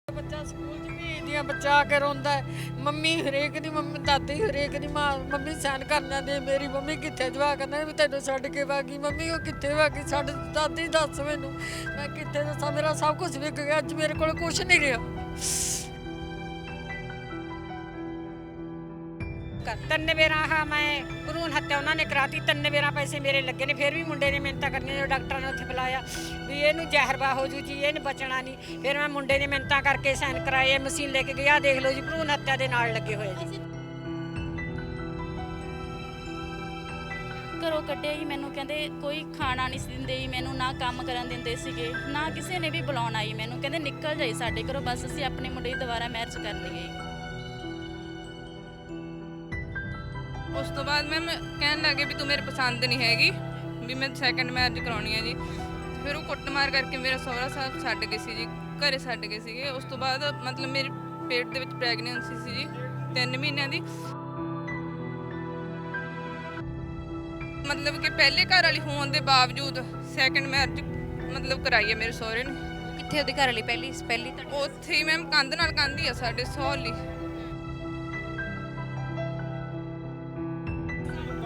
ਬੱਚਾ ਸਕੂਲ 'ਚ ਭੇਜਦੀਆਂ, ਬੱਚਾ ਆ ਕੇ ਰੋਂਦਾ ਹੈ, ਮੰਮੀ ਹਰੇਕ ਦੀ, ਮੰਮੀ ਦਾਦੀ ਹਰੇਕ ਦੀ ਮਾਂ, ਮੰਮੀ ਸਾਈਨ ਕਰ ਜਾਂਦੀ, ਮੇਰੀ ਮੰਮੀ ਕਿੱਥੇ, ਜਵਾਕ ਕਹਿੰਦਾ ਵੀ ਤੈਨੂੰ ਛੱਡ ਕੇ ਵਾਗੀ, ਮੰਮੀ ਉਹ ਕਿੱਥੇ ਵਾਗੀ, ਸਾਡੇ ਦਾਦੀ ਦੱਸ ਮੈਨੂੰ, ਮੈਂ ਕਿੱਥੇ ਦੱਸਾਂ, ਮੇਰਾ ਸਭ ਕੁਝ ਵਿਕ ਗਿਆ, ਅੱਜ ਮੇਰੇ ਕੋਲ ਕੁਝ ਨਹੀਂ ਰਿਹਾ। ਤਿੰਨ ਵੇਰਾਂ ਮੈਂ ਭਰੂਣ ਹੱਤਿਆ ਉਹਨਾਂ ਨੇ ਕਰਾਤੀ, ਤਿੰਨ ਵੇਰਾਂ ਪੈਸੇ ਮੇਰੇ ਲੱਗੇ ਨੇ, ਫਿਰ ਵੀ ਮੁੰਡੇ ਨੇ ਮਿਹਨਤਾਂ ਕਰਨੀਆਂ, ਜਦੋਂ ਡਾਕਟਰਾਂ ਨੇ ਉੱਥੇ ਬੁਲਾਇਆ ਵੀ ਇਹਨੂੰ ਜ਼ਹਿਰਵਾ ਹੋ ਜੂ ਜੀ, ਇਹਨੇ ਬਚਣਾ ਨਹੀਂ, ਫਿਰ ਮੈਂ ਮੁੰਡੇ ਨੇ ਮਿਹਨਤਾਂ ਕਰਕੇ ਸਾਈਨ ਕਰਾਏ, ਮਸ਼ੀਨ ਲੈ ਕੇ ਗਿਆ, ਦੇਖ ਲਓ ਜੀ ਭਰੂਣ ਹੱਤਿਆ ਦੇ ਨਾਲ ਲੱਗੇ ਹੋਏ ਜੀ। ਘਰੋਂ ਕੱਢਿਆ ਹੀ, ਮੈਨੂੰ ਕਹਿੰਦੇ ਕੋਈ ਖਾਣਾ ਨਹੀਂ ਸੀ ਦਿੰਦੇ ਜੀ, ਮੈਨੂੰ ਨਾ ਕੰਮ ਕਰਨ ਦਿੰਦੇ ਸੀਗੇ, ਨਾ ਕਿਸੇ ਨੇ ਵੀ ਬੁਲਾਉਣਾ ਆਈ, ਮੈਨੂੰ ਕਹਿੰਦੇ ਨਿਕਲ ਜਾਈ ਸਾਡੇ ਘਰੋਂ, ਬਸ ਅਸੀਂ ਆਪਣੇ ਮੁੰਡੇ ਦੀ ਦੁਬਾਰਾ ਮੈਰਿਜ ਕਰਨੀ ਹੈ। ਉਸ ਤੋਂ ਬਾਅਦ ਮੈਮ ਕਹਿਣ ਲੱਗੇ ਵੀ ਤੂੰ ਮੇਰੇ ਪਸੰਦ ਨਹੀਂ ਹੈਗੀ, ਵੀ ਮੈਂ ਸੈਕੰਡ ਮੈਰਿਜ ਕਰਾਉਣੀ ਹੈ ਜੀ। ਫਿਰ ਉਹ ਕੁੱਟਮਾਰ ਕਰਕੇ ਮੇਰਾ ਸਹੁਰਾ ਸਾਹਿਬ ਛੱਡ ਗਏ ਸੀ ਜੀ, ਘਰੇ ਛੱਡ ਗਏ ਸੀਗੇ। ਉਸ ਤੋਂ ਬਾਅਦ ਮਤਲਬ ਮੇਰੇ ਪੇਟ ਦੇ ਵਿੱਚ ਪ੍ਰੈਗਨੈਂਸੀ ਸੀ ਜੀ 3 ਮਹੀਨਿਆਂ ਦੀ। ਮਤਲਬ ਕਿ ਪਹਿਲੇ ਘਰ ਵਾਲੀ ਹੋਣ ਦੇ ਬਾਵਜੂਦ ਸੈਕੰਡ ਮੈਰਿਜ ਮਤਲਬ ਕਰਾਈ ਹੈ ਮੇਰੇ ਸਹੁਰੇ ਨੇ। ਕਿੱਥੇ ਉਹਦੇ ਘਰ ਵਾਲੀ ਪਹਿਲੀ ਤਾਂ ਉੱਥੇ ਹੀ ਮੈਮ ਕੰਧ ਨਾਲ ਕੰਧ ਹੀ ਆ ਸਾਡੇ ਸਹੁਰਲੀ।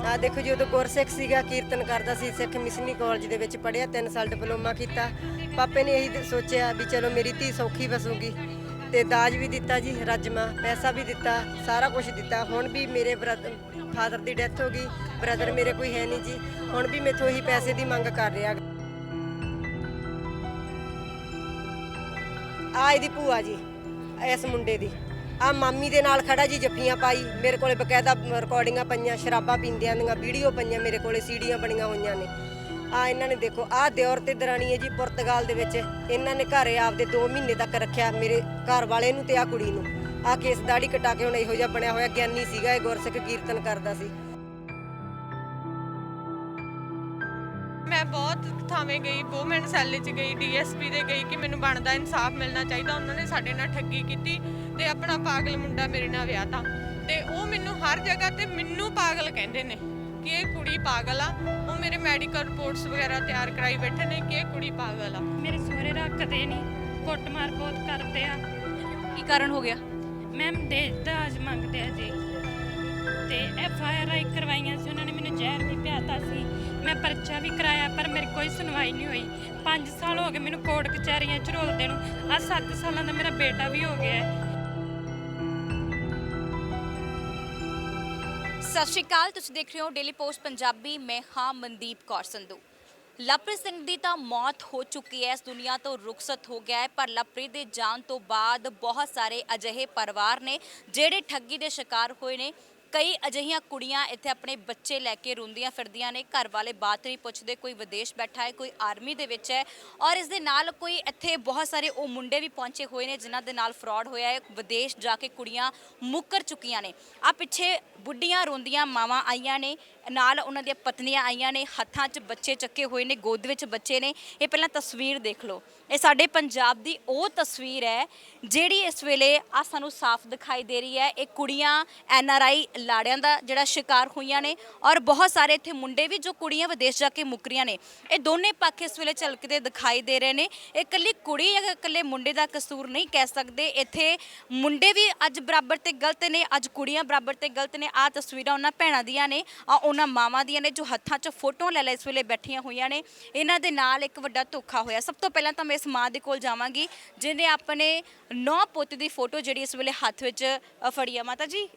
ਆ ਦੇਖੋ ਜੀ, ਉਦੋਂ ਗੁਰਸਿੱਖ ਸੀਗਾ, ਕੀਰਤਨ ਕਰਦਾ ਸੀ, ਸਿੱਖ ਮਿਸ਼ਨਰੀ ਕਾਲਜ ਦੇ ਵਿੱਚ ਪੜ੍ਹਿਆ, 3 ਸਾਲ ਡਿਪਲੋਮਾ ਕੀਤਾ। ਪਾਪੇ ਨੇ ਇਹੀ ਸੋਚਿਆ ਵੀ ਚਲੋ ਮੇਰੀ ਧੀ ਸੌਖੀ ਵਸੂਗੀ, ਤੇ ਦਾਜ ਵੀ ਦਿੱਤਾ ਜੀ, ਰਜਮਾ ਪੈਸਾ ਵੀ ਦਿੱਤਾ, ਸਾਰਾ ਕੁਝ ਦਿੱਤਾ। ਹੁਣ ਵੀ ਮੇਰੇ ਫਾਦਰ ਦੀ ਡੈਥ ਹੋ ਗਈ, ਬ੍ਰਦਰ ਮੇਰੇ ਕੋਈ ਹੈ ਨਹੀਂ ਜੀ, ਹੁਣ ਵੀ ਮੈਥੋਂ ਹੀ ਪੈਸੇ ਦੀ ਮੰਗ ਕਰ ਰਿਹਾ। ਆ ਇਹਦੀ ਭੂਆ ਜੀ, ਇਸ ਮੁੰਡੇ ਦੀ, ਆ ਮਾਮੀ ਦੇ ਨਾਲ ਖੜਾ ਜੀ, ਜੱਫੀਆਂ ਪਾਈ, ਮੇਰੇ ਕੋਲੇ ਬਕਾਇਦਾ ਰਿਕਾਰਡਿੰਗਾਂ ਪਈਆਂ, ਸ਼ਰਾਬਾਂ ਪੀਂਦਿਆਂ ਦੀਆਂ ਵੀਡੀਓ ਪਈਆਂ, ਮੇਰੇ ਕੋਲੇ ਸੀਡੀਆਂ ਬਣੀਆਂ ਹੋਈਆਂ ਨੇ। ਆ ਇਹਨਾਂ ਨੇ ਦੇਖੋ, ਆ ਦਿਓਰ ਤੇ ਦਰਾਣੀ ਹੈ ਜੀ, ਪੁਰਤਗਾਲ ਦੇ ਵਿੱਚ। ਇਹਨਾਂ ਨੇ ਘਰੇ ਆਪਦੇ 2 ਮਹੀਨੇ ਤੱਕ ਰੱਖਿਆ, ਮੇਰੇ ਘਰ ਵਾਲੇ ਨੂੰ ਤੇ ਆ ਕੁੜੀ ਨੂੰ। ਆ ਕੇਸ ਦਾੜੀ ਕਟਾ ਕੇ ਹੁਣ ਇਹੋ ਜਿਹਾ ਬਣਿਆ ਹੋਇਆ, ਗਿਆਨੀ ਸੀਗਾ ਇਹ, ਗੁਰਸਿੱਖ ਕੀਰਤਨ ਕਰਦਾ ਸੀ। ਮੈਂ ਬਹੁਤ ਥਾਵੇਂ ਗਈ, ਵੂਮਨ ਸੈੱਲ 'ਚ ਗਈ, ਡੀਐਸਪੀ ਦੇ ਗਈ ਕਿ ਮੈਨੂੰ ਬਣਦਾ ਇਨਸਾਫ ਮਿਲਣਾ ਚਾਹੀਦਾ। ਉਹਨਾਂ ਨੇ ਸਾਡੇ ਨਾਲ ਠੱਗੀ ਕੀਤੀ ਤੇ ਆਪਣਾ ਪਾਗਲ ਮੁੰਡਾ ਮੇਰੇ ਨਾਲ ਵਿਆਹਤਾ, ਤੇ ਉਹ ਮੈਨੂੰ ਹਰ ਜਗ੍ਹਾ ਤੇ ਮੈਨੂੰ ਪਾਗਲ ਕਹਿੰਦੇ ਨੇ ਕਿ ਇਹ ਕੁੜੀ ਪਾਗਲ ਆ। ਉਹ ਮੇਰੇ ਮੈਡੀਕਲ ਰਿਪੋਰਟਸ ਵਗੈਰਾ ਤਿਆਰ ਕਰਾਈ ਬੈਠੇ ਨੇ ਕਿ ਇਹ ਕੁੜੀ ਪਾਗਲ ਆ। ਮੇਰੇ ਸਹੁਰੇ ਰੱਖਦੇ ਨਹੀਂ, ਕੁੱਟਮਾਰ ਬਹੁਤ ਕਰਦੇ ਆ। ਕੀ ਕਾਰਨ ਹੋ ਗਿਆ? ਮੈਮ ਦਾਜ ਮੰਗਦੇ ਆ ਜੀ, ਤੇ FIR ਕਰਵਾਈਆਂ ਸੀ, ਉਹਨਾਂ ਨੇ ਮੈਨੂੰ ਜ਼ਹਿਰ ਵੀ ਪਿਆਤਾ ਸੀ, ਮੈਂ ਪਰਚਾ ਵੀ ਕਰਾਇਆ, ਪਰ ਮੇਰੀ ਕੋਈ ਸੁਣਵਾਈ ਨਹੀਂ ਹੋਈ। 5 ਸਾਲ ਹੋ ਗਏ ਮੈਨੂੰ ਕੋਰਟ ਕਚਹਿਰੀਆਂ 'ਚ ਰੋਲਦੇ ਨੂੰ, ਆ 7 ਸਾਲਾਂ ਦਾ ਮੇਰਾ ਬੇਟਾ ਵੀ ਹੋ ਗਿਆ ਹੈ। ਸਤਿ ਸ਼੍ਰੀ ਅਕਾਲ, ਤੁਸੀਂ ਦੇਖ ਰਹੇ ਹੋ ਡੇਲੀ ਪੋਸਟ ਪੰਜਾਬੀ। ਮੈਂ ਹਾਂ ਮਨਦੀਪ ਕੌਰ ਸੰਧੂ। ਲਵਪ੍ਰੀਤ ਸਿੰਘ ਦੀ ਤਾਂ ਮੌਤ ਹੋ ਚੁੱਕੀ ਹੈ, ਇਸ ਦੁਨੀਆ ਤੋਂ ਰੁਖਸਤ ਹੋ ਗਿਆ ਹੈ, ਪਰ ਲਵਪ੍ਰੀਤ ਦੇ ਜਾਣ ਤੋਂ ਬਾਅਦ ਬਹੁਤ ਸਾਰੇ ਅਜਿਹੇ ਪਰਿਵਾਰ ਨੇ ਜਿਹੜੇ ਠੱਗੀ ਦੇ ਸ਼ਿਕਾਰ ਹੋਏ ਨੇ। ਕਈ ਅਜਿਹੀਆਂ ਕੁੜੀਆਂ ਇੱਥੇ ਆਪਣੇ ਬੱਚੇ ਲੈ ਕੇ ਰੋਂਦੀਆਂ ਫਿਰਦੀਆਂ ਨੇ, ਘਰ ਵਾਲੇ ਬਾਤ ਨਹੀਂ ਪੁੱਛਦੇ, ਕੋਈ ਵਿਦੇਸ਼ ਬੈਠਾ ਹੈ, ਕੋਈ ਆਰਮੀ ਦੇ ਵਿੱਚ ਹੈ, ਔਰ ਇਸ ਦੇ ਨਾਲ ਕੋਈ ਇੱਥੇ ਬਹੁਤ ਸਾਰੇ ਉਹ ਮੁੰਡੇ ਵੀ ਪਹੁੰਚੇ ਹੋਏ ਨੇ ਜਿਨ੍ਹਾਂ ਦੇ ਨਾਲ ਫਰਾਡ ਹੋਇਆ ਹੈ। ਵਿਦੇਸ਼ ਜਾ ਕੇ ਕੁੜੀਆਂ ਮੁੱਕਰ ਚੁੱਕੀਆਂ ਨੇ। ਆ ਪਿੱਛੇ ਬੁੱਢੀਆਂ ਰੋਂਦੀਆਂ ਮਾਵਾਂ ਆਈਆਂ ਨੇ, ਨਾਲ ਉਹਨਾਂ ਦੀਆਂ ਪਤਨੀਆਂ ਆਈਆਂ ਨੇ, ਹੱਥਾਂ 'ਚ ਬੱਚੇ ਚੱਕੇ ਹੋਏ ਨੇ, ਗੋਦ ਵਿੱਚ ਬੱਚੇ ਨੇ। ਇਹ ਪਹਿਲਾਂ ਤਸਵੀਰ ਦੇਖ ਲਓ, ਇਹ ਸਾਡੇ ਪੰਜਾਬ ਦੀ ਉਹ ਤਸਵੀਰ ਹੈ ਜਿਹੜੀ ਇਸ ਵੇਲੇ ਆ ਸਾਨੂੰ ਸਾਫ਼ ਦਿਖਾਈ ਦੇ ਰਹੀ ਹੈ। ਇਹ ਕੁੜੀਆਂ NRI ਲਾੜਿਆਂ ਦਾ ਜਿਹੜਾ ਸ਼ਿਕਾਰ ਹੋਈਆਂ ਨੇ, ਔਰ ਬਹੁਤ ਸਾਰੇ ਇੱਥੇ ਮੁੰਡੇ ਵੀ ਜੋ ਕੁੜੀਆਂ ਵਿਦੇਸ਼ ਜਾ ਕੇ ਮੁੱਕਰੀਆਂ ਨੇ। ਇਹ ਦੋਨੇ ਪੱਖ ਇਸ ਵੇਲੇ ਝਲਕਦੇ ਦਿਖਾਈ ਦੇ ਰਹੇ ਨੇ। ਇਹ ਇਕੱਲੀ ਕੁੜੀ ਜਾਂ ਇਕੱਲੇ ਮੁੰਡੇ ਦਾ ਕਸੂਰ ਨਹੀਂ ਕਹਿ ਸਕਦੇ, ਇੱਥੇ ਮੁੰਡੇ ਵੀ ਅੱਜ ਬਰਾਬਰ ਤੇ ਗਲਤ ਨੇ, ਅੱਜ ਕੁੜੀਆਂ ਬਰਾਬਰ ਤੇ ਗਲਤ ਨੇ। ਆਹ ਤਸਵੀਰਾਂ ਉਹਨਾਂ ਭੈਣਾਂ ਦੀਆਂ ਨੇ, ਉਹਨਾਂ ਮਾਵਾਂ ਦੀਆਂ ਨੇ ਜੋ ਹੱਥਾਂ 'ਚ ਫੋਟੋ ਲੈ ਇਸ ਵੇਲੇ ਬੈਠੀਆਂ ਹੋਈਆਂ ਨੇ। ਇਹਨਾਂ ਦੇ ਨਾਲ ਇੱਕ ਵੱਡਾ ਧੋਖਾ ਹੋਇਆ। ਸਭ ਤੋਂ ਪਹਿਲਾਂ ਤਾਂ ਮੈਂ ਇਸ ਮਾਂ ਦੇ ਕੋਲ ਜਾਵਾਂਗੀ ਜਿਹਨੇ ਆਪਣੇ 9 ਪੁੱਤ ਦੀ ਫੋਟੋ ਜਿਹੜੀ ਇਸ ਵੇਲੇ ਹੱਥ ਵਿੱਚ ਫੜੀ ਆ। ਮਾਤਾ ਜੀ,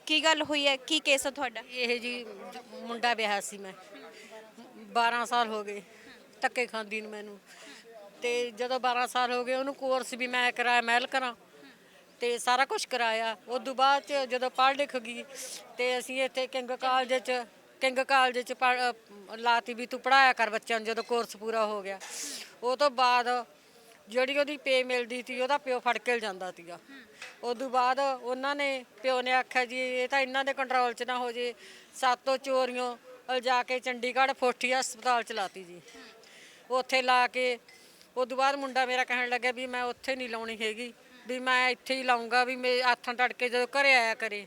ਕੀ ਗੱਲ ਹੋਈ ਹੈ, ਕੀ ਕੇਸ ਹੈ ਤੁਹਾਡਾ? ਇਹ ਜੀ ਮੁੰਡਾ ਵਿਆਹ ਸੀ ਮੈਂ, 12 ਸਾਲ ਹੋ ਗਏ ਧੱਕੇ ਖਾਂਦੀ ਨੂੰ ਮੈਨੂੰ, ਤੇ ਜਦੋਂ 12 ਸਾਲ ਹੋ ਗਏ ਉਹਨੂੰ ਕੋਰਸ ਵੀ ਮੈਂ ਕਰਾਇਆ, ਮਹਿਲ ਕਰਾਂ, ਤੇ ਸਾਰਾ ਕੁਝ ਕਰਾਇਆ। ਉਸ ਤੋਂ ਬਾਅਦ 'ਚ ਜਦੋਂ ਪੜ੍ਹ ਲਿਖ ਗਈ ਤੇ ਅਸੀਂ ਇੱਥੇ ਕਿੰਗ ਕਾਲਜ 'ਚ ਲਾਤੀ ਵੀ ਤੂੰ ਪੜ੍ਹਾਇਆ ਕਰ ਬੱਚਿਆਂ ਨੂੰ। ਜਦੋਂ ਕੋਰਸ ਪੂਰਾ ਹੋ ਗਿਆ ਉਹ ਤੋਂ ਬਾਅਦ ਜਿਹੜੀ ਉਹਦੀ ਪੇ ਮਿਲਦੀ ਸੀ ਉਹਦਾ ਪਿਓ ਫੜ ਕੇ ਜਾਂਦਾ ਸੀਗਾ। ਉਸ ਤੋਂ ਬਾਅਦ ਉਹਨਾਂ ਨੇ, ਪਿਓ ਨੇ ਆਖਿਆ ਜੀ ਇਹ ਤਾਂ ਇਹਨਾਂ ਦੇ ਕੰਟਰੋਲ 'ਚ ਨਾ ਹੋ ਜੇ, ਸਾਤੋਂ ਚੋਰੀਆਂ ਲਿਜਾ ਕੇ ਚੰਡੀਗੜ੍ਹ ਫੋਟੀ ਹਸਪਤਾਲ 'ਚ ਲਾਤੀ ਜੀ। ਉੱਥੇ ਲਾ ਕੇ ਉਸ ਤੋਂ ਬਾਅਦ ਮੁੰਡਾ ਮੇਰਾ ਕਹਿਣ ਲੱਗਿਆ ਵੀ ਮੈਂ ਉੱਥੇ ਨਹੀਂ ਲਾਉਣੀ ਹੈਗੀ, ਵੀ ਮੈਂ ਇੱਥੇ ਹੀ ਲਾਊਂਗਾ, ਵੀ ਮੇਰੇ ਹੱਥਾਂ ਤੜਕੇ ਜਦੋਂ ਘਰੇ ਆਇਆ ਕਰੇ,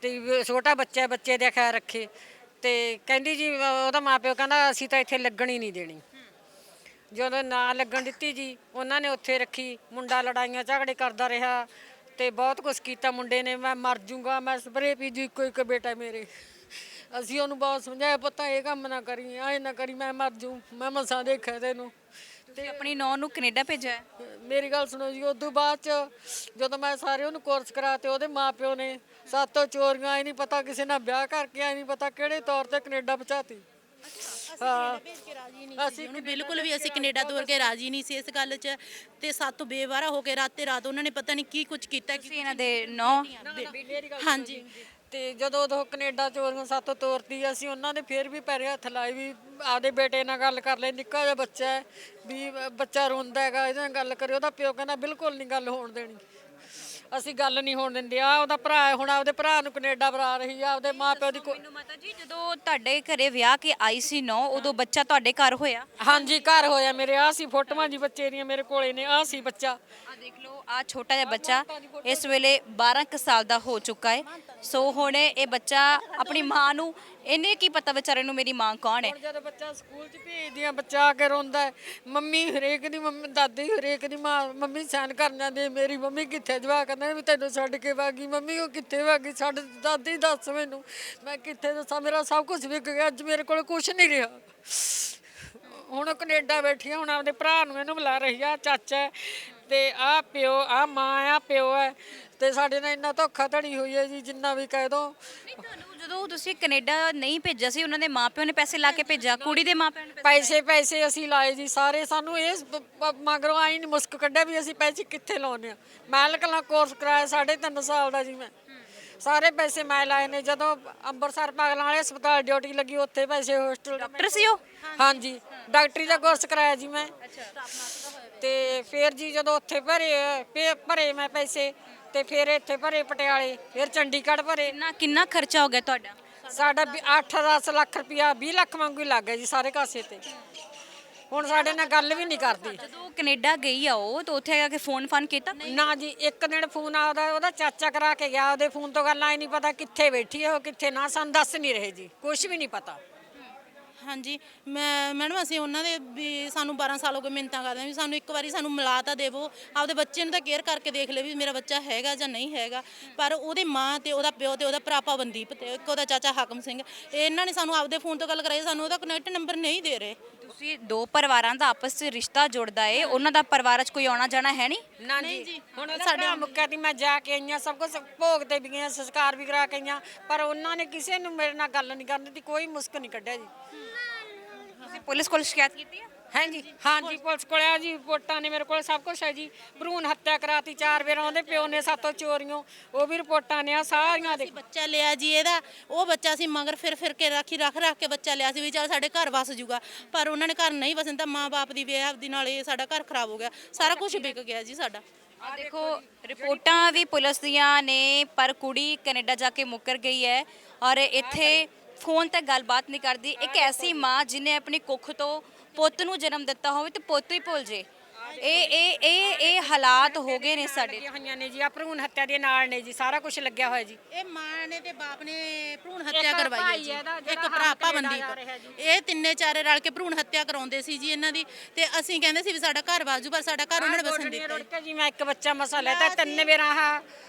ਤੇ ਛੋਟਾ ਬੱਚਾ, ਬੱਚੇ ਦਾ ਖਿਆਲ ਰੱਖੇ। ਤੇ ਕਹਿੰਦੀ ਜੀ, ਉਹਦਾ ਮਾਂ ਪਿਓ ਕਹਿੰਦਾ ਅਸੀਂ ਤਾਂ ਇੱਥੇ ਲੱਗਣ ਹੀ ਨਹੀਂ ਦੇਣੀ। ਜਦੋਂ ਨਾ ਲੱਗਣ ਦਿੱਤੀ ਜੀ ਉਹਨਾਂ ਨੇ ਉੱਥੇ ਰੱਖੀ। ਮੁੰਡਾ ਲੜਾਈਆਂ ਝਗੜੇ ਕਰਦਾ ਰਿਹਾ ਤੇ ਬਹੁਤ ਕੁਛ ਕੀਤਾ ਮੁੰਡੇ ਨੇ। ਮੈਂ ਮਰ ਜੂੰਗਾ, ਮੈਂ ਸਪਰੇਅ ਪੀ ਜੂ, ਇੱਕੋ ਇੱਕ ਬੇਟਾ ਮੇਰੇ। ਅਸੀਂ ਉਹਨੂੰ ਬਹੁਤ ਸਮਝਾਇਆ, ਪੁੱਤ ਇਹ ਕੰਮ ਨਾ ਕਰੀ, ਐ ਨਾ ਕਰੀ, ਮੈਂ ਮਰ ਜੂ, ਮੈਂ ਮਸਾਂ ਦੇਖਿਆ ਤੈਨੂੰ। ਤੁਸੀਂ ਆਪਣੀ ਨੌਂ ਨੂੰ ਕੈਨੇਡਾ ਭੇਜਿਆ ਹੈ? ਮੇਰੀ ਗੱਲ ਸੁਣੋ ਜੀ, ਉਦੋਂ ਬਾਅਦ ਚ ਜਦੋਂ ਮੈਂ ਸਾਰੇ ਉਹਨੂੰ ਕੋਰਸ ਕਰਾ ਤੇ ਉਹਦੇ ਮਾਪਿਓ ਨੇ ਸਾਤੋਂ ਚੋਰੀਆਂ, ਇਹ ਨਹੀਂ ਪਤਾ ਕਿਸੇ ਨਾਲ ਵਿਆਹ ਕਰਕੇ, ਐ ਨਹੀਂ ਪਤਾ ਕਿਹੜੇ ਤੌਰ ਤੇ ਕੈਨੇਡਾ ਪਹੁੰਚਾਤੀ। ਹਾਂ, ਅਸੀਂ ਉਹਨੂੰ ਬਿਲਕੁਲ ਵੀ ਅਸੀਂ ਕੈਨੇਡਾ ਤੋਰ ਕੇ ਰਾਜੀ ਨਹੀਂ ਸੀ ਇਸ ਗੱਲ 'ਚ, ਤੇ ਸਾਤੋਂ ਬੇਵਾਰਾ ਹੋ ਕੇ ਰਾਤੇ ਰਾਤ ਉਹਨਾਂ ਨੇ ਪਤਾ ਨਹੀਂ ਕੀ ਕੁਝ ਕੀਤਾ। ਤੁਸੀਂ ਇਹਨਾਂ ਦੇ ਨੌਂ? ਹਾਂਜੀ। ਤੇ ਜਦੋਂ ਉਹ ਕੈਨੇਡਾ ਚੋਰੀਆਂ ਸਾਤੋਂ ਤੋਰਤੀ, ਅਸੀਂ ਉਹਨਾਂ ਦੇ ਫੇਰ ਵੀ ਪੈਰੇ ਹੱਥ ਲਾਏ ਵੀ ਆਪਦੇ ਬੇਟੇ ਨਾਲ ਗੱਲ ਕਰ ਲੈ, ਨਿੱਕਾ ਜਿਹਾ ਬੱਚਾ ਹੈ ਵੀ, ਬੱਚਾ ਰੋਂਦਾ ਹੈਗਾ, ਇਹਦੇ ਨਾਲ ਗੱਲ ਕਰੇ। ਉਹਦਾ ਪਿਓ ਕਹਿੰਦਾ ਬਿਲਕੁਲ ਨਹੀਂ ਗੱਲ ਹੋਣ ਦੇਣੀ, ਅਸੀਂ ਗੱਲ ਨਹੀਂ ਹੋਣ ਦਿੰਦੇ। ਆ ਉਹਦਾ ਭਰਾ ਹੈ, ਹੁਣ ਆਪਦੇ ਭਰਾ ਨੂੰ ਕੈਨੇਡਾ ਬੁਲਾ ਰਹੀ ਆ, ਆਪਦੇ ਮਾਪਿਓ ਦੀ ਮੈਨੂੰ ਮਾਤਾ ਜੀ, ਜਦੋਂ ਤੁਹਾਡੇ ਘਰੇ ਵਿਆਹ ਕੇ ਆਈ ਸੀ ਨੌਂ, ਉਦੋਂ ਬੱਚਾ ਤੁਹਾਡੇ ਘਰ ਹੋਇਆ? ਹਾਂਜੀ, ਘਰ ਹੋਇਆ ਮੇਰੇ। ਆ ਸੀ ਫੋਟੋਆਂ ਜੀ ਬੱਚੇ ਦੀਆਂ ਮੇਰੇ ਕੋਲੇ ਨੇ, ਆ ਸੀ ਬੱਚਾ। ਆ ਦੇਖ ਲਓ, ਆ ਛੋਟਾ ਜਿਹਾ ਬੱਚਾ ਇਸ ਵੇਲੇ 12 ਕੁ ਸਾਲ ਦਾ ਹੋ ਚੁੱਕਾ ਹੈ। ਸੋ ਹੁਣ ਇਹ ਬੱਚਾ ਆਪਣੀ ਮਾਂ ਨੂੰ, ਇਹਨੇ ਕੀ ਪਤਾ ਵਿਚਾਰੇ ਨੂੰ ਮੇਰੀ ਮਾਂ ਕੌਣ ਹੈ। ਹੁਣ ਜਦੋਂ ਬੱਚਾ ਸਕੂਲ 'ਚ ਭੇਜਦੀ ਆ, ਬੱਚਾ ਆ ਕੇ ਰੋਂਦਾ ਹੈ, ਮੰਮੀ ਹਰੇਕ ਦੀ, ਮੰਮੀ ਦਾਦੀ ਹਰੇਕ ਦੀ ਮਾਂ, ਮੰਮੀ ਸਾਈਨ ਕਰ ਜਾਂਦੇ, ਮੇਰੀ ਮੰਮੀ ਕਿੱਥੇ? ਜਵਾਕ ਕਹਿੰਦਾ ਵੀ ਤੈਨੂੰ ਛੱਡ ਕੇ ਵਾਗੀ, ਮੰਮੀ ਉਹ ਕਿੱਥੇ ਵਾਗੀ? ਛੱਡ ਦਾਦੀ, ਦੱਸ ਮੈਨੂੰ, ਮੈਂ ਕਿੱਥੇ ਦੱਸਾਂ? ਮੇਰਾ ਸਭ ਕੁਝ ਵਿਕ ਗਿਆ, ਅੱਜ ਮੇਰੇ ਕੋਲ ਕੁਝ ਨਹੀਂ ਰਿਹਾ। ਹੁਣ ਉਹ ਕੈਨੇਡਾ ਬੈਠੀ ਆ, ਹੁਣ ਆਪਦੇ ਭਰਾ ਨੂੰ ਇਹਨੂੰ ਬੁਲਾ ਰਹੀ ਆ, ਚਾਚਾ ਹੈ, ਤੇ ਆ ਪਿਓ, ਆ ਮਾਂ, ਆ ਪਿਓ ਹੈ। ਤੇ ਸਾਡੇ ਨਾਲ ਇੰਨਾ ਧੋਖਾ ਧੜੀ ਹੋਈ ਹੈ ਜੀ, ਜਿੰਨਾ ਵੀ ਕਹਿ ਦੋ। ਤੁਹਾਨੂੰ ਜਦੋਂ ਤੁਸੀਂ ਕੈਨੇਡਾ ਨਹੀਂ ਭੇਜਿਆ ਸੀ, ਉਹਨਾਂ ਦੇ ਮਾਪਿਓ ਨੇ ਪੈਸੇ ਲਾ ਕੇ ਭੇਜਿਆ? ਕੁੜੀ ਦੇ ਮਾਪਿਆਂ ਨੇ ਪੈਸੇ ਅਸੀਂ ਲਾਏ ਜੀ ਸਾਰੇ। ਸਾਨੂੰ ਇਹ ਮਗਰੋਂ ਆਈ ਨਹੀਂ ਮੁਸਕ ਕੱਢਿਆ ਵੀ ਅਸੀਂ ਪੈਸੇ ਕਿੱਥੇ ਲਾਉਨੇ ਆ। ਮੈਂ ਲਕਲਾ ਕੋਰਸ ਕਰਾਇਆ 3.5 ਸਾਲ ਦਾ ਜੀ, ਮੈਂ ਸਾਰੇ ਪੈਸੇ ਮੈਂ ਲਾਏ ਨੇ। ਜਦੋਂ ਅੰਮ੍ਰਿਤਸਰ ਪਾਗਲਾਂ ਵਾਲੇ ਹਸਪਤਾਲ ਡਿਊਟੀ ਲੱਗੀ, ਉੱਥੇ ਪੈਸੇ ਹੋਸਟਲ। ਡਾਕਟਰ ਸੀ ਉਹ? ਹਾਂਜੀ, ਡਾਕਟਰੀ ਦਾ ਕੋਰਸ ਕਰਾਇਆ ਜੀ ਮੈਂ। ਤੇ ਫਿਰ ਜੀ ਜਦੋਂ ਉੱਥੇ ਭਰੇ ਮੈਂ ਪੈਸੇ, ਤੇ ਫਿਰ ਇੱਥੇ ਭਰੇ ਪਟਿਆਲੇ, ਫਿਰ ਚੰਡੀਗੜ੍ਹ ਭਰੇ। ਕਿੰਨਾ ਖਰਚਾ ਹੋ ਗਿਆ ਤੁਹਾਡਾ? ਸਾਡਾ 8-10 ਲੱਖ ਰੁਪਇਆ, 20 ਲੱਖ ਵਾਂਗੂ ਹੀ ਲੱਗ ਗਿਆ ਜੀ ਸਾਰੇ ਕਾਸੇ ਤੇ। ਹੁਣ ਸਾਡੇ ਨਾਲ ਗੱਲ ਵੀ ਨਹੀਂ ਕਰਦੀ। ਜਦੋਂ ਕੈਨੇਡਾ ਗਈ ਆ ਉਹ, ਤਾਂ ਉੱਥੇ ਆ ਕੇ ਫੋਨ ਕੀਤਾ? ਨਾ ਜੀ, ਇੱਕ ਦਿਨ ਫੋਨ ਆਉਂਦਾ, ਉਹਦਾ ਚਾਚਾ ਕਰਾ ਕੇ ਗਿਆ, ਉਹਦੇ ਫੋਨ ਤੋਂ ਗੱਲਾਂ ਹੀ ਨਹੀਂ ਪਤਾ ਕਿੱਥੇ ਬੈਠੀ ਹੈ ਉਹ, ਕਿੱਥੇ ਨਾ, ਸਾਨੂੰ ਦੱਸ ਨਹੀਂ ਰਹੇ ਜੀ, ਕੁਝ ਵੀ ਨਹੀਂ ਪਤਾ। ਹਾਂਜੀ, ਮੈਡਮ ਅਸੀਂ ਉਹਨਾਂ ਦੇ ਵੀ ਸਾਨੂੰ 12 ਸਾਲ ਹੋ ਗਏ ਮਿੰਨਤਾਂ ਕਰਦੇ ਵੀ ਸਾਨੂੰ ਇੱਕ ਵਾਰੀ ਸਾਨੂੰ ਮਿਲਾ ਤਾਂ ਦੇਵੋ, ਆਪਦੇ ਬੱਚੇ ਨੂੰ ਤਾਂ ਕੇਅਰ ਕਰਕੇ ਦੇਖ ਲੈ ਵੀ ਮੇਰਾ ਬੱਚਾ ਹੈਗਾ ਜਾਂ ਨਹੀਂ ਹੈਗਾ। ਪਰ ਉਹਦੀ ਮਾਂ ਤੇ ਉਹਦਾ ਪਿਓ ਤੇ ਉਹਦਾ ਭਰਾ ਪਵਨਦੀਪ ਤੇ ਇੱਕ ਉਹਦਾ ਚਾਚਾ ਹਾਕਮ ਸਿੰਘ, ਇਹਨਾਂ ਨੇ ਸਾਨੂੰ ਆਪਦੇ ਫੋਨ ਤੋਂ ਗੱਲ ਕਰਾਈ, ਸਾਨੂੰ ਉਹਦਾ ਕਨੈਕਟ ਨੰਬਰ ਨਹੀਂ ਦੇ ਰਹੇ। ਤੁਸੀਂ ਦੋ ਪਰਿਵਾਰਾਂ ਦਾ ਆਪਸ 'ਚ ਰਿਸ਼ਤਾ ਜੁੜਦਾ ਏ, ਉਹਨਾਂ ਦਾ ਪਰਿਵਾਰਾਂ 'ਚ ਕੋਈ ਆਉਣਾ ਜਾਣਾ ਹੈ ਨਹੀਂ? ਨਾ ਜੀ, ਹੁਣ ਸਾਡਾ ਮੁੱਕਿਆ ਤੀ, ਮੈਂ ਜਾ ਕੇ ਆਈਆਂ, ਸਭ ਕੁਝ ਭੋਗ ਤੇ ਵੀ ਗਈਆਂ, ਸੰਸਕਾਰ ਵੀ ਕਰਾ ਕੇ ਆਈਆਂ, ਪਰ ਉਹਨਾਂ ਨੇ ਕਿਸੇ ਨੂੰ ਮੇਰੇ ਨਾਲ ਗੱਲ ਨਹੀਂ ਕਰਨ ਦਿੱਤੀ, ਕੋਈ ਮੁਸਕ ਨਹੀਂ ਕੱਢਿਆ ਜੀ। ਤੁਸੀਂ ਪੁਲਿਸ ਕੋਲ ਸ਼ਿਕਾਇਤ ਕੀਤੀ ਹੈ? ਹਾਂਜੀ ਹਾਂਜੀ, ਪੁਲਿਸ ਕੋਲ ਆ ਜੀ, ਰਿਪੋਰਟਾਂ ਨੇ ਮੇਰੇ ਕੋਲ, ਸਭ ਕੁਝ ਹੈ ਜੀ। ਭਰੂਣ ਹੱਤਿਆ ਕਰਾਤੀ 4 ਵਾਰ, ਉਹਦੇ ਪਿਓ ਨੇ ਸਾਤੋਂ ਚੋਰੀਆਂ, ਉਹ ਵੀ ਰਿਪੋਰਟਾਂ ਨੇ ਆ ਸਾਰੀਆਂ ਦੇ। ਬੱਚਾ ਲਿਆ ਜੀ ਇਹਦਾ, ਉਹ ਬੱਚਾ ਸੀ ਮਗਰ ਫਿਰ ਕੇ ਰੱਖ ਕੇ ਬੱਚਾ ਲਿਆ ਸੀ ਵੀ ਚੱਲ ਸਾਡੇ ਘਰ ਵਸ ਜੂਗਾ, ਪਰ ਉਹਨਾਂ ਨੇ ਘਰ ਨਹੀਂ ਵਸਣ ਤਾਂ ਮਾਂ-ਬਾਪ ਦੀ ਬੇਅਦਬੀ ਨਾਲ ਇਹ ਸਾਡਾ ਘਰ ਖਰਾਬ ਹੋ ਗਿਆ, ਸਾਰਾ ਕੁਝ ਵਿਕ ਗਿਆ ਜੀ ਸਾਡਾ। ਆ ਦੇਖੋ, ਰਿਪੋਰਟਾਂ ਵੀ ਪੁਲਿਸ ਦੀਆਂ ਨੇ, ਪਰ ਕੁੜੀ ਕੈਨੇਡਾ ਜਾ ਕੇ ਮੁੱਕਰ ਗਈ ਹੈ ਔਰ ਇੱਥੇ ਫੋਨ ਤੇ ਗੱਲਬਾਤ ਨਹੀਂ ਕਰਦੀ। ਇੱਕ ਐਸੀ ਮਾਂ ਜਿਹਨੇ ਆਪਣੀ ਕੁੱਖ ਤੋਂ ਪੁੱਤ ਨੂੰ ਜਨਮ ਦਿੱਤਾ ਹੋਵੇ ਤੇ ਪੁੱਤ ਹੀ ਭੁੱਲ ਜੇ, ਇਹ ਹਾਲਾਤ ਹੋ ਗਏ ਨੇ ਸਾਡੇ। ਹੋਈਆਂ ਨੇ ਜੀ, ਆ ਭਰੂਣ ਹੱਤਿਆ ਦੇ ਨਾਲ ਨੇ ਜੀ, ਸਾਰਾ ਕੁਝ ਲੱਗਿਆ ਹੋਇਆ ਜੀ। ਇਹ ਮਾਂ ਨੇ ਤੇ ਬਾਪ ਨੇ ਭਰੂਣ ਹੱਤਿਆ ਕਰਵਾਈ ਹੈ ਜੀ, ਇੱਕ ਭਰਾ ਪਵਨਦੀਪ, ਇਹ ਤਿੰਨੇ ਚਾਰੇ ਰਲ ਕੇ ਭਰੂਣ ਹੱਤਿਆ ਕਰਾਉਂਦੇ ਸੀ ਜੀ ਇਹਨਾਂ ਦੀ। ਤੇ ਅਸੀਂ ਕਹਿੰਦੇ ਸੀ ਵੀ ਸਾਡਾ ਘਰ ਵਾਜੂ, ਪਰ ਸਾਡਾ ਘਰ ਉਹਨਾਂ ਨੇ ਵਸਣ ਦਿੱਤਾ ਜੀ। ਮੈਂ ਇੱਕ ਬੱਚਾ ਮਸਾ ਲੈਤਾ, 3 ਵਾਰਾਂ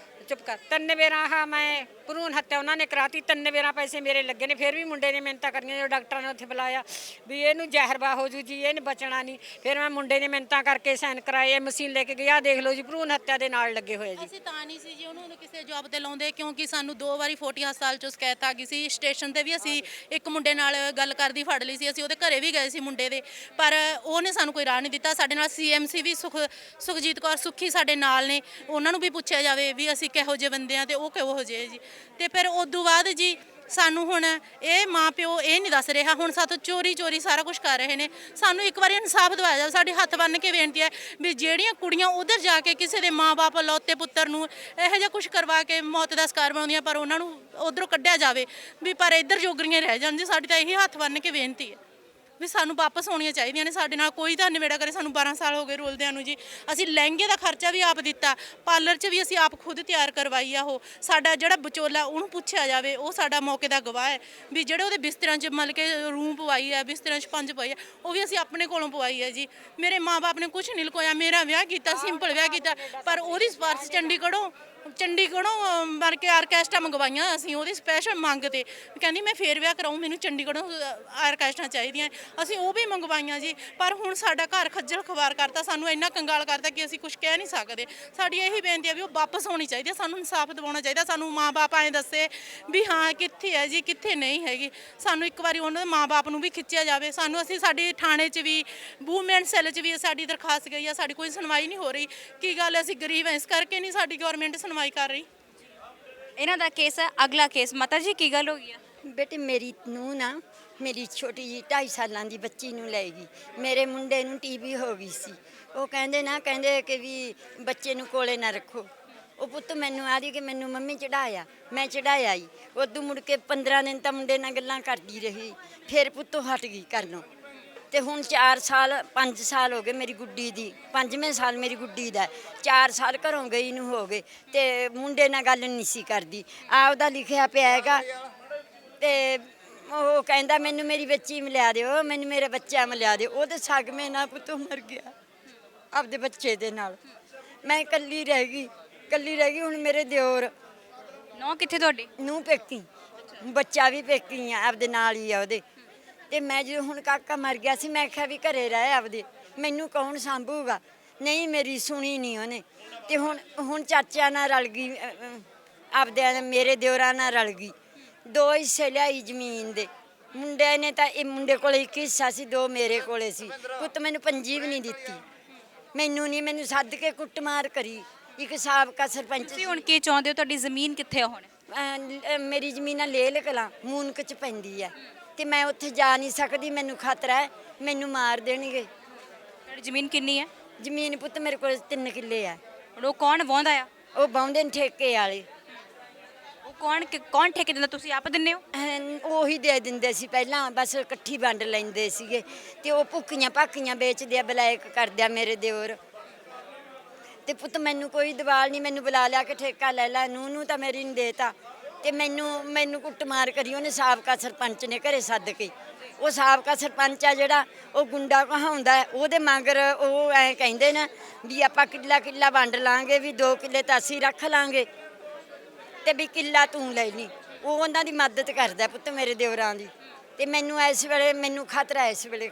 ਚੁੱਪ ਕਰ, 3 ਵਾਰਾਂ ਮੈਂ ਭਰੂਣ ਹੱਤਿਆ ਉਹਨਾਂ ਨੇ ਕਰਾਤੀ, 3 ਵਾਰਾਂ ਪੈਸੇ ਮੇਰੇ ਲੱਗੇ ਨੇ। ਫਿਰ ਵੀ ਮੁੰਡੇ ਨੇ ਮਿਹਨਤਾਂ ਕਰਨੀਆਂ, ਜੋ ਡਾਕਟਰਾਂ ਨੇ ਉੱਥੇ ਬੁਲਾਇਆ ਵੀ ਇਹਨੂੰ ਜ਼ਹਿਰਬਾ ਹੋ ਜੂ ਜੀ, ਇਹਨੇ ਬਚਣਾ ਨਹੀਂ। ਫਿਰ ਮੈਂ ਮੁੰਡੇ ਨੇ ਮਿਹਨਤਾਂ ਕਰਕੇ ਸਾਈਨ ਕਰਾਏ, ਮਸ਼ੀਨ ਲੈ ਕੇ ਗਿਆ, ਦੇਖ ਲਓ ਜੀ ਭਰੂਣ ਹੱਤਿਆ ਦੇ ਨਾਲ ਲੱਗੇ ਹੋਏ ਜੀ। ਅਸੀਂ ਤਾਂ ਨਹੀਂ ਸੀ ਜੀ ਉਹਨੂੰ ਕਿਸੇ ਜੌਬ ਤੇ ਲਾਉਂਦੇ, ਕਿਉਂਕਿ ਸਾਨੂੰ 2 ਵਾਰੀ 40 ਹਸਪਤਾਲ ਚੋਂ ਸ਼ਿਕਾਇਤ ਆ ਗਈ ਸੀ। ਸਟੇਸ਼ਨ ਤੇ ਵੀ ਅਸੀਂ ਇੱਕ ਮੁੰਡੇ ਨਾਲ ਗੱਲ ਕਰਦੀ ਫੜ ਲਈ ਸੀ, ਅਸੀਂ ਉਹਦੇ ਘਰੇ ਵੀ ਗਏ ਸੀ ਮੁੰਡੇ ਦੇ, ਪਰ ਉਹਨੇ ਸਾਨੂੰ ਕੋਈ ਰਾਹ ਨਹੀਂ ਦਿੱਤਾ। ਸਾਡੇ ਨਾਲ CMC ਵੀ ਸੁਖਜੀਤ ਕੌਰ ਸੁੱਖੀ ਸਾਡੇ ਨਾਲ ਨੇ, ਉਹਨਾਂ ਨੂੰ ਵੀ ਪੁੱਛਿਆ ਜਾਵੇ ਵੀ ਅਸੀਂ ਕਿਹੋ ਜਿਹੇ ਬੰਦੇ ਆ ਤੇ ਉਹ ਕਿਹੋ ਜਿਹੇ ਜੀ। ਤੇ ਫਿਰ ਉਦੋਂ ਬਾਅਦ ਜੀ ਸਾਨੂੰ ਹੁਣ ਇਹ ਮਾਂ ਪਿਓ ਇਹ ਨਹੀਂ ਦੱਸ ਰਿਹਾ, ਹੁਣ ਸਾਥੋਂ ਚੋਰੀ ਸਾਰਾ ਕੁਝ ਕਰ ਰਹੇ ਨੇ। ਸਾਨੂੰ ਇੱਕ ਵਾਰੀ ਇਨਸਾਫ ਦਿਵਾਇਆ ਜਾਵੇ, ਸਾਡੇ ਹੱਥ ਬੰਨ੍ਹ ਕੇ ਬੇਨਤੀ ਹੈ ਵੀ ਜਿਹੜੀਆਂ ਕੁੜੀਆਂ ਉਧਰ ਜਾ ਕੇ ਕਿਸੇ ਦੇ ਮਾਂ-ਬਾਪ ਲੌਤੇ ਪੁੱਤਰ ਨੂੰ ਇਹੋ ਜਿਹਾ ਕੁਝ ਕਰਵਾ ਕੇ ਮੌਤ ਦਾ ਸ਼ਿਕਾਰ ਬਣਾਉਂਦੀਆਂ, ਪਰ ਉਹਨਾਂ ਨੂੰ ਉਧਰੋਂ ਕੱਢਿਆ ਜਾਵੇ ਵੀ, ਪਰ ਇੱਧਰ ਜੋਗਰੀਆਂ ਰਹਿ ਜਾਣ ਜੀ। ਸਾਡੀ ਤਾਂ ਇਹੀ ਹੱਥ ਬੰਨ੍ਹ ਕੇ ਬੇਨਤੀ ਹੈ ਵੀ ਸਾਨੂੰ ਵਾਪਸ ਹੋਣੀਆਂ ਚਾਹੀਦੀਆਂ ਨੇ। ਸਾਡੇ ਨਾਲ ਕੋਈ ਤਾਂ ਨਿਬੇੜਾ ਕਰੇ। ਸਾਨੂੰ 12 ਸਾਲ ਹੋ ਗਏ ਰੁਲਦਿਆਂ ਨੂੰ ਜੀ। ਅਸੀਂ ਲਹਿੰਗੇ ਦਾ ਖਰਚਾ ਵੀ ਆਪ ਦਿੱਤਾ, ਪਾਰਲਰ 'ਚ ਵੀ ਅਸੀਂ ਆਪ ਖੁਦ ਤਿਆਰ ਕਰਵਾਈ ਆ। ਉਹ ਸਾਡਾ ਜਿਹੜਾ ਵਿਚੋਲਾ ਉਹਨੂੰ ਪੁੱਛਿਆ ਜਾਵੇ, ਉਹ ਸਾਡਾ ਮੌਕੇ ਦਾ ਗਵਾਹ ਹੈ ਵੀ ਜਿਹੜੇ ਉਹਦੇ ਬਿਸਤਰਿਆਂ 'ਚ ਮਤਲਬ ਕਿ ਰੂਮ ਪਵਾਈ ਆ, ਬਿਸਤਰਿਆਂ 'ਚ ਪੰਜ ਪਵਾਈ ਆ, ਉਹ ਵੀ ਅਸੀਂ ਆਪਣੇ ਕੋਲੋਂ ਪਵਾਈ ਹੈ ਜੀ। ਮੇਰੇ ਮਾਂ-ਬਾਪ ਨੇ ਕੁਝ ਨਹੀਂ ਲੁਕੋਇਆ। ਮੇਰਾ ਵਿਆਹ ਕੀਤਾ, ਸਿੰਪਲ ਵਿਆਹ ਕੀਤਾ, ਪਰ ਉਹਦੀ ਸਿਫਾਰਿਸ਼ ਚੰਡੀਗੜ੍ਹੋਂ ਮਰ ਕੇ ਆਰਕੈਸਟਰਾ ਮੰਗਵਾਈਆਂ ਅਸੀਂ ਉਹਦੀ ਸਪੈਸ਼ਲ ਮੰਗ ਤੇ। ਕਹਿੰਦੀ ਮੈਂ ਫੇਰ ਵਿਆਹ ਕਰਾਉਂ, ਮੈਨੂੰ ਚੰਡੀਗੜ੍ਹੋਂ ਆਰਕੈਸਟਰਾ ਚਾਹੀਦੀਆਂ। ਅਸੀਂ ਉਹ ਵੀ ਮੰਗਵਾਈਆਂ ਜੀ, ਪਰ ਹੁਣ ਸਾਡਾ ਘਰ ਖੱਜਲ ਖਵਾਰ ਕਰਤਾ, ਸਾਨੂੰ ਇੰਨਾ ਕੰਗਾਲ ਕਰਤਾ ਕਿ ਅਸੀਂ ਕੁਝ ਕਹਿ ਨਹੀਂ ਸਕਦੇ। ਸਾਡੀ ਇਹੀ ਬੇਨਤੀ ਹੈ ਵੀ ਉਹ ਵਾਪਸ ਹੋਣੀ ਚਾਹੀਦੀ ਹੈ, ਸਾਨੂੰ ਇਨਸਾਫ ਦਿਵਾਉਣਾ ਚਾਹੀਦਾ। ਸਾਨੂੰ ਮਾਂ-ਬਾਪ ਐਂ ਦੱਸੇ ਵੀ ਹਾਂ ਕਿੱਥੇ ਹੈ ਜੀ, ਕਿੱਥੇ ਨਹੀਂ ਹੈਗੀ। ਸਾਨੂੰ ਇੱਕ ਵਾਰੀ ਉਹਨਾਂ ਦੇ ਮਾਂ-ਬਾਪ ਨੂੰ ਵੀ ਖਿੱਚਿਆ ਜਾਵੇ। ਅਸੀਂ ਸਾਡੀ ਥਾਣੇ 'ਚ ਵੀ, ਵੂਮੈਨ ਸੈੱਲ 'ਚ ਵੀ ਸਾਡੀ ਦਰਖਾਸਤ ਗਈ ਆ, ਸਾਡੀ ਕੋਈ ਸੁਣਵਾਈ ਨਹੀਂ ਹੋ ਰਹੀ। ਕੀ ਗੱਲ ਅਸੀਂ ਗਰੀਬ ਹਾਂ, ਇਸ ਕਰਕੇ ਨਹੀਂ ਸਾਡੀ ਗਵਰਨਮੈਂਟ ਸੁਣਵਾਈ ਕਰ ਰਹੀ। ਇਹਨਾਂ ਦਾ ਕੇਸ ਹੈ। ਅਗਲਾ ਕੇਸ ਮਾਤਾ ਜੀ ਕੀ ਗੱਲ ਹੋ ਗਈ ਆ? ਬੇਟੇ ਮੇਰੀ ਨੂੰਹ ਨਾ ਮੇਰੀ ਛੋਟੀ ਜੀ 2.5 ਸਾਲਾਂ ਦੀ ਬੱਚੀ ਨੂੰ ਲੈ ਗਈ। ਮੇਰੇ ਮੁੰਡੇ ਨੂੰ ਟੀਬੀ ਹੋ ਗਈ ਸੀ। ਉਹ ਕਹਿੰਦੇ ਕਿ ਵੀ ਬੱਚੇ ਨੂੰ ਕੋਲੇ ਨਾ ਰੱਖੋ। ਉਹ ਪੁੱਤ ਮੈਨੂੰ ਆਦੀ ਕਿ ਮੈਨੂੰ ਮੰਮੀ ਚੜਾਇਆ, ਮੈਂ ਚੜਾਇਆ ਹੀ। ਉਦੋਂ ਮੁੜ ਕੇ 15 ਦਿਨ ਤਾਂ ਮੁੰਡੇ ਨਾਲ ਗੱਲਾਂ ਕਰਦੀ ਰਹੀ, ਫਿਰ ਪੁੱਤੋਂ ਹਟ ਗਈ ਕਰਨੋਂ। ਤੇ ਹੁਣ 5 ਸਾਲ ਹੋ ਗਏ ਮੇਰੀ ਗੁੱਡੀ ਦੀ, 5ਵੇਂ ਸਾਲ ਮੇਰੀ ਗੁੱਡੀ ਦਾ। 4 ਸਾਲ ਘਰੋਂ ਗਈ ਨੂੰ ਹੋ ਗਏ ਤੇ ਮੁੰਡੇ ਨਾਲ ਗੱਲ ਨਹੀਂ ਸੀ ਕਰਦੀ। ਆਪਦਾ ਲਿਖਿਆ ਪਿਆ ਹੈਗਾ ਤੇ ਉਹ ਕਹਿੰਦਾ ਮੈਨੂੰ ਮੇਰੀ ਬੱਚੀ ਮਿਲਿਆ ਦਿਓ, ਮੈਨੂੰ ਮੇਰਾ ਬੱਚਾ ਮਿਲਿਆ ਦਿਓ। ਉਹਦੇ ਸਗਮੇ ਨਾਲ ਪੁੱਤੋਂ ਮਰ ਗਿਆ ਆਪਦੇ ਬੱਚੇ ਦੇ ਨਾਲ। ਮੈਂ ਇਕੱਲੀ ਰਹਿ ਗਈ। ਹੁਣ ਮੇਰੇ ਦਿਓਰ ਨੌ ਕਿੱਥੇ ਤੁਹਾਡੀ? ਨੂੰ ਪੇਕੀ, ਬੱਚਾ ਵੀ ਪੇਕੀ ਆ, ਆਪਦੇ ਨਾਲ ਹੀ ਆ ਉਹਦੇ। ਤੇ ਮੈਂ ਜਦੋਂ ਹੁਣ ਕਾਕਾ ਮਰ ਗਿਆ ਸੀ, ਮੈਂ ਕਿਹਾ ਵੀ ਘਰੇ ਰਹਿ ਆਪਦੇ, ਮੈਨੂੰ ਕੌਣ ਸੰਭੂਗਾ। ਨਹੀਂ ਮੇਰੀ ਸੁਣੀ ਨਹੀਂ ਉਹਨੇ। ਤੇ ਹੁਣ ਚਾਚਿਆਂ ਨਾਲ ਰਲ ਗਈ, ਆਪਦੇ ਮੇਰੇ ਦਿਓਰਾਂ ਨਾਲ ਰਲ ਗਈ। 2 ਹਿੱਸੇ ਲਿਆਈ ਜ਼ਮੀਨ ਦੇ। ਮੁੰਡੇ ਨੇ ਤਾਂ ਇਹ ਮੁੰਡੇ ਕੋਲੇ 1 ਹਿੱਸਾ ਸੀ, 2 ਮੇਰੇ ਕੋਲੇ ਸੀ। ਪੁੱਤ ਮੈਨੂੰ ਪੰਜੀ ਵੀ ਨਹੀਂ ਦਿੱਤੀ। ਮੈਨੂੰ ਸੱਦ ਕੇ ਕੁੱਟਮਾਰ ਕਰੀ। ਇੱਕ ਸਾਬਕਾ ਸਰਪੰਚ ਤੁਸੀਂ ਹੁਣ ਕੀ ਚਾਹੁੰਦੇ ਹੋ? ਤੁਹਾਡੀ ਜ਼ਮੀਨ ਕਿੱਥੇ ਆ ਹੁਣ? ਮੇਰੀ ਜ਼ਮੀਨ ਲੇਲ ਕਲਾਂ ਮੂਨਕ 'ਚ ਪੈਂਦੀ ਹੈ ਤੇ ਮੈਂ ਉੱਥੇ ਜਾ ਨਹੀਂ ਸਕਦੀ। ਮੈਨੂੰ ਖਤਰਾ ਹੈ, ਮੈਨੂੰ ਮਾਰ ਦੇਣਗੇ। ਤੁਹਾਡੀ ਜ਼ਮੀਨ ਕਿੰਨੀ ਹੈ? ਜ਼ਮੀਨ ਪੁੱਤ ਮੇਰੇ ਕੋਲ 3 ਕਿੱਲੇ ਆ। ਹੁਣ ਉਹ ਕੌਣ ਵਾਹੁੰਦਾ ਆ? ਉਹ ਬਾਉਂਦੇ ਨੇ ਠੇਕੇ ਵਾਲੇ। ਉਹ ਕੌਣ ਠੇਕੇ ਦਿੰਦਾ? ਤੁਸੀਂ ਆਪ ਦਿੰਦੇ ਹੋ? ਉਹੀ ਦੇ ਦਿੰਦੇ ਸੀ ਪਹਿਲਾਂ, ਬਸ ਇਕੱਠੀ ਵੰਡ ਲੈਂਦੇ ਸੀਗੇ। ਤੇ ਉਹ ਭੁੱਕੀਆਂ ਭਾਕੀਆਂ ਵੇਚਦੇ ਆ, ਬਲੈਕ ਕਰਦੇ ਆ ਮੇਰੇ ਦਿਓਰ। ਤੇ ਪੁੱਤ ਮੈਨੂੰ ਕੋਈ ਦਵਾਲ ਨਹੀਂ। ਮੈਨੂੰ ਬੁਲਾ ਲਿਆ ਕਿ ਠੇਕਾ ਲੈ ਲੈ। ਨੂੰ ਤਾਂ ਮੇਰੀ ਨੂੰ ਦੇਤਾ ਤੇ ਮੈਨੂੰ ਕੁੱਟਮਾਰ ਕਰੀ ਉਹਨੇ ਸਾਬਕਾ ਸਰਪੰਚ ਨੇ ਘਰੇ ਸੱਦ ਕੇ। ਉਹ ਸਾਬਕਾ ਸਰਪੰਚ ਆ ਜਿਹੜਾ, ਉਹ ਗੁੰਡਾ ਕਹਾਉਂਦਾ। ਉਹਦੇ ਮਗਰ ਉਹ ਐ ਕਹਿੰਦੇ ਨੇ ਵੀ ਆਪਾਂ ਕਿੱਲਾ ਵੰਡ ਲਾਂਗੇ, ਵੀ 2 ਕਿੱਲੇ ਤਾਂ ਅਸੀਂ ਰੱਖ ਲਾਂਗੇ ਤੇ ਵੀ ਕਿੱਲਾ ਤੂੰ ਲੈ ਲਈ। ਉਹ ਉਹਨਾਂ ਦੀ ਮਦਦ ਕਰਦਾ ਪੁੱਤ ਮੇਰੇ ਦਿਓਰਾਂ ਦੀ। ਤੇ ਮੈਨੂੰ ਇਸ ਵੇਲੇ ਮੈਨੂੰ ਖਤਰਾ ਇਸ ਵੇਲੇ।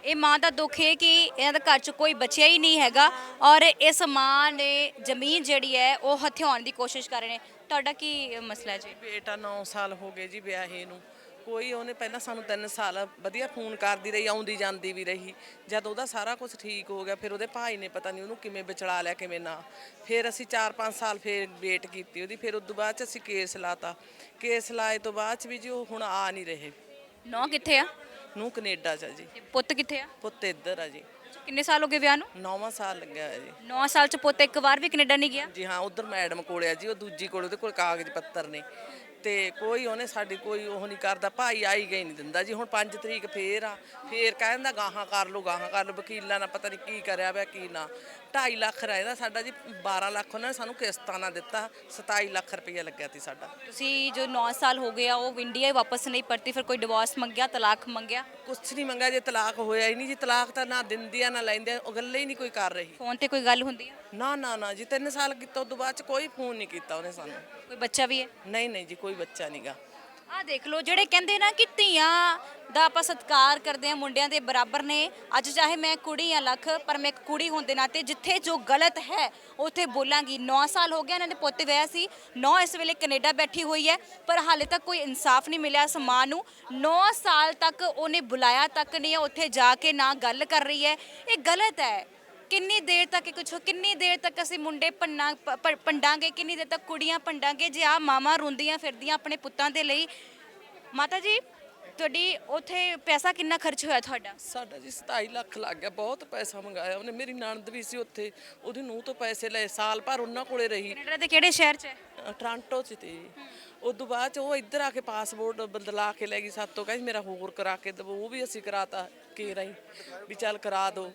ਇਹ ਮਾਂ ਦਾ ਦੁੱਖ ਹੈ ਕਿ ਇਹਨਾਂ ਦੇ ਘਰ 'ਚ ਕੋਈ ਬਚਿਆ ਹੀ ਨਹੀਂ ਹੈਗਾ ਔਰ ਇਸ ਮਾਂ ਨੇ ਜ਼ਮੀਨ ਜਿਹੜੀ ਹੈ ਉਹ ਹਥਿਆਉਣ ਦੀ ਕੋਸ਼ਿਸ਼ ਕਰ ਰਹੇ ਨੇ। ਤੁਹਾਡਾ ਕੀ ਮਸਲਾ ਜੀ? ਬੇਟਾ 9 ਸਾਲ ਹੋ ਗਏ ਜੀ ਵਿਆਹੇ ਨੂੰ। ਕੋਈ ਉਹਨੇ ਪਹਿਲਾਂ ਸਾਨੂੰ 3 ਸਾਲ ਵਧੀਆ ਫੋਨ ਕਰਦੀ ਰਹੀ, ਆਉਂਦੀ ਜਾਂਦੀ ਵੀ ਰਹੀ। ਜਦ ਉਹਦਾ ਸਾਰਾ ਕੁਝ ਠੀਕ ਹੋ ਗਿਆ, ਫਿਰ ਉਹਦੇ ਭਾਈ ਨੇ ਪਤਾ ਨਹੀਂ ਉਹਨੂੰ ਕਿਵੇਂ ਵਿਚਲਾ ਲਿਆ, ਕਿਵੇਂ ਨਾ। ਫਿਰ ਅਸੀਂ 4-5 ਸਾਲ ਫਿਰ ਵੇਟ ਕੀਤੀ ਉਹਦੀ। ਫਿਰ ਉਸ ਤੋਂ ਬਾਅਦ 'ਚ ਅਸੀਂ ਕੇਸ ਲਾਤਾ। ਕੇਸ ਲਾਏ ਤੋਂ ਬਾਅਦ 'ਚ ਵੀ ਜੀ ਉਹ ਹੁਣ ਆ ਨਹੀਂ ਰਹੇ। ਨੌ ਕਿੱਥੇ ਆ? ਨੂੰ ਕੈਨੇਡਾ 'ਚ ਜੀ। ਪੁੱਤ ਕਿੱਥੇ ਆ? ਪੁੱਤ ਇੱਧਰ ਆ ਜੀ। ਕਿੰਨੇ ਸਾਲ ਹੋ ਗਏ ਵਿਆਹ ਨੂੰ? 9ਵਾਂ ਸਾਲ ਲੱਗਿਆ ਹੋਇਆ ਜੀ। 9 ਸਾਲ 'ਚ ਪੁੱਤ ਇੱਕ ਵਾਰ ਵੀ ਕੈਨੇਡਾ ਨਹੀਂ ਗਿਆ? ਜੀ ਹਾਂ, ਉਧਰ ਮੈਡਮ ਕੋਲ ਆ ਜੀ। ਉਹ ਦੂਜੀ ਕੋਲ, ਉਹਦੇ ਕੋਲ ਕਾਗਜ਼ ਪੱਤਰ ਨੇ ਤੇ ਕੋਈ ਉਹਨੇ ਸਾਡੀ ਕੋਈ ਉਹ ਨਹੀਂ ਕਰਦਾ। ਭਾਈ ਆਈ ਗਈ ਨਹੀਂ ਦਿੰਦਾ ਜੀ। ਹੁਣ 5 ਤਰੀਕ ਫੇਰ ਆ, ਫੇਰ ਕਹਿੰਦਾ ਗਾਹਾਂ ਕਰ ਲਓ। ਵਕੀਲਾਂ ਨਾਲ ਪਤਾ ਨਹੀਂ ਕੀ ਕਰਿਆ ਪਿਆ ਕੀ ਨਾ। 2.5 ਲੱਖ ਰਹਿੰਦਾ ਸਾਡਾ ਜੀ। 12 ਲੱਖ ਉਹਨਾਂ ਨੇ ਸਾਨੂੰ ਕਿਸ਼ਤਾਂ ਨਾਲ ਦਿੱਤਾ। 27 ਲੱਖ ਰੁਪਈਆ ਲੱਗਿਆ ਸੀ ਸਾਡਾ। ਤੁਸੀਂ ਜੋ 9 ਸਾਲ ਹੋ ਗਏ ਆ ਉਹ ਇੰਡੀਆ ਹੀ ਵਾਪਸ ਨਹੀਂ ਪਰਤੀ, ਫਿਰ ਕੋਈ ਡਿਵੋਰਸ ਮੰਗਿਆ, ਤਲਾਕ ਮੰਗਿਆ? ਕੁਛ ਨਹੀਂ ਮੰਗਿਆ ਜੇ। ਤਲਾਕ ਹੋਇਆ ਹੀ ਨਹੀਂ ਜੀ। ਤਲਾਕ ਤਾਂ ਨਾ ਦਿੰਦੀ ਆ ਨਾ ਲੈਂਦੇ। ਉਹ ਗੱਲੇ ਹੀ ਨਹੀਂ ਕੋਈ ਕਰ ਰਹੀ। ਫੋਨ ਤੇ ਕੋਈ ਗੱਲ ਹੁੰਦੀ ਆ? ਨਾ ਜੀ। 3 ਸਾਲ ਕੀਤਾ, ਉਸ ਤੋਂ ਬਾਅਦ 'ਚ ਕੋਈ ਫੋਨ ਨਹੀਂ ਕੀਤਾ ਉਹਨੇ ਸਾਨੂੰ। ਕੋਈ ਬੱਚਾ ਵੀ ਹੈ? ਨਹੀਂ ਜੀ, ਕੋਈ ਬੱਚਾ ਨਹੀਂਗਾ। ਆਹ ਦੇਖ ਲਓ, ਜਿਹੜੇ ਕਹਿੰਦੇ ਨਾ ਕਿ ਧੀਆਂ ਦਾ ਆਪਾਂ ਸਤਿਕਾਰ ਕਰਦੇ ਆ, ਮੁੰਡਿਆਂ ਦੇ ਬਰਾਬਰ ਨੇ। ਅੱਜ ਚਾਹੇ ਮੈਂ ਕੁੜੀ ਆ ਲੱਖ, ਪਰ ਮੈਂ ਇੱਕ ਕੁੜੀ ਹੋਣ ਦੇ ਨਾਤੇ ਜਿੱਥੇ ਜੋ ਗਲਤ ਹੈ ਉੱਥੇ ਬੋਲਾਂਗੀ। 9 ਸਾਲ ਹੋ ਗਿਆ ਇਹਨਾਂ ਦੇ ਪੁੱਤ ਵਿਆਹ ਸੀ। 9 ਇਸ ਵੇਲੇ ਕੈਨੇਡਾ ਬੈਠੀ ਹੋਈ ਹੈ, ਪਰ ਹਾਲੇ ਤੱਕ ਕੋਈ ਇਨਸਾਫ ਨਹੀਂ ਮਿਲਿਆ ਇਸ ਮਾਂ ਨੂੰ। 9 ਸਾਲ ਤੱਕ ਉਹਨੇ ਬੁਲਾਇਆ ਤੱਕ ਨਹੀਂ, ਉੱਥੇ ਜਾ ਕੇ ਨਾ ਗੱਲ ਕਰ ਰਹੀ ਹੈ। ਇਹ ਗਲਤ ਹੈ। ਕਿੰਨੀ ਦੇਰ ਤੱਕ ਅਸੀਂ ਮੁੰਡੇ ਪੰਡਾਂਗੇ, ਕਿੰਨੀ ਦੇਰ ਤੱਕ ਕੁੜੀਆਂ ਪੰਡਾਂਗੇ ਜੇ ਆ ਮਾਵਾਂ ਰੋਂਦੀਆਂ ਫਿਰਦੀਆਂ ਆਪਣੇ ਪੁੱਤਾਂ ਦੇ ਲਈ। ਮਾਤਾ ਜੀ, ਤੁਹਾਡੀ ਉੱਥੇ ਪੈਸਾ ਕਿੰਨਾ ਖਰਚ ਹੋਇਆ ਤੁਹਾਡਾ? ਸਾਡਾ ਜੀ 27 ਲੱਖ ਲੱਗ ਗਿਆ। ਬਹੁਤ ਪੈਸਾ ਮੰਗਾਇਆ ਉਹਨੇ। ਮੇਰੀ ਨਣਦ ਵੀ ਸੀ ਉੱਥੇ, ਉਹਦੀ ਨੂੰਹ ਤੋਂ ਪੈਸੇ ਲਏ। ਸਾਲ ਭਰ ਉਹਨਾਂ ਕੋਲੇ ਰਹੀ। ਕੈਨੇਡਾ ਦੇ ਕਿਹੜੇ ਸ਼ਹਿਰ 'ਚ ਹੈ? ਟੋਰਾਂਟੋ 'ਚ ਤੇ ਉਦੋਂ ਬਾਅਦ ਚ ਉਹ ਇੱਧਰ ਆ ਕੇ ਪਾਸਪੋਰਟ ਬਦਲਾ ਕੇ ਲੈ ਗਈ ਸਾਤੋਂ, ਕਹਿੰਦੀ ਮੇਰਾ ਹੋਰ ਕਰਾ ਕੇ ਦਵੋ, ਉਹ ਵੀ ਅਸੀਂ ਕਰਾਤਾ ਕੇ ਰਹੀ ਵੀ ਚੱਲ ਕਰਾ ਦੋ।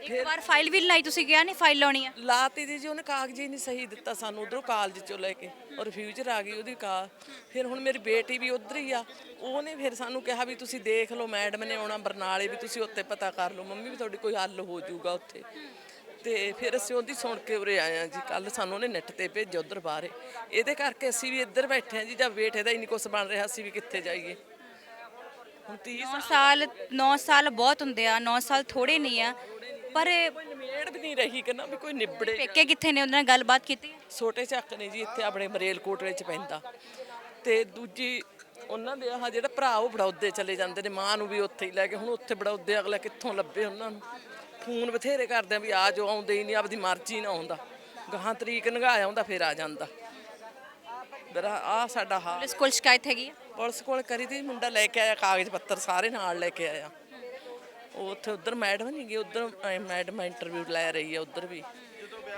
ਇੱਕ ਵਾਰ ਫਾਈਲ ਵੀ ਲਾਈ, ਤੁਸੀਂ ਕਿਹਾ ਨਹੀਂ ਫਾਈਲ ਲਾਉਣੀ ਆ? ਲਾਤੀ ਦੀ ਜੀ, ਉਹਨੇ ਕਾਗਜ਼ ਹੀ ਨਹੀਂ ਸਹੀ ਦਿੱਤਾ ਸਾਨੂੰ, ਉਧਰੋਂ ਕਾਲਜ ਚੋਂ ਲੈ ਕੇ ਔਰ ਰਿਫਿਊਜ਼ਰ ਆ ਗਈ ਉਹਦੀ ਫਿਰ ਹੁਣ ਮੇਰੀ ਬੇਟੀ ਵੀ ਉਧਰ ਹੀ ਆ, ਉਹਨੇ ਫਿਰ ਸਾਨੂੰ ਕਿਹਾ ਵੀ ਤੁਸੀਂ ਦੇਖ ਲਓ, ਮੈਡਮ ਨੇ ਆਉਣਾ ਬਰਨਾਲੇ, ਵੀ ਤੁਸੀਂ ਉੱਥੇ ਪਤਾ ਕਰ ਲਓ ਮੰਮੀ ਵੀ ਤੁਹਾਡੀ ਕੋਈ ਹੱਲ ਹੋ ਜਾਊਗਾ ਉੱਥੇ। ਤੇ ਫਿਰ ਅਸੀਂ ਉਹਦੀ ਸੁਣ ਕੇ ਉਰੇ ਆਏ ਆ ਜੀ, ਕੱਲ ਸਾਨੂੰ ਉਹਨੇ ਨੈੱਟ ਤੇ ਭੇਜਿਆ ਉਧਰ ਬਾਹਰੇ, ਇਹਦੇ ਕਰਕੇ ਅਸੀਂ ਵੀ ਇੱਧਰ ਬੈਠੇ ਆ ਜੀ। ਜਦ ਬੇਟੇ ਦਾ ਹੀ ਨਹੀਂ ਕੁਛ ਬਣ ਰਿਹਾ, ਅਸੀਂ ਵੀ ਕਿੱਥੇ ਜਾਈਏ। ਹੁਣ 9 ਸਾਲ ਬਹੁਤ ਹੁੰਦੇ ਆ, 9 ਸਾਲ ਥੋੜੇ ਨਹੀਂ ਆ, ਪਰ ਕੋਈ ਨਿਬੇੜ ਵੀ ਨਹੀਂ ਰਹੀ ਕਿ ਨਾ ਵੀ ਕੋਈ ਨਿਬੜੇ। ਪੇਕੇ ਕਿੱਥੇ ਨੇ, ਉਹਨਾਂ ਨਾਲ ਗੱਲਬਾਤ ਕੀਤੀ? ਛੋਟੇ ਚੱਕ ਨੇ ਜੀ, ਇੱਥੇ ਆਪਣੇ ਮਰੇਲਕੋਟ ਵਿੱਚ ਪੈਂਦਾ। ਤੇ ਦੂਜੀ ਉਹਨਾਂ ਦੇ ਆਹ ਜਿਹੜਾ ਭਰਾ ਉਹ ਬੜੌਦੇ ਚਲੇ ਜਾਂਦੇ ਨੇ, ਮਾਂ ਨੂੰ ਵੀ ਉੱਥੇ ਹੀ ਲੈ ਕੇ, ਹੁਣ ਉੱਥੇ ਬੜੌਦੇ ਅਗਲਾ ਕਿੱਥੋਂ ਲੱਭੇ ਉਹਨਾਂ ਨੂੰ। ਫੋਨ ਬਥੇਰੇ ਕਰਦੇ ਆ ਵੀ ਆ ਜਾਓ, ਆਉਂਦੇ ਹੀ ਨਹੀਂ, ਆਪਦੀ ਮਰਜ਼ੀ ਨਾਲ ਆਉਂਦਾ, ਗਾਹਾਂ ਤਰੀਕ ਨੰਗਾਇਆ ਆਉਂਦਾ ਫਿਰ ਆ ਜਾਂਦਾ। ਮੇਰਾ ਆ ਸਾਡਾ ਹਾਲ। ਪੁਲਿਸ ਕੋਲ ਸ਼ਿਕਾਇਤ ਹੈਗੀ ਆ? ਪੁਲਿਸ ਕੋਲ ਕਰੀ ਤੀ, ਮੁੰਡਾ ਲੈ ਕੇ ਆਇਆ ਕਾਗਜ਼ ਪੱਤਰ ਸਾਰੇ ਨਾਲ ਲੈ ਕੇ ਆਇਆ। ਉਹ ਉੱਥੇ ਉਧਰ ਮੈਡਮ ਨਹੀਂ ਗਈ, ਉਧਰ ਮੈਡਮ ਇੰਟਰਵਿਊ ਲੈ ਰਹੀ ਹੈ ਉਧਰ ਵੀ।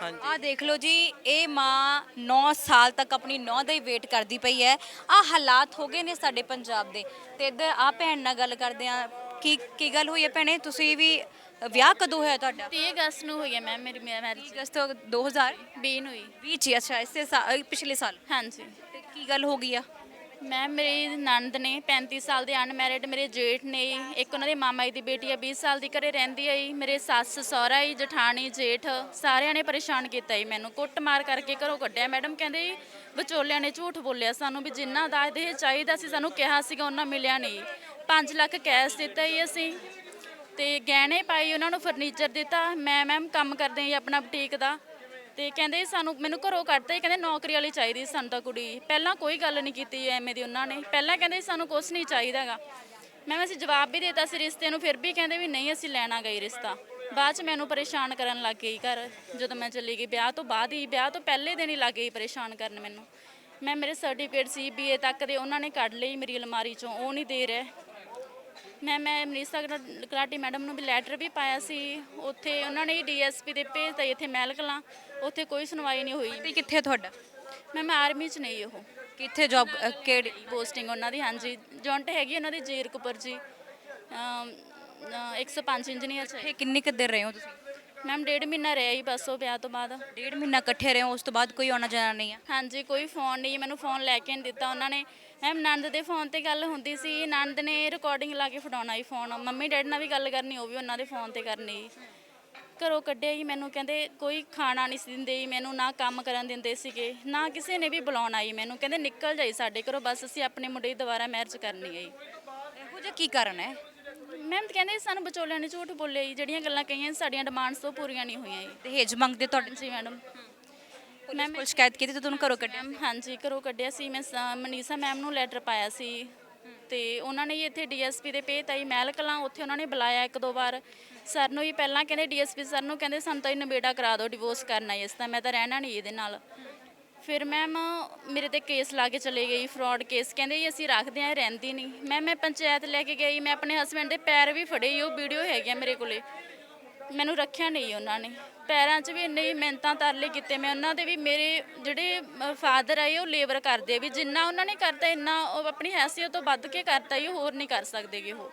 ਹਾਂਜੀ ਆ ਦੇਖ ਲਓ ਜੀ, ਇਹ ਮਾਂ 9 ਸਾਲ ਤੱਕ ਆਪਣੀ ਨੌਂ ਦਾ ਹੀ ਵੇਟ ਕਰਦੀ ਪਈ ਹੈ। ਆ ਹਾਲਾਤ ਹੋ ਗਏ ਨੇ ਸਾਡੇ ਪੰਜਾਬ ਦੇ। ਤੇ ਇੱਧਰ ਆ ਭੈਣ ਨਾਲ ਗੱਲ ਕਰਦੇ ਆ। ਕੀ ਗੱਲ ਹੋਈ ਹੈ ਭੈਣੇ? ਤੁਸੀਂ ਵੀ ਵਿਆਹ ਕਦੋਂ ਹੋਇਆ ਤੁਹਾਡਾ? 30 ਅਗਸਤ ਨੂੰ ਹੋਈ ਹੈ ਮੈਮ ਮੇਰੀ ਮੈਰਿਜ। 30 ਅਗਸਤ 2020 ਨੂੰ ਹੋਈ। 20 ਚ? ਅੱਛਾ, ਇਸੇ ਪਿਛਲੇ ਸਾਲ। ਹਾਂਜੀ। ਤੇ ਕੀ ਗੱਲ ਹੋ ਗਈ ਆ? ਮੈਮ ਮੇਰੀ ਨਣਦ ਨੇ 35 ਸਾਲ ਦੇ ਅਨਮੈਰਿਡ, ਮੇਰੇ ਜੇਠ ਨੇ, ਇੱਕ ਉਹਨਾਂ ਦੇ ਮਾਮਾ ਜੀ ਦੀ ਬੇਟੀ ਆ 20 ਸਾਲ ਦੀ ਘਰੇ ਰਹਿੰਦੀ ਹੈ ਜੀ। ਮੇਰੇ ਸੱਸ ਸਹੁਰਾ ਜੀ, ਜਠਾਣੀ, ਜੇਠ, ਸਾਰਿਆਂ ਨੇ ਪਰੇਸ਼ਾਨ ਕੀਤਾ ਜੀ ਮੈਨੂੰ, ਕੁੱਟਮਾਰ ਕਰਕੇ ਘਰੋਂ ਕੱਢਿਆ। ਮੈਡਮ ਕਹਿੰਦੇ ਜੀ ਵਿਚੋਲਿਆਂ ਨੇ ਝੂਠ ਬੋਲਿਆ ਸਾਨੂੰ ਵੀ ਜਿੰਨਾ ਦਾਜ ਦਹੇਜ ਚਾਹੀਦਾ ਸੀ ਸਾਨੂੰ ਕਿਹਾ ਸੀਗਾ ਉਹਨਾਂ ਮਿਲਿਆ ਨਹੀਂ। 5 ਲੱਖ ਕੈਸ਼ ਦਿੱਤਾ ਜੀ ਅਸੀਂ, ਤੇ ਗਹਿਣੇ ਪਾਈ ਉਹਨਾਂ ਨੂੰ, ਫਰਨੀਚਰ ਦਿੱਤਾ। ਮੈਂ ਮੈਮ ਕੰਮ ਕਰਦੇ ਜੀ ਆਪਣਾ ਬੁਟੀਕ ਦਾ, ਤੇ ਕਹਿੰਦੇ ਸਾਨੂੰ ਮੈਨੂੰ ਘਰੋਂ ਕੱਢਤਾ ਜੀ, ਕਹਿੰਦੇ ਨੌਕਰੀ ਵਾਲੀ ਚਾਹੀਦੀ ਸਾਨੂੰ ਤਾਂ ਕੁੜੀ। ਪਹਿਲਾਂ ਕੋਈ ਗੱਲ ਨਹੀਂ ਕੀਤੀ ਐਵੇਂ ਦੀ ਉਹਨਾਂ ਨੇ, ਪਹਿਲਾਂ ਕਹਿੰਦੇ ਸਾਨੂੰ ਕੁਛ ਨਹੀਂ ਚਾਹੀਦਾਗਾ। ਮੈਂ ਅਸੀਂ ਜਵਾਬ ਵੀ ਦੇਤਾ ਸੀ ਰਿਸ਼ਤੇ ਨੂੰ, ਫਿਰ ਵੀ ਕਹਿੰਦੇ ਵੀ ਨਹੀਂ ਅਸੀਂ ਲੈਣਾ ਗਈ ਰਿਸ਼ਤਾ। ਬਾਅਦ 'ਚ ਮੈਨੂੰ ਪਰੇਸ਼ਾਨ ਕਰਨ ਲੱਗ ਗਈ ਘਰ, ਜਦੋਂ ਮੈਂ ਚਲੀ ਗਈ ਵਿਆਹ ਤੋਂ ਬਾਅਦ ਹੀ, ਵਿਆਹ ਤੋਂ ਪਹਿਲੇ ਦਿਨ ਹੀ ਲੱਗ ਗਈ ਪਰੇਸ਼ਾਨ ਕਰਨ ਮੈਨੂੰ। ਮੈਂ ਮੇਰੇ ਸਰਟੀਫਿਕੇਟ ਸੀ BA ਤੱਕ ਦੇ, ਉਹਨਾਂ ਨੇ ਕੱਢ ਲਈ ਮੇਰੀ ਅਲਮਾਰੀ 'ਚੋਂ, ਉਹ ਨਹੀਂ ਦੇ ਰਹੇ। ਮੈਂ ਮਨੀਸ਼ਾ ਕਰਾਟੀ ਮੈਡਮ ਨੂੰ ਵੀ ਲੈਟਰ ਵੀ ਪਾਇਆ ਸੀ, ਉੱਥੇ ਉਹਨਾਂ ਨੇ DSP ਦੇ ਭੇਜਤਾ ਇੱਥੇ ਮਹਿਲ ਕਲਾਂ, ਉੱਥੇ ਕੋਈ ਸੁਣਵਾਈ ਨਹੀਂ ਹੋਈ। ਤੇ ਕਿੱਥੇ ਤੁਹਾਡਾ? ਮੈਂ ਆਰਮੀ 'ਚ ਨਹੀਂ। ਉਹ ਕਿੱਥੇ ਜੌਬ, ਕਿਹੜੀ ਪੋਸਟਿੰਗ ਉਹਨਾਂ ਦੀ? ਹਾਂਜੀ, ਜੌਂਟ ਹੈਗੀ ਉਹਨਾਂ ਦੀ ਜੀਰਕਪੁਰ ਜੀ, 105 ਇੰਜੀਨੀਅਰ 'ਚ। ਇਹ ਕਿੰਨੀ ਕੁ ਦੇਰ ਰਹੇ ਹੋ ਤੁਸੀਂ? ਮੈਮ 1.5 ਮਹੀਨਾ ਰਿਹਾ ਹੀ ਬਸ, ਉਹ ਵਿਆਹ ਤੋਂ ਬਾਅਦ। 1.5 ਮਹੀਨਾ ਇਕੱਠੇ ਰਹੇ ਹੋ, ਉਸ ਤੋਂ ਬਾਅਦ ਕੋਈ ਆਉਣਾ ਜਾਣਾ ਨਹੀਂ ਆ? ਹਾਂਜੀ, ਕੋਈ ਫੋਨ ਨਹੀਂ, ਮੈਨੂੰ ਫੋਨ ਲੈ ਕੇ ਨਹੀਂ ਦਿੱਤਾ ਉਹਨਾਂ ਨੇ। ਮੈਮ ਨੰਦ ਦੇ ਫੋਨ ਤੇ ਗੱਲ ਹੁੰਦੀ ਸੀ, ਨੰਦ ਨੇ ਰਿਕਾਰਡਿੰਗ ਲਾ ਕੇ ਫੜਾਉਣਾ ਹੀ ਫੋਨ, ਮੰਮੀ ਡੈਡੀ ਨਾਲ ਵੀ ਗੱਲ ਕਰਨੀ, ਉਹ ਵੀ ਉਹਨਾਂ ਦੇ ਫੋਨ ਤੇ ਕਰਨੀ। ਘਰੋਂ ਕੱਢਿਆ ਜੀ ਮੈਨੂੰ, ਕਹਿੰਦੇ ਕੋਈ ਖਾਣਾ ਨਹੀਂ ਸੀ ਦਿੰਦੇ ਜੀ ਮੈਨੂੰ, ਨਾ ਕੰਮ ਕਰਨ ਦਿੰਦੇ ਸੀਗੇ, ਨਾ ਕਿਸੇ ਨੇ ਵੀ ਬੁਲਾਉਣਾ ਜੀ ਮੈਨੂੰ, ਕਹਿੰਦੇ ਨਿਕਲ ਜਾਈ ਸਾਡੇ ਘਰੋਂ, ਬਸ ਅਸੀਂ ਆਪਣੇ ਮੁੰਡੇ ਦੀ ਦੁਬਾਰਾ ਮੈਰਿਜ ਕਰਨੀ ਹੈ ਜੀ। ਇਹੋ ਜਿਹਾ ਕੀ ਕਾਰਨ ਹੈ? ਮੈਮ ਕਹਿੰਦੇ ਸਾਨੂੰ ਵਿਚੋਲਿਆਂ ਨੇ ਝੂਠ ਬੋਲਿਆ ਜੀ, ਜਿਹੜੀਆਂ ਗੱਲਾਂ ਕਹੀਆਂ ਸਾਡੀਆਂ ਡਿਮਾਂਡਸ ਤੋਂ ਪੂਰੀਆਂ ਨਹੀਂ ਹੋਈਆਂ ਜੀ। ਦਹੇਜ ਮੰਗਦੇ ਤੁਹਾਡੇ? ਜੀ ਮੈਡਮ। ਮੈਮ ਕੋਲ ਸ਼ਿਕਾਇਤ ਕੀਤੀ ਤੇ ਤੁਹਾਨੂੰ ਘਰੋਂ ਕੱਢਿਆ? ਹਾਂਜੀ, ਘਰੋਂ ਕੱਢਿਆ ਸੀ। ਮੈਂ ਮਨੀਸ਼ਾ ਮੈਮ ਨੂੰ ਲੈਟਰ ਪਾਇਆ ਸੀ, ਤੇ ਉਹਨਾਂ ਨੇ ਇੱਥੇ DSP ਦੇ ਭੇਜਤਾ ਜੀ ਮਹਿਲ ਕਲਾਂ, ਉੱਥੇ ਉਹਨਾਂ ਨੇ ਬੁਲਾਇਆ 1-2 ਵਾਰ ਸਰ ਨੂੰ ਹੀ। ਪਹਿਲਾਂ ਕਹਿੰਦੇ DSP ਸਰ ਨੂੰ ਕਹਿੰਦੇ ਸਾਨੂੰ ਤਾਂ ਇਹ ਨਿਬੇੜਾ ਕਰਾ ਦਿਓ, ਡਿਵੋਰਸ ਕਰਨਾ ਇਸ ਤਾਂ ਮੈਂ ਤਾਂ ਰਹਿਣਾ ਨਹੀਂ ਇਹਦੇ ਨਾਲ। ਫਿਰ ਮੈਮ ਮੇਰੇ ਤੇ ਕੇਸ ਲਾ ਕੇ ਚਲੇ ਗਈ, ਫਰਾਡ ਕੇਸ, ਕਹਿੰਦੇ ਜੀ ਅਸੀਂ ਰੱਖਦੇ ਹਾਂ, ਰਹਿੰਦੀ ਨਹੀਂ। ਮੈਂ ਪੰਚਾਇਤ ਲੈ ਕੇ ਗਈ, ਮੈਂ ਆਪਣੇ ਹਸਬੈਂਡ ਦੇ ਪੈਰ ਵੀ ਫੜੇ, ਉਹ ਵੀਡੀਓ ਹੈਗੀ ਮੇਰੇ ਕੋਲੇ। ਮੈਨੂੰ ਰੱਖਿਆ ਨਹੀਂ ਉਹਨਾਂ ਨੇ, ਪੈਰਾਂ 'ਚ ਵੀ ਇੰਨੇ ਹੀ ਮਿਹਨਤਾਂ ਤਰਲੇ ਕੀਤੇ ਮੈਂ ਉਹਨਾਂ ਦੇ ਵੀ। ਮੇਰੇ ਜਿਹੜੇ ਫਾਦਰ ਆਏ ਉਹ ਲੇਬਰ ਕਰਦੇ ਵੀ, ਜਿੰਨਾ ਉਹਨਾਂ ਨੇ ਕਰਤਾ ਇੰਨਾ ਉਹ ਆਪਣੀ ਹੈਸੀਅਤ ਤੋਂ ਵੱਧ ਕੇ ਕਰਤਾ ਹੀ, ਹੋਰ ਨਹੀਂ ਕਰ ਸਕਦੇਗੇ ਉਹ।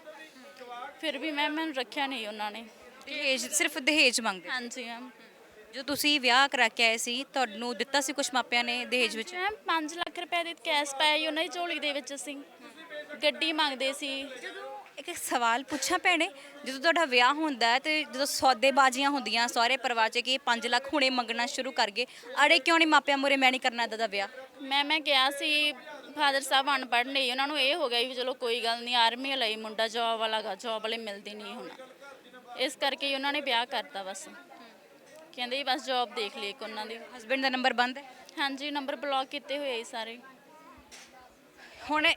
ਫਿਰ ਵੀ ਮੈਨੂੰ ਰੱਖਿਆ ਨਹੀਂ ਉਹਨਾਂ ਨੇ। ਦਹੇਜ, ਸਿਰਫ ਦਹੇਜ ਮੰਗਦੇ? ਹਾਂਜੀ ਮੈਮ। ਜੋ ਤੁਸੀਂ ਵਿਆਹ ਕਰਾ ਕੇ ਆਏ ਸੀ, ਤੁਹਾਨੂੰ ਦਿੱਤਾ ਸੀ ਕੁਝ ਮਾਪਿਆਂ ਨੇ ਦਹੇਜ ਵਿੱਚ? ਮੈਮ 5 ਲੱਖ ਰੁਪਏ ਦੇ ਕੈਸ਼ ਪਾਇਆ ਜੀ ਉਹਨਾਂ ਦੀ ਝੋਲੀ ਦੇ ਵਿੱਚ। ਅਸੀਂ ਗੱਡੀ ਮੰਗਦੇ ਸੀ। ਇੱਕ ਸਵਾਲ ਪੁੱਛਾਂ ਭੈਣੇ, ਜਦੋਂ ਤੁਹਾਡਾ ਵਿਆਹ ਹੁੰਦਾ ਹੈ ਤੇ ਜਦੋਂ ਸੌਦੇਬਾਜ਼ੀਆਂ ਹੁੰਦੀਆਂ ਸਹੁਰੇ ਪਰਿਵਾਰ 'ਚ ਕਿ 5 ਲੱਖ ਹੁਣੇ ਮੰਗਣਾ ਸ਼ੁਰੂ ਕਰ ਗਏ, ਅੜੇ ਕਿਉਂ ਨਹੀਂ ਮਾਪਿਆਂ ਮੂਹਰੇ ਮੈਂ ਨਹੀਂ ਕਰਨਾ ਇੱਦਾਂ ਦਾ ਵਿਆਹ? ਮੈਂ ਕਿਹਾ ਸੀ, ਫਾਦਰ ਸਾਹਿਬ ਅਨਪੜ੍ਹ ਨੇ, ਉਹਨਾਂ ਨੂੰ ਇਹ ਹੋ ਗਿਆ ਵੀ ਚਲੋ ਕੋਈ ਗੱਲ ਨਹੀਂ, ਆਰਮੀ ਵਾਲਾ ਹੀ ਮੁੰਡਾ, ਜੋਬ ਵਾਲਾ ਗਾ, ਜੋਬ ਵਾਲੇ ਮਿਲਦੀ ਨਹੀਂ ਹੁਣ, ਇਸ ਕਰਕੇ ਉਹਨਾਂ ਨੇ ਵਿਆਹ ਕਰਤਾ ਬਸ। ਕਹਿੰਦੇ ਬਸ ਜੋਬ ਦੇਖ ਲਈ ਇੱਕ ਉਹਨਾਂ ਦੀ। ਹਸਬੈਂਡ ਦਾ ਨੰਬਰ ਬੰਦ ਹੈ? ਹਾਂਜੀ, ਨੰਬਰ ਬਲੌਕ ਕੀਤੇ ਹੋਏ ਸਾਰੇ। ਹੁਣ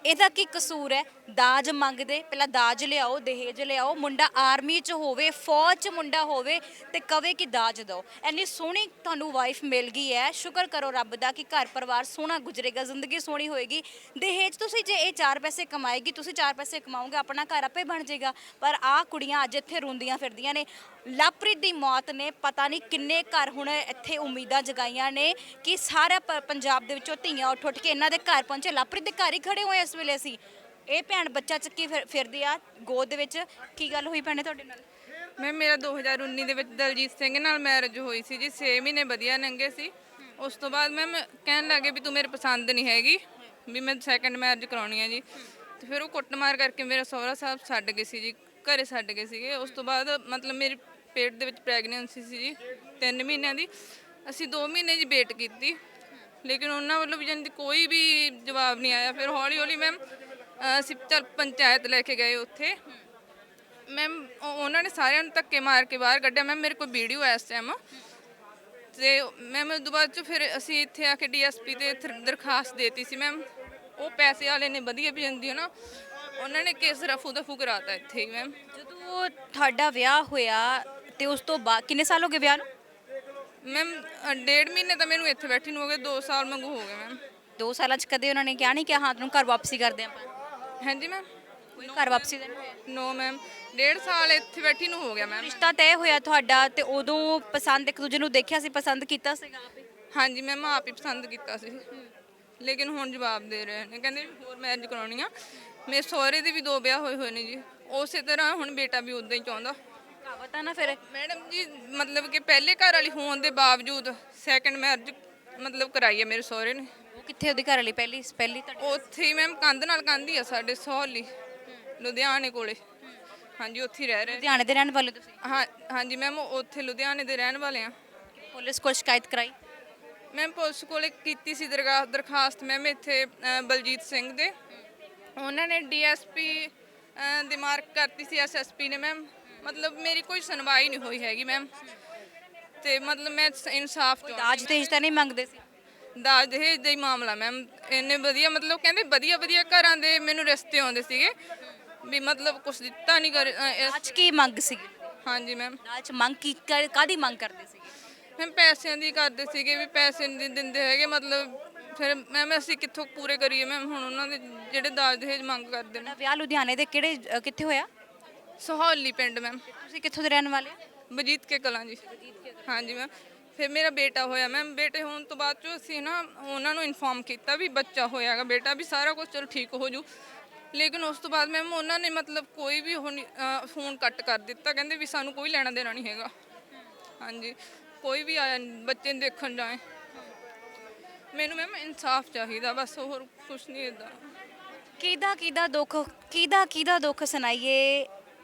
ਇਹਦਾ ਕੀ ਕਸੂਰ ਹੈ? ਦਾਜ ਮੰਗਦੇ, ਪਹਿਲਾਂ ਦਾਜ ਲਿਆਓ, ਦਹੇਜ ਲਿਆਓ, ਮੁੰਡਾ ਆਰਮੀ 'ਚ ਹੋਵੇ, ਫੌਜ 'ਚ ਮੁੰਡਾ ਹੋਵੇ ਤੇ ਕਵੇ ਕਿ ਦਾਜ ਦਿਓ। ਇੰਨੀ ਸੋਹਣੀ ਤੁਹਾਨੂੰ ਵਾਈਫ ਮਿਲ ਗਈ ਹੈ, ਸ਼ੁਕਰ ਕਰੋ ਰੱਬ ਦਾ ਕਿ ਘਰ ਪਰਿਵਾਰ ਸੋਹਣਾ ਗੁਜ਼ਰੇਗਾ, ਜ਼ਿੰਦਗੀ ਸੋਹਣੀ ਹੋਏਗੀ। ਦਹੇਜ ਤੁਸੀਂ ਜੇ ਇਹ 4 ਪੈਸੇ ਕਮਾਏਗੀ, ਤੁਸੀਂ 4 ਪੈਸੇ ਕਮਾਓਗੇ, ਆਪਣਾ ਘਰ ਆਪੇ ਬਣ ਜਾਏਗਾ। ਪਰ ਆਹ ਕੁੜੀਆਂ ਅੱਜ ਇੱਥੇ ਰੋਂਦੀਆਂ ਫਿਰਦੀਆਂ ਨੇ। ਲਵਪ੍ਰੀਤ ਦੀ ਮੌਤ ਨੇ ਪਤਾ ਨਹੀਂ ਕਿੰਨੇ ਘਰ ਹੁਣ ਇੱਥੇ ਉਮੀਦਾਂ ਜਗਾਈਆਂ ਨੇ ਕਿ ਸਾਰਾ ਪੰਜਾਬ ਦੇ ਵਿੱਚੋਂ ਧੀਆਂ ਉੱਠ ਕੇ ਇਹਨਾਂ ਦੇ ਘਰ ਪਹੁੰਚੇ। ਲਵਪ੍ਰੀਤ ਦੇ ਘਰ ਹੀ ਖੜੇ ਹੋਏ ਇਸ ਵੇਲੇ ਅਸੀਂ। ਇਹ ਭੈਣ ਬੱਚਾ ਚੱਕੀ ਫਿਰਦੀ ਆ ਗੋਦ ਦੇ ਵਿੱਚ। ਕੀ ਗੱਲ ਹੋਈ ਭੈਣੇ ਤੁਹਾਡੇ ਨਾਲ? ਮੈਂ ਮੇਰਾ 2019 ਦੇ ਵਿੱਚ ਦਲਜੀਤ ਸਿੰਘ ਨਾਲ ਮੈਰਿਜ ਹੋਈ ਸੀ ਜੀ। 6 ਮਹੀਨੇ ਵਧੀਆ ਲੰਘੇ ਸੀ। ਉਸ ਤੋਂ ਬਾਅਦ ਮੈਂ ਕਹਿਣ ਲੱਗੇ ਵੀ ਤੂੰ ਮੇਰੇ ਪਸੰਦ ਨਹੀਂ ਹੈਗੀ, ਵੀ ਮੈਂ ਸੈਕੰਡ ਮੈਰਿਜ ਕਰਾਉਣੀ ਹੈ ਜੀ। ਤੇ ਫਿਰ ਉਹ ਕੁੱਟਮਾਰ ਕਰਕੇ ਮੇਰਾ ਸਹੁਰਾ ਸਾਹਿਬ ਛੱਡ ਗਏ ਸੀ ਜੀ, ਘਰੇ ਛੱਡ ਗਏ ਸੀਗੇ। ਉਸ ਤੋਂ ਬਾਅਦ ਮਤਲਬ ਮੇਰੇ ਪੇਟ ਦੇ ਵਿੱਚ ਪ੍ਰੈਗਨੈਂਸੀ ਸੀ ਜੀ 3 ਮਹੀਨਿਆਂ ਦੀ। ਅਸੀਂ 2 ਮਹੀਨੇ ਜੀ ਵੇਟ ਕੀਤੀ, ਲੇਕਿਨ ਉਹਨਾਂ ਵੱਲੋਂ ਵੀ ਜਾਨੀ ਕੋਈ ਵੀ ਜਵਾਬ ਨਹੀਂ ਆਇਆ। ਫਿਰ ਹੌਲੀ ਹੌਲੀ ਮੈਮ ਅਸੀਂ ਚੱਲ ਪੰਚਾਇਤ ਲੈ ਕੇ ਗਏ ਉੱਥੇ। ਮੈਮ ਉਹਨਾਂ ਨੇ ਸਾਰਿਆਂ ਨੂੰ ਧੱਕੇ ਮਾਰ ਕੇ ਬਾਹਰ ਕੱਢਿਆ। ਮੈਮ ਮੇਰੇ ਕੋਲ ਵੀਡੀਓ ਹੈ ਇਸ ਟਾਈਮ। ਤੇ ਮੈਮ ਉਸ ਤੋਂ ਬਾਅਦ 'ਚ ਫਿਰ ਅਸੀਂ ਇੱਥੇ ਆ ਕੇ ਡੀਐਸਪੀ ਤੇ ਦਰਖਾਸਤ ਦੇਤੀ ਸੀ। ਮੈਮ ਉਹ ਪੈਸੇ ਵਾਲੇ ਨੇ ਵਧੀਆ ਵੀ ਜਾਂਦੀ ਹੈ ਨਾ, ਉਹਨਾਂ ਨੇ ਕੇਸ ਰਫੂ ਦਫੂ ਕਰਾਤਾ ਇੱਥੇ ਹੀ। ਮੈਮ ਜਦੋਂ ਤੁਹਾਡਾ ਵਿਆਹ ਹੋਇਆ ਤੇ ਉਸ ਤੋਂ ਬਾਅਦ ਕਿੰਨੇ ਸਾਲ ਹੋ ਗਏ ਵਿਆਹ ਨੂੰ? ਮੈਮ 1.5 ਮਹੀਨੇ ਤਾਂ ਮੈਨੂੰ ਇੱਥੇ ਬੈਠੀ ਨੂੰ ਹੋ ਗਏ, 2 ਸਾਲ ਵਾਂਗੂ ਹੋ ਗਏ ਮੈਮ। 2 ਸਾਲਾਂ 'ਚ ਕਦੇ ਉਹਨਾਂ ਨੇ ਕਿਹਾ ਨਹੀਂ ਕਿ ਹਾਂ ਤੈਨੂੰ ਘਰ ਵਾਪਸੀ ਕਰਦੇ ਆਪਾਂ? ਹਾਂਜੀ ਮੈਮ ਕੋਈ ਘਰ ਵਾਪਸੀ ਦਾ ਨਹੀਂ ਹੋਇਆ? ਨੋ ਮੈਮ 1.5 ਸਾਲ ਇੱਥੇ ਬੈਠੀ ਨੂੰ ਹੋ ਗਿਆ ਮੈਮ। ਰਿਸ਼ਤਾ ਤੈਅ ਹੋਇਆ ਤੁਹਾਡਾ ਤੇ ਉਦੋਂ ਪਸੰਦ ਇੱਕ ਦੂਜੇ ਨੂੰ ਦੇਖਿਆ ਸੀ, ਪਸੰਦ ਕੀਤਾ ਸੀਗਾ ਆਪੇ? ਹਾਂਜੀ ਮੈਮ ਆਪ ਹੀ ਪਸੰਦ ਕੀਤਾ ਸੀ, ਲੇਕਿਨ ਹੁਣ ਜਵਾਬ ਦੇ ਰਹੇ ਨੇ, ਕਹਿੰਦੇ ਹੋਰ ਮੈਰਿਜ ਕਰਾਉਣੀ ਆ। ਮੇਰੇ ਸਹੁਰੇ ਦੇ ਵੀ 2 ਵਿਆਹ ਹੋਏ ਹੋਏ ਨੇ ਜੀ। ਉਸੇ ਤਰ੍ਹਾਂ ਹੁਣ ਬੇਟਾ ਵੀ ਉਦਾਂ ਹੀ ਚਾਹੁੰਦਾ। ਕਹਾਵਤ ਆ ਨਾ ਫਿਰ। ਮੈਡਮ ਜੀ ਮਤਲਬ ਕਿ ਪਹਿਲੇ ਘਰ ਵਾਲੀ ਹੋਣ ਦੇ ਬਾਵਜੂਦ ਸੈਕੰਡ ਮੈਰਿਜ ਮਤਲਬ ਕਰਾਈ ਹੈ ਮੇਰੇ ਸਹੁਰੇ ਨੇ। ਉਹ ਕਿੱਥੇ ਉਹਦੀ ਘਰ ਵਾਲੀ ਪਹਿਲੀ ਤੁਹਾਡੀ? ਉੱਥੇ ਹੀ ਮੈਮ ਕੰਧ ਨਾਲ ਕੰਧ ਹੀ ਆ ਸਾਡੇ ਸਹੌਲੀ, ਲੁਧਿਆਣੇ ਕੋਲੇ। ਹਾਂਜੀ ਉੱਥੇ ਹੀ ਰਹਿ ਰਹੇ। ਲੁਧਿਆਣੇ ਦੇ ਰਹਿਣ ਵਾਲੇ ਤੁਸੀਂ? ਹਾਂ ਹਾਂਜੀ ਮੈਮ ਉੱਥੇ ਲੁਧਿਆਣੇ ਦੇ ਰਹਿਣ ਵਾਲੇ ਆ। ਪੁਲਿਸ ਕੋਲ ਸ਼ਿਕਾਇਤ ਕਰਾਈ? ਮੈਮ ਪੁਲਿਸ ਕੋਲੇ ਕੀਤੀ ਸੀ ਦਰਖਾਸਤ ਮੈਮ ਇੱਥੇ ਬਲਜੀਤ ਸਿੰਘ ਦੇ। ਉਹਨਾਂ ਨੇ ਡੀਐਸਪੀ ਦੀ ਮਾਰਕ ਕਰਤੀ ਸੀ, ਐਸਐਸਪੀ ਨੇ। ਮੈਮ ਮਤਲਬ ਮੇਰੀ ਕੋਈ ਸੁਣਵਾਈ ਨਹੀਂ ਹੋਈ ਹੈਗੀ ਮੈਮ। ਤੇ ਮਤਲਬ ਮੈਂ ਇਨਸਾਫ ਦਾਜ ਦਹੇਜ ਤਾਂ ਨਹੀਂ ਮੰਗਦੇ ਸੀ? ਦਾਜ ਦਹੇਜ ਦਾ ਹੀ ਮਾਮਲਾ ਮੈਮ। ਇੰਨੇ ਵਧੀਆ ਮਤਲਬ ਕਹਿੰਦੇ ਵਧੀਆ ਵਧੀਆ ਘਰਾਂ ਦੇ ਮੈਨੂੰ ਰਿਸ਼ਤੇ ਆਉਂਦੇ ਸੀਗੇ, ਵੀ ਮਤਲਬ ਕੁਛ ਦਿੱਤਾ ਨਹੀਂ ਕਰ। ਅੱਜ ਕੀ ਮੰਗ ਸੀ? ਹਾਂਜੀ ਮੈਮ ਦਾਜ ਮੰਗ ਕੀ ਕਾਦੀ ਮੰਗ ਕਰਦੇ ਸੀ? ਮੈਮ ਪੈਸਿਆਂ ਦੀ ਕਰਦੇ ਸੀਗੇ, ਵੀ ਪੈਸੇ ਨਹੀਂ ਦਿੰਦੇ ਹੈਗੇ। ਮਤਲਬ ਫਿਰ ਮੈਮ ਅਸੀਂ ਕਿੱਥੋਂ ਪੂਰੇ ਕਰੀਏ ਮੈਮ ਹੁਣ ਉਹਨਾਂ ਦੇ ਜਿਹੜੇ ਦਾਜ ਦਹੇਜ ਮੰਗ ਕਰਦੇ ਨੇ। ਵਿਆਹ ਲੁਧਿਆਣੇ ਦੇ ਕਿੱਥੇ ਹੋਇਆ? ਸਹੌਲੀ ਪਿੰਡ ਮੈਮ। ਤੁਸੀਂ ਕਿੱਥੋਂ ਦੇ ਰਹਿਣ ਵਾਲੇ? ਬਜੀਤ ਕੇ ਕਲਾਂ ਜੀ। ਹਾਂਜੀ ਮੈਮ ਫਿਰ ਮੇਰਾ ਬੇਟਾ ਹੋਇਆ ਮੈਮ। ਬੇਟੇ ਹੋਣ ਤੋਂ ਬਾਅਦ 'ਚੋਂ ਅਸੀਂ ਨਾ ਉਹਨਾਂ ਨੂੰ ਇਨਫੋਰਮ ਕੀਤਾ ਵੀ ਬੱਚਾ ਹੋਇਆਗਾ ਬੇਟਾ, ਵੀ ਸਾਰਾ ਕੁਝ ਚਲੋ ਠੀਕ ਹੋ ਜੂ। ਲੇਕਿਨ ਉਸ ਤੋਂ ਬਾਅਦ ਮੈਮ ਉਹਨਾਂ ਨੇ ਮਤਲਬ ਕੋਈ ਵੀ ਫੋਨ ਕੱਟ ਕਰ ਦਿੱਤਾ, ਕਹਿੰਦੇ ਵੀ ਸਾਨੂੰ ਕੋਈ ਲੈਣਾ ਦੇਣਾ ਨਹੀਂ ਹੈਗਾ। ਹਾਂਜੀ ਕੋਈ ਵੀ ਆਇਆ ਬੱਚੇ ਨੂੰ ਦੇਖਣ ਜਾਏ। ਮੈਨੂੰ ਮੈਮ ਇਨਸਾਫ ਚਾਹੀਦਾ ਬਸ, ਹੋਰ ਕੁਛ ਨਹੀਂ ਇੱਦਾਂ। ਕਿਹਦਾ ਦੁੱਖ ਸੁਣਾਈਏ?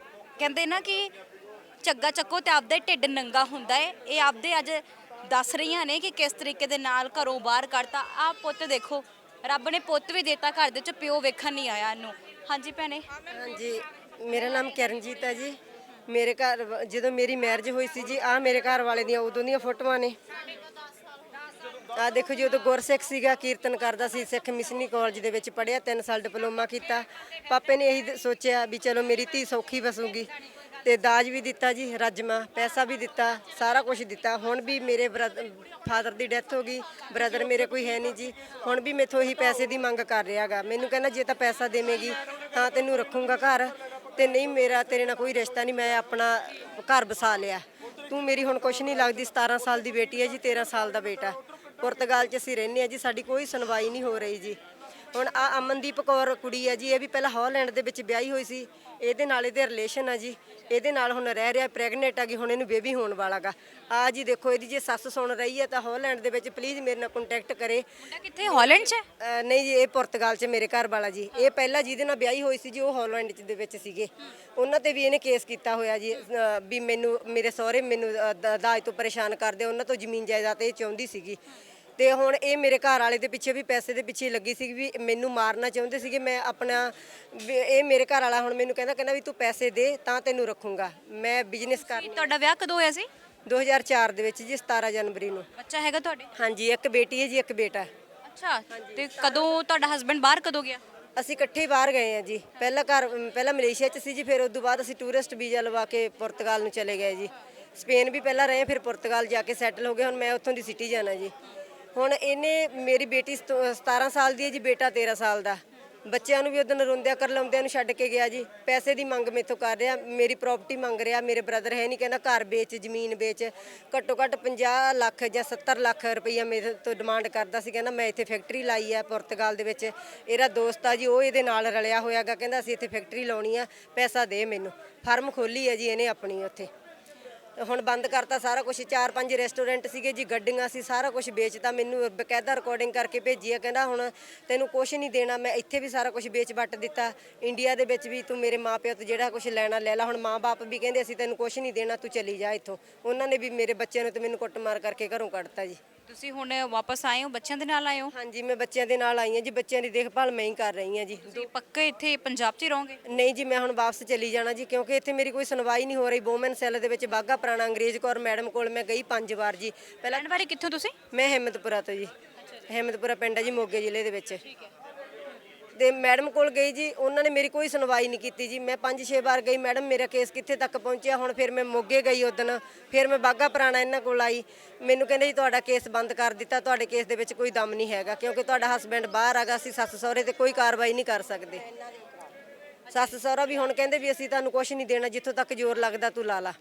ਕਹਿੰਦੇ ਨਾ ਕਿ ਝੱਗਾ ਚੱਕੋ ਤੇ ਆਪਦਾ ਢਿੱਡ ਨੰਗਾ ਹੁੰਦਾ ਹੈ। ਇਹ ਆਪਦੇ ਅੱਜ ਦੱਸ ਰਹੀਆਂ ਨੇ ਕਿ ਕਿਸ ਤਰੀਕੇ ਦੇ ਨਾਲ ਘਰੋਂ ਬਾਹਰ ਕੱਢਤਾ। ਆਹ ਪੁੱਤ ਦੇਖੋ, ਰੱਬ ਨੇ ਪੁੱਤ ਵੀ ਦਿੱਤਾ, ਘਰ ਦੇ ਵਿੱਚ ਪਿਓ ਵੇਖਣ ਨਹੀਂ ਆਇਆ ਇਹਨੂੰ। ਹਾਂਜੀ ਭੈਣੇ। ਹਾਂਜੀ ਮੇਰਾ ਨਾਮ ਕਰਨਜੀਤ ਹੈ ਜੀ। ਮੇਰੇ ਘਰ ਜਦੋਂ ਮੇਰੀ ਮੈਰਿਜ ਹੋਈ ਸੀ ਜੀ, ਆਹ ਮੇਰੇ ਘਰ ਵਾਲੇ ਦੀਆਂ ਉਦੋਂ ਦੀਆਂ ਫੋਟੋਆਂ ਨੇ। ਆਹ ਦੇਖੋ ਜੀ, ਉਦੋਂ ਗੁਰਸਿੱਖ ਸੀਗਾ, ਕੀਰਤਨ ਕਰਦਾ ਸੀ, ਸਿੱਖ ਮਿਸ਼ਨਰੀ ਕਾਲਜ ਦੇ ਵਿੱਚ ਪੜ੍ਹਿਆ, 3 ਸਾਲ ਡਿਪਲੋਮਾ ਕੀਤਾ। ਪਾਪੇ ਨੇ ਇਹੀ ਸੋਚਿਆ ਵੀ ਚਲੋ ਮੇਰੀ ਧੀ ਸੌਖੀ ਵਸੂਗੀ, ਤੇ ਦਾਜ ਵੀ ਦਿੱਤਾ ਜੀ, ਰਜਮਾ ਪੈਸਾ ਵੀ ਦਿੱਤਾ, ਸਾਰਾ ਕੁਝ ਦਿੱਤਾ। ਹੁਣ ਵੀ ਮੇਰੇ ਫਾਦਰ ਦੀ ਡੈਥ ਹੋ ਗਈ, ਬ੍ਰਦਰ ਮੇਰੇ ਕੋਈ ਹੈ ਨਹੀਂ ਜੀ। ਹੁਣ ਵੀ ਮੈਥੋਂ ਇਹੀ ਪੈਸੇ ਦੀ ਮੰਗ ਕਰ ਰਿਹਾਗਾ। ਮੈਨੂੰ ਕਹਿੰਦਾ ਜੇ ਤਾਂ ਪੈਸਾ ਦੇਵੇਂਗੀ ਤਾਂ ਤੈਨੂੰ ਰੱਖੂੰਗਾ ਘਰ, ਤੇ ਨਹੀਂ ਮੇਰਾ ਤੇਰੇ ਨਾਲ ਕੋਈ ਰਿਸ਼ਤਾ ਨਹੀਂ, ਮੈਂ ਆਪਣਾ ਘਰ ਵਸਾ ਲਿਆ। ਤੂੰ ਮੇਰੀ ਹੁਣ ਕੁਛ ਨਹੀਂ ਲੱਗਦੀ। 17 ਸਾਲ ਦੀ ਬੇਟੀ ਹੈ ਜੀ, 13 ਸਾਲ ਦਾ ਬੇਟਾ। ਪੁਰਤਗਾਲ 'ਚ ਅਸੀਂ ਰਹਿੰਦੇ ਹਾਂ ਜੀ, ਸਾਡੀ ਕੋਈ ਸੁਣਵਾਈ ਨਹੀਂ ਹੋ ਰਹੀ ਜੀ। ਹੁਣ ਆ ਅਮਨਦੀਪ ਕੌਰ ਕੁੜੀ ਹੈ ਜੀ, ਇਹ ਵੀ ਪਹਿਲਾਂ ਹਾਲੈਂਡ ਦੇ ਵਿੱਚ ਵਿਆਹੀ ਹੋਈ ਸੀ। ਇਹਦੇ ਨਾਲ ਇਹਦੇ ਰਿਲੇਸ਼ਨ ਆ ਜੀ, ਇਹਦੇ ਨਾਲ ਹੁਣ ਰਹਿ ਰਿਹਾ, ਪ੍ਰੈਗਨੈਂਟ ਆ ਗਈ, ਹੁਣ ਇਹਨੂੰ ਬੇਬੀ ਹੋਣ ਵਾਲਾਗਾ। ਆ ਜੀ ਦੇਖੋ, ਇਹਦੀ ਜੇ ਸੱਸ ਸੁਣ ਰਹੀ ਹੈ ਤਾਂ ਹਾਲੈਂਡ ਦੇ ਵਿੱਚ ਪਲੀਜ਼ ਮੇਰੇ ਨਾਲ ਕੰਟੈਕਟ ਕਰੇ। ਕਿੱਥੇ ਹਾਲੈਂਡ 'ਚ? ਨਹੀਂ ਜੀ, ਇਹ ਪੁਰਤਗਾਲ 'ਚ ਮੇਰੇ ਘਰ ਵਾਲਾ ਜੀ। ਇਹ ਪਹਿਲਾਂ ਜਿਹਦੇ ਨਾਲ ਵਿਆਹੀ ਹੋਈ ਸੀ ਜੀ, ਉਹ ਹਾਲੈਂਡ ਦੇ ਵਿੱਚ ਸੀਗੇ। ਉਹਨਾਂ ਤੇ ਵੀ ਇਹਨੇ ਕੇਸ ਕੀਤਾ ਹੋਇਆ ਜੀ, ਵੀ ਮੈਨੂੰ ਮੇਰੇ ਸਹੁਰੇ ਮੈਨੂੰ ਦਾਜ ਤੋਂ ਪਰੇਸ਼ਾਨ ਕਰਦੇ, ਉਹਨਾਂ ਤੋਂ ਜ਼ਮੀਨ ਜਾਇਦਾਦ ਇਹ ਚਾਹੁੰਦੀ ਸੀਗੀ। ਤੇ ਹੁਣ ਇਹ ਮੇਰੇ ਘਰ ਵਾਲੇ ਦੇ ਪਿੱਛੇ ਵੀ ਪੈਸੇ ਦੇ ਪਿੱਛੇ ਲੱਗੀ ਸੀ, ਵੀ ਮੈਨੂੰ ਮਾਰਨਾ ਚਾਹੁੰਦੇ ਸੀਗੇ। ਮੈਂ ਆਪਣਾ ਇਹ ਮੇਰੇ ਘਰ ਵਾਲਾ ਹੁਣ ਮੈਨੂੰ ਕਹਿੰਦਾ ਵੀ ਤੂੰ ਪੈਸੇ ਦੇ ਤਾਂ ਤੈਨੂੰ ਰੱਖੂੰਗਾ, ਮੈਂ ਬਿਜ਼ਨਸ ਕਰਨਾ। ਤੁਹਾਡਾ ਵਿਆਹ ਕਦੋਂ ਹੋਇਆ ਸੀ? 2004 ਦੇ ਵਿੱਚ ਜੀ, 17 ਜਨਵਰੀ ਨੂੰ। ਬੱਚਾ ਹੈਗਾ ਤੁਹਾਡੇ? ਹਾਂਜੀ, ਇੱਕ ਬੇਟੀ ਹੈ ਜੀ, ਇੱਕ ਬੇਟਾ। ਅੱਛਾ, ਤੇ ਕਦੋਂ ਤੁਹਾਡਾ ਹਸਬੰਡ ਬਾਹਰ ਕਦੋਂ ਗਿਆ? ਅਸੀਂ ਇਕੱਠੇ ਬਾਹਰ ਗਏ ਆ ਜੀ। ਪਹਿਲਾਂ ਮਲੇਸ਼ੀਆ 'ਚ ਸੀ ਜੀ, ਫਿਰ ਉਸ ਤੋਂ ਬਾਅਦ ਅਸੀਂ ਟੂਰਿਸਟ ਵੀਜ਼ਾ ਲਵਾ ਕੇ ਪੁਰਤਗਾਲ ਨੂੰ ਚਲੇ ਗਏ ਜੀ। ਸਪੇਨ ਵੀ ਪਹਿਲਾਂ ਰਹੇ, ਫਿਰ ਪੁਰਤਗਾਲ ਜਾ ਕੇ ਸੈਟਲ ਹੋ ਗਏ। ਹੁਣ ਮੈਂ ਉੱਥੋਂ ਦੀ ਸਿਟੀਜ਼ਨ ਆ ਜੀ। ਹੁਣ ਇਹਨੇ ਮੇਰੀ ਬੇਟੀ 17 ਸਾਲ ਦੀ ਹੈ ਜੀ, ਬੇਟਾ 13 ਸਾਲ ਦਾ। ਬੱਚਿਆਂ ਨੂੰ ਵੀ ਉਹਦਨ ਰੋਂਦਿਆਂ ਕਰ ਲਾਉਂਦਿਆਂ ਨੂੰ ਛੱਡ ਕੇ ਗਿਆ ਜੀ। ਪੈਸੇ ਦੀ ਮੰਗ ਮੇਥੋਂ ਕਰ ਰਿਹਾ, ਮੇਰੀ ਪ੍ਰਾਪਰਟੀ ਮੰਗ ਰਿਹਾ। ਮੇਰੇ ਬ੍ਰਦਰ ਹੈ ਨਹੀਂ, ਕਹਿੰਦਾ ਘਰ ਵੇਚ, ਜ਼ਮੀਨ ਵੇਚ। ਘੱਟੋ ਘੱਟ 50 ਲੱਖ ਜਾਂ 70 ਲੱਖ ਰੁਪਈਆ ਮੇਰੇ ਤੋਂ ਡਿਮਾਂਡ ਕਰਦਾ ਸੀ। ਕਹਿੰਦਾ ਮੈਂ ਇੱਥੇ ਫੈਕਟਰੀ ਲਾਈ ਆ ਪੁਰਤਗਾਲ ਦੇ ਵਿੱਚ, ਇਹਦਾ ਦੋਸਤ ਆ ਜੀ, ਉਹ ਇਹਦੇ ਨਾਲ ਰਲਿਆ ਹੋਇਆਗਾ। ਕਹਿੰਦਾ ਅਸੀਂ ਇੱਥੇ ਫੈਕਟਰੀ ਲਾਉਣੀ ਆ, ਪੈਸਾ ਦੇ ਮੈਨੂੰ। ਫਾਰਮ ਖੋਲੀ ਹੈ ਜੀ ਇਹਨੇ ਆਪਣੀ ਉੱਥੇ, ਹੁਣ ਬੰਦ ਕਰਤਾ ਸਾਰਾ ਕੁਝ। 4-5 ਰੈਸਟੋਰੈਂਟ ਸੀਗੇ ਜੀ, ਗੱਡੀਆਂ ਸੀ, ਸਾਰਾ ਕੁਝ ਵੇਚਤਾ। ਮੈਨੂੰ ਬਕਾਇਦਾ ਰਿਕਾਰਡਿੰਗ ਕਰਕੇ ਭੇਜੀ ਆ, ਕਹਿੰਦਾ ਹੁਣ ਤੈਨੂੰ ਕੁਝ ਨਹੀਂ ਦੇਣਾ। ਮੈਂ ਇੱਥੇ ਵੀ ਸਾਰਾ ਕੁਝ ਵੇਚ ਵੱਟ ਦਿੱਤਾ। ਇੰਡੀਆ ਦੇ ਵਿੱਚ ਵੀ ਤੂੰ ਮੇਰੇ ਮਾਪਿਆਂ ਤੋਂ ਜਿਹੜਾ ਕੁਝ ਲੈਣਾ ਲੈ ਲਾ। ਹੁਣ ਮਾਂ-ਬਾਪ ਵੀ ਕਹਿੰਦੇ ਅਸੀਂ ਤੈਨੂੰ ਕੁਝ ਨਹੀਂ ਦੇਣਾ, ਤੂੰ ਚਲੀ ਜਾ ਇੱਥੋਂ। ਉਹਨਾਂ ਨੇ ਵੀ ਮੇਰੇ ਬੱਚਿਆਂ ਨੂੰ ਤੇ ਮੈਨੂੰ ਕੁੱਟਮਾਰ ਕਰਕੇ ਘਰੋਂ ਕੱਢਤਾ ਜੀ। ਤੁਸੀਂ ਹੁਣ ਵਾਪਸ ਆਏ ਹੋ, ਬੱਚਿਆਂ ਦੇ ਨਾਲ ਆਏ ਹੋ? ਹਾਂਜੀ, ਮੈਂ ਬੱਚਿਆਂ ਦੇ ਨਾਲ ਆਈ ਹਾਂ ਜੀ। ਬੱਚਿਆਂ ਦੀ ਦੇਖਭਾਲ ਮੈਂ ਹੀ ਕਰ ਰਹੀ ਹਾਂ ਜੀ। ਤੁਸੀਂ ਪੱਕਾ ਇੱਥੇ ਪੰਜਾਬ 'ਚ ਹੀ ਰਹੋਗੇ? ਨਹੀਂ ਜੀ, ਮੈਂ ਹੁਣ ਵਾਪਸ ਚਲੀ ਜਾਣਾ ਜੀ, ਕਿਉਂਕਿ ਇੱਥੇ ਮੇਰੀ ਕੋਈ ਸੁਣਵਾਈ ਨਹੀਂ ਹੋ ਰਹੀ। ਵੂਮਨ ਸੈੱਲ ਦੇ ਵਿੱਚ ਬਾਘਾ ਪੁਰਾਣਾ ਅੰਗਰੇਜ਼ ਕੌਰ ਮੈਡਮ ਕੋਲ ਮੈਂ ਗਈ 5 ਵਾਰ ਜੀ। ਪਹਿਲਾਂ ਰਹਿਣ ਵਾਲੇ ਕਿੱਥੋਂ ਤੁਸੀਂ? ਮੈਂ ਹਿੰਮਤਪੁਰਾ ਤੋਂ ਜੀ। ਹਿੰਮਤਪੁਰਾ ਪਿੰਡ ਹੈ ਜੀ, ਮੋਗੇ ਜ਼ਿਲ੍ਹੇ ਦੇ ਵਿੱਚ। ਤੇ ਮੈਡਮ ਕੋਲ ਗਈ ਜੀ, ਉਹਨਾਂ ਨੇ ਮੇਰੀ ਕੋਈ ਸੁਣਵਾਈ ਨਹੀਂ ਕੀਤੀ ਜੀ। ਮੈਂ 5-6 ਵਾਰ ਗਈ, ਮੈਡਮ ਮੇਰਾ ਕੇਸ ਕਿੱਥੇ ਤੱਕ ਪਹੁੰਚਿਆ। ਹੁਣ ਫਿਰ ਮੈਂ ਮੋਗੇ ਗਈ ਉਦਣ, ਫਿਰ ਮੈਂ ਬਾਘਾ ਪੁਰਾਣਾ ਇਹਨਾਂ ਕੋਲ ਆਈ। ਮੈਨੂੰ ਕਹਿੰਦੇ ਜੀ ਤੁਹਾਡਾ ਕੇਸ ਬੰਦ ਕਰ ਦਿੱਤਾ, ਤੁਹਾਡੇ ਕੇਸ ਦੇ ਵਿੱਚ ਕੋਈ ਦਮ ਨਹੀਂ ਹੈਗਾ, ਕਿਉਂਕਿ ਤੁਹਾਡਾ ਹਸਬੈਂਡ ਬਾਹਰ ਹੈਗਾ। ਅਸੀਂ ਸੱਸ ਸਹੁਰੇ ਤੇ ਕੋਈ ਕਾਰਵਾਈ ਨਹੀਂ ਕਰ ਸਕਦੇ। ਸੱਸ ਸਹੁਰਾ ਵੀ ਹੁਣ ਕਹਿੰਦੇ ਵੀ ਅਸੀਂ ਤੁਹਾਨੂੰ ਕੁਝ ਨਹੀਂ ਦੇਣਾ, ਜਿੱਥੋਂ ਤੱਕ ਜ਼ੋਰ ਲੱਗਦਾ ਤੂੰ ਲਾ ਲਾ।